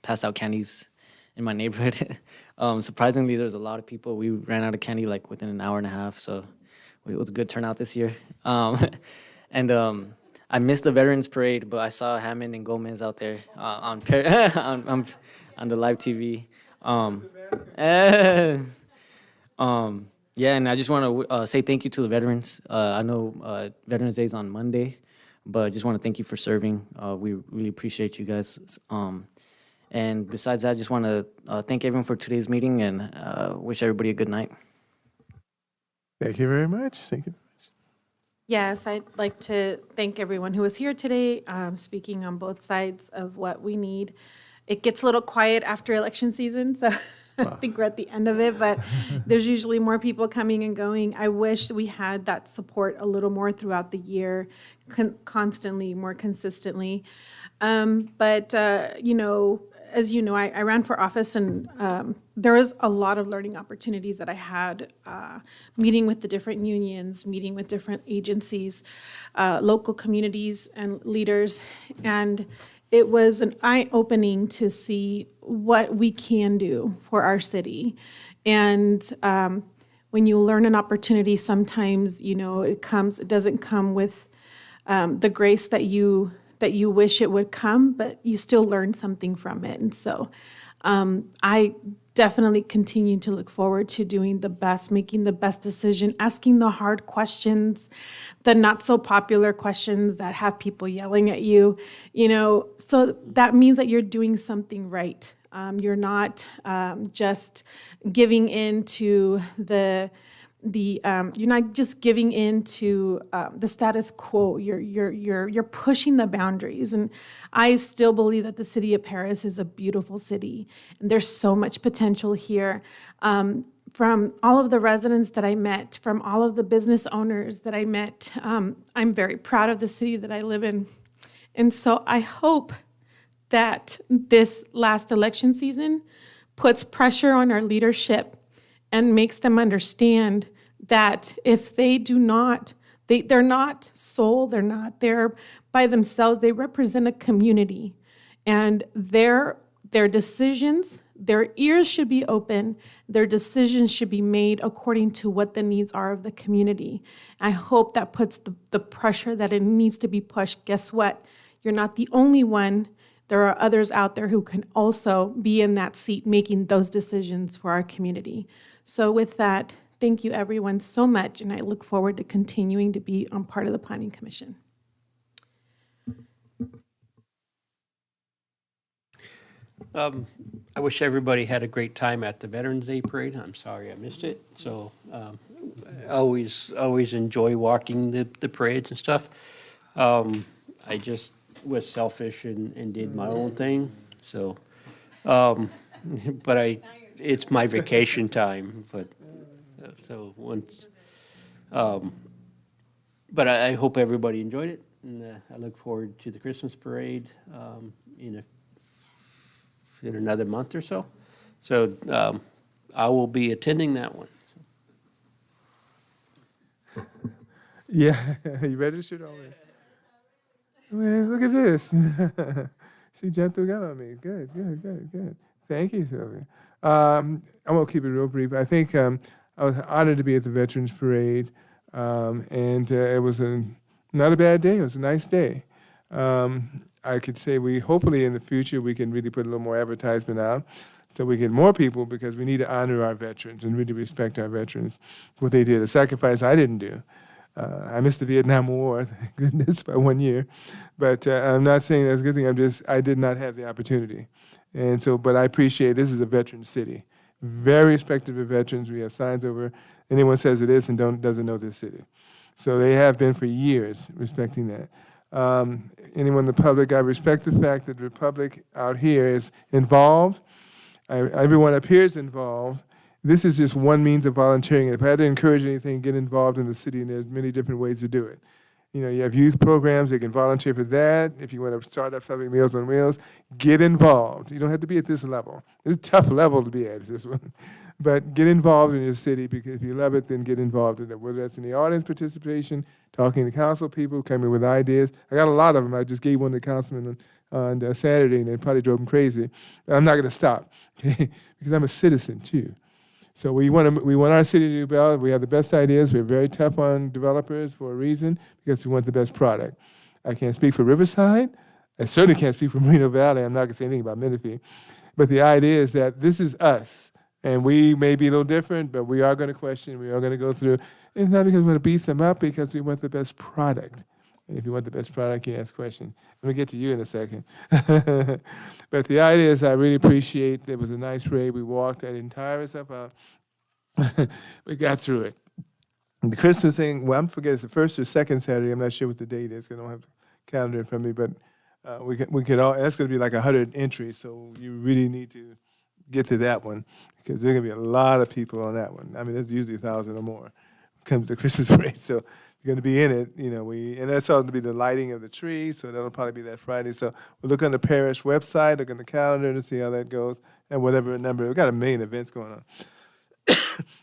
passed out candies in my neighborhood. Surprisingly, there's a lot of people. We ran out of candy like within an hour and a half, so it was a good turnout this year. And I missed the Veterans Parade, but I saw Hammond and Gomez out there on the live TV. Yeah, and I just want to say thank you to the veterans. I know Veterans Day is on Monday, but I just want to thank you for serving. We really appreciate you guys. And besides that, I just want to thank everyone for today's meeting and wish everybody a good night. Thank you very much. Thank you. Yes, I'd like to thank everyone who was here today, speaking on both sides of what we need. It gets a little quiet after election season, so I think we're at the end of it, but there's usually more people coming and going. I wish we had that support a little more throughout the year, constantly, more consistently. But as you know, I ran for office, and there was a lot of learning opportunities that I had, meeting with the different unions, meeting with different agencies, local communities and leaders, and it was an eye-opening to see what we can do for our city. And when you learn an opportunity, sometimes, it doesn't come with the grace that you wish it would come, but you still learn something from it. And so I definitely continue to look forward to doing the best, making the best decision, asking the hard questions, the not so popular questions that have people yelling at you, so that means that you're doing something right. You're not just giving in to you're not just giving in to the status quo. You're pushing the boundaries, and I still believe that the city of Paris is a beautiful city, and there's so much potential here. From all of the residents that I met, from all of the business owners that I met, I'm very proud of the city that I live in, and so I hope that this last election season puts pressure on our leadership and makes them understand that if they do not, they're not sole, they're not there by themselves, they represent a community. And their decisions, their ears should be open, their decisions should be made according to what the needs are of the community. I hope that puts the pressure that it needs to be pushed. Guess what? You're not the only one. There are others out there who can also be in that seat making those decisions for our community. So with that, thank you everyone so much, and I look forward to continuing to be on part of the Planning Commission. I wish everybody had a great time at the Veterans Day Parade. I'm sorry I missed it. So I always enjoy walking the parades and stuff. I just was selfish and did my own thing. So, but it's my vacation time. But so once, but I hope everybody enjoyed it, and I look forward to the Christmas parade in another month or so. So I will be attending that one. Yeah, you registered already? Man, look at this. She jumped the gun on me. Good. Thank you, Sylvia. I won't keep it real brief. I think I was honored to be at the Veterans Parade, and it was not a bad day. It was a nice day. I could say we hopefully in the future we can really put a little more advertisement out so we get more people, because we need to honor our veterans and really respect our veterans, what they did, a sacrifice I didn't do. I missed the Vietnam War, thank goodness, by 1 year. But I'm not saying that's a good thing. I did not have the opportunity. And so, but I appreciate this is a veteran city. Very respected of veterans. We have signs over. Anyone says it is and doesn't know this city. So they have been for years respecting that. Anyone in the public, I respect the fact that the Republic out here is involved. Everyone up here is involved. This is just one means of volunteering. If I had to encourage anything, get involved in the city, and there's many different ways to do it. You know, you have youth programs, they can volunteer for that. If you want to start up something, Meals on Wheels, get involved. You don't have to be at this level. It's a tough level to be at, this one. But get involved in your city, because if you love it, then get involved in it, whether that's in the audience participation, talking to council people, coming with ideas. I got a lot of them. I just gave one to councilman on Saturday, and it probably drove him crazy. But I'm not going to stop, because I'm a citizen too. So we want our city to do well. We have the best ideas. We're very tough on developers for a reason, because we want the best product. I can't speak for Riverside. I certainly can't speak for Moreno Valley. I'm not going to say anything about Menifee. But the idea is that this is us. And we may be a little different, but we are going to question. We are going to go through. It's not because we want to beat them up, because we want the best product. And if you want the best product, you ask questions. I'm going to get to you in a second. But the idea is I really appreciate it was a nice parade. We walked. I didn't tire myself out. We got through it. And the Christmas thing, well, I'm forgetting it's the first or second Saturday. I'm not sure what the date is. I don't have the calendar in front of me. But we could all, that's going to be like 100 entries. So you really need to get to that one, because there's going to be a lot of people on that one. I mean, there's usually 1,000 or more comes to Christmas parade. So you're going to be in it, you know. And that's all to be the lighting of the tree, so that'll probably be that Friday. So we'll look on the parish website, look on the calendar to see how that goes, and whatever number. We've got a million events going on.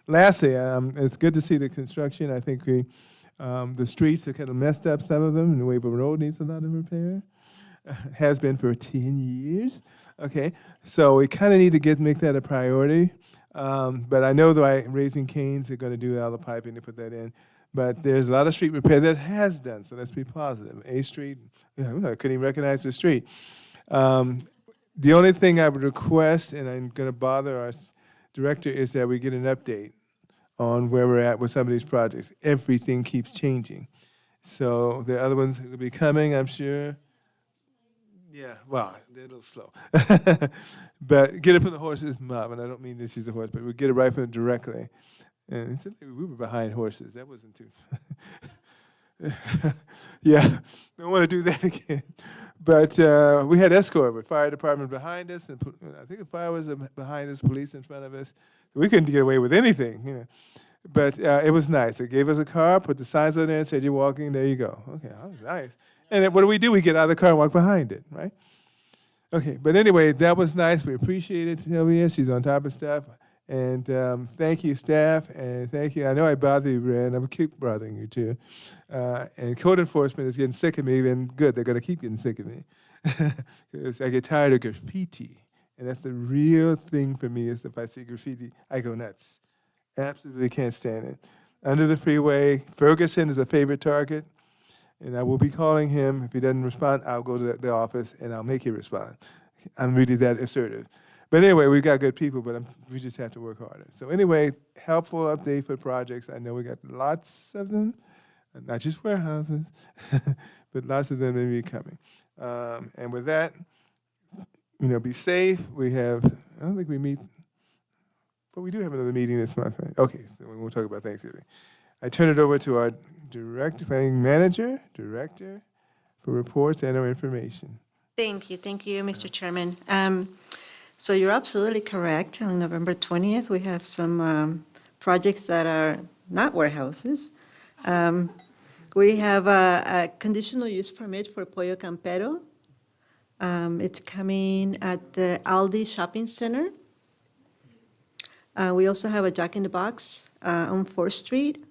Lastly, it's good to see the construction. I think the streets are kind of messed up, some of them, and the Wayville Road needs a lot of repair. Has been for 10 years. Okay, so we kind of need to make that a priority. But I know that Raising Cane's are going to do all the piping to put that in. But there's a lot of street repair that has done, so let's be positive. A Street, I couldn't even recognize the street. The only thing I would request, and I'm going to bother our director, is that we get an update on where we're at with some of these projects. Everything keeps changing. So the other ones will be coming, I'm sure. Yeah, well, they're a little slow. But get it from the horse's mouth, and I don't mean that she's a horse, but we get it right from it directly. And we were behind horses. That wasn't too. Yeah, don't want to do that again. But we had escort with fire department behind us, and I think the fire was behind us, police in front of us. We couldn't get away with anything, you know. But it was nice. They gave us a car, put the signs on there, and said, "You're walking. There you go." Okay, that was nice. And then what do? We get out of the car and walk behind it, right? Okay, but anyway, that was nice. We appreciate it, Sylvia. She's on top of stuff. And thank you, staff, and thank you. I know I bother you, Brad, and I'm going to keep bothering you, too. And code enforcement is getting sick of me, and good, they're going to keep getting sick of me. Because I get tired of graffiti, and that's the real thing for me, is if I see graffiti, I go nuts. Absolutely can't stand it. Under the freeway, Ferguson is a favorite target, and I will be calling him. If he doesn't respond, I'll go to the office, and I'll make him respond. I'm really that assertive. But anyway, we've got good people, but we just have to work harder. So anyway, helpful update for projects. I know we got lots of them, not just warehouses, but lots of them may be coming. And with that, be safe. I don't think we meet, but we do have another meeting this month, right? Okay, so we'll talk about Thanksgiving. I turn it over to our planning director for reports and our information. Thank you, Mr. Chairman. So you're absolutely correct. On November 20th, we have some projects that are not warehouses. We have a conditional use permit for Pollo Campero. It's coming at the Aldi Shopping Center. We also have a Jack in the Box on 4th Street.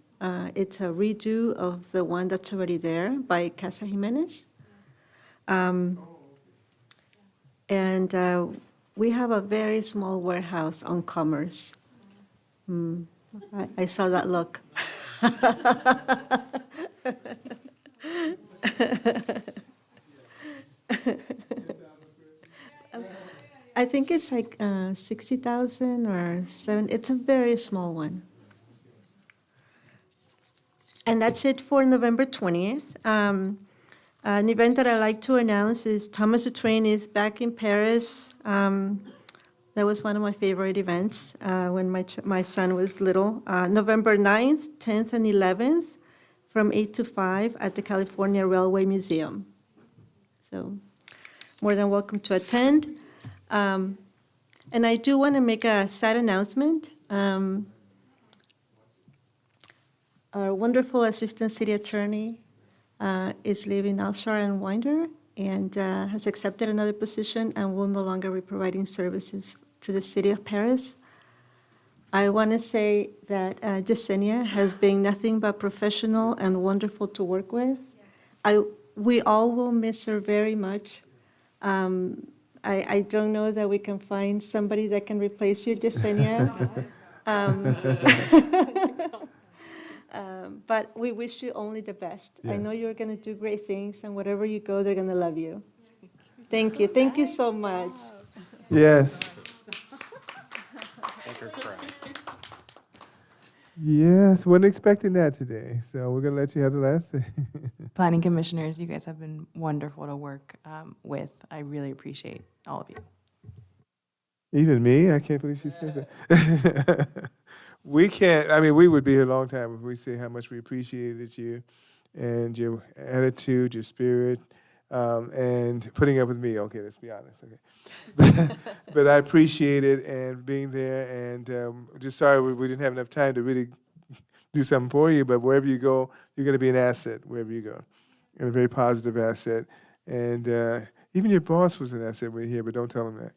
It's a redo of the one that's already there by Casa Jimenez. And We have a very small warehouse on Commerce. I saw that look. I think it's like 60,000 or 7, it's a very small one. And that's it for November 20th. An event that I'd like to announce is Thomas the Train is back in Paris. That was one of my favorite events when my son was little. November 9th, 10th, and 11th from 8 to 5 at the California Railway Museum. So more than welcome to attend. And I do want to make a sad announcement. Our wonderful Assistant City Attorney is leaving Alshar and Winder and has accepted another position and will no longer be providing services to the city of Paris. I want to say that Yesenia has been nothing but professional and wonderful to work with. We all will miss her very much. I don't know that we can find somebody that can replace you, Yesenia. But we wish you only the best. I know you're going to do great things, and wherever you go, they're going to love you. Thank you. Thank you so much. Yes. Yes, wasn't expecting that today, so we're going to let you have the last say. Planning commissioners, you guys have been wonderful to work with. I really appreciate all of you. Even me? I can't believe she said that. We can't, I mean, we would be here a long time if we say how much we appreciated you and your attitude, your spirit, and putting up with me. Okay, let's be honest. Okay. But I appreciate it and being there, and just sorry we didn't have enough time to really do something for you, but wherever you go, you're going to be an asset wherever you go, and a very positive asset. And even your boss was an asset when you're here, but don't tell him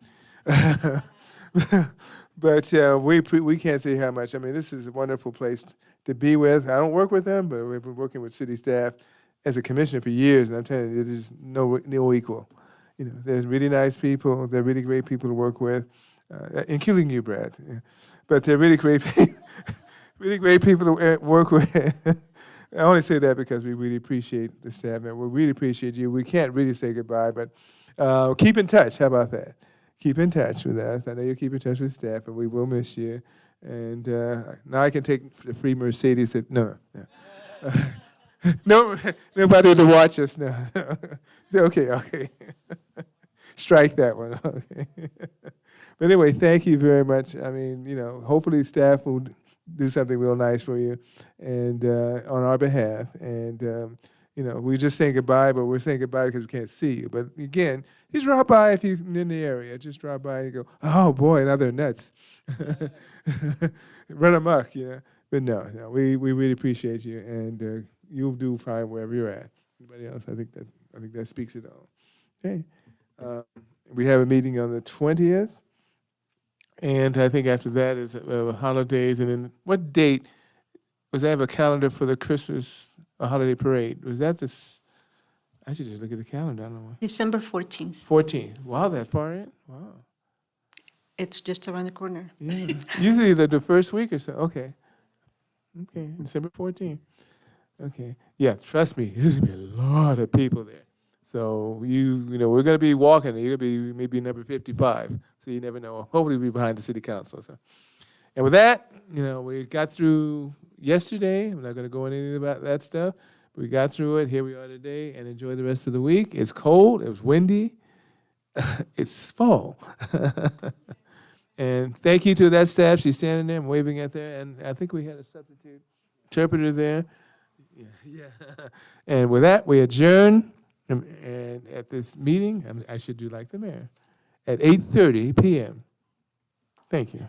that. But we can't say how much. I mean, this is a wonderful place to be with. I don't work with them, but we've been working with city staff as a commissioner for years, and I'm telling you, there's just no equal. You know, there's really nice people. They're really great people to work with, including you, Brad. Yeah. But they're really great, really great people to work with. I only say that because we really appreciate the staff, and we really appreciate you. We can't really say goodbye, but keep in touch. How about that? Keep in touch with us. I know you keep in touch with staff, and we will miss you. And now I can take the free Mercedes. No. No, nobody to watch us now. Okay. Strike that one. Okay. But anyway, thank you very much. I mean, you know, hopefully staff will do something real nice for you and on our behalf. And, you know, we're just saying goodbye, but we're saying goodbye because we can't see you. But again, just drop by if you're in the area. Just drop by and go, oh, boy, now they're nuts. Run amok, yeah. But no, we really appreciate you, and you'll do fine wherever you're at. Anybody else? I think that speaks it all. Okay. We have a meeting on the 20th, and I think after that is holidays. And then what date was I have a calendar for the Christmas holiday parade? Was that this? I should just look at the calendar. I don't know. December 14th. 14th. Wow, that far in? Wow. It's just around the corner. Yeah. Usually the first week or so. Okay. December 14th. Okay. Yeah, trust me, there's gonna be a lot of people there. So you know, we're gonna be walking. You're gonna be maybe number 55. So you never know. Hopefully, we'll be behind the city council. So, and with that, you know, we got through yesterday. I'm not gonna go into anything about that stuff. But we got through it. Here we are today, and enjoy the rest of the week. It's cold. It was windy. It's fall. And thank you to that staff. She's standing there and waving at there. And I think we had a substitute interpreter there. Yeah. And with that, we adjourn. And at this meeting, I should do like the mayor, at 8:30 p.m. Thank you.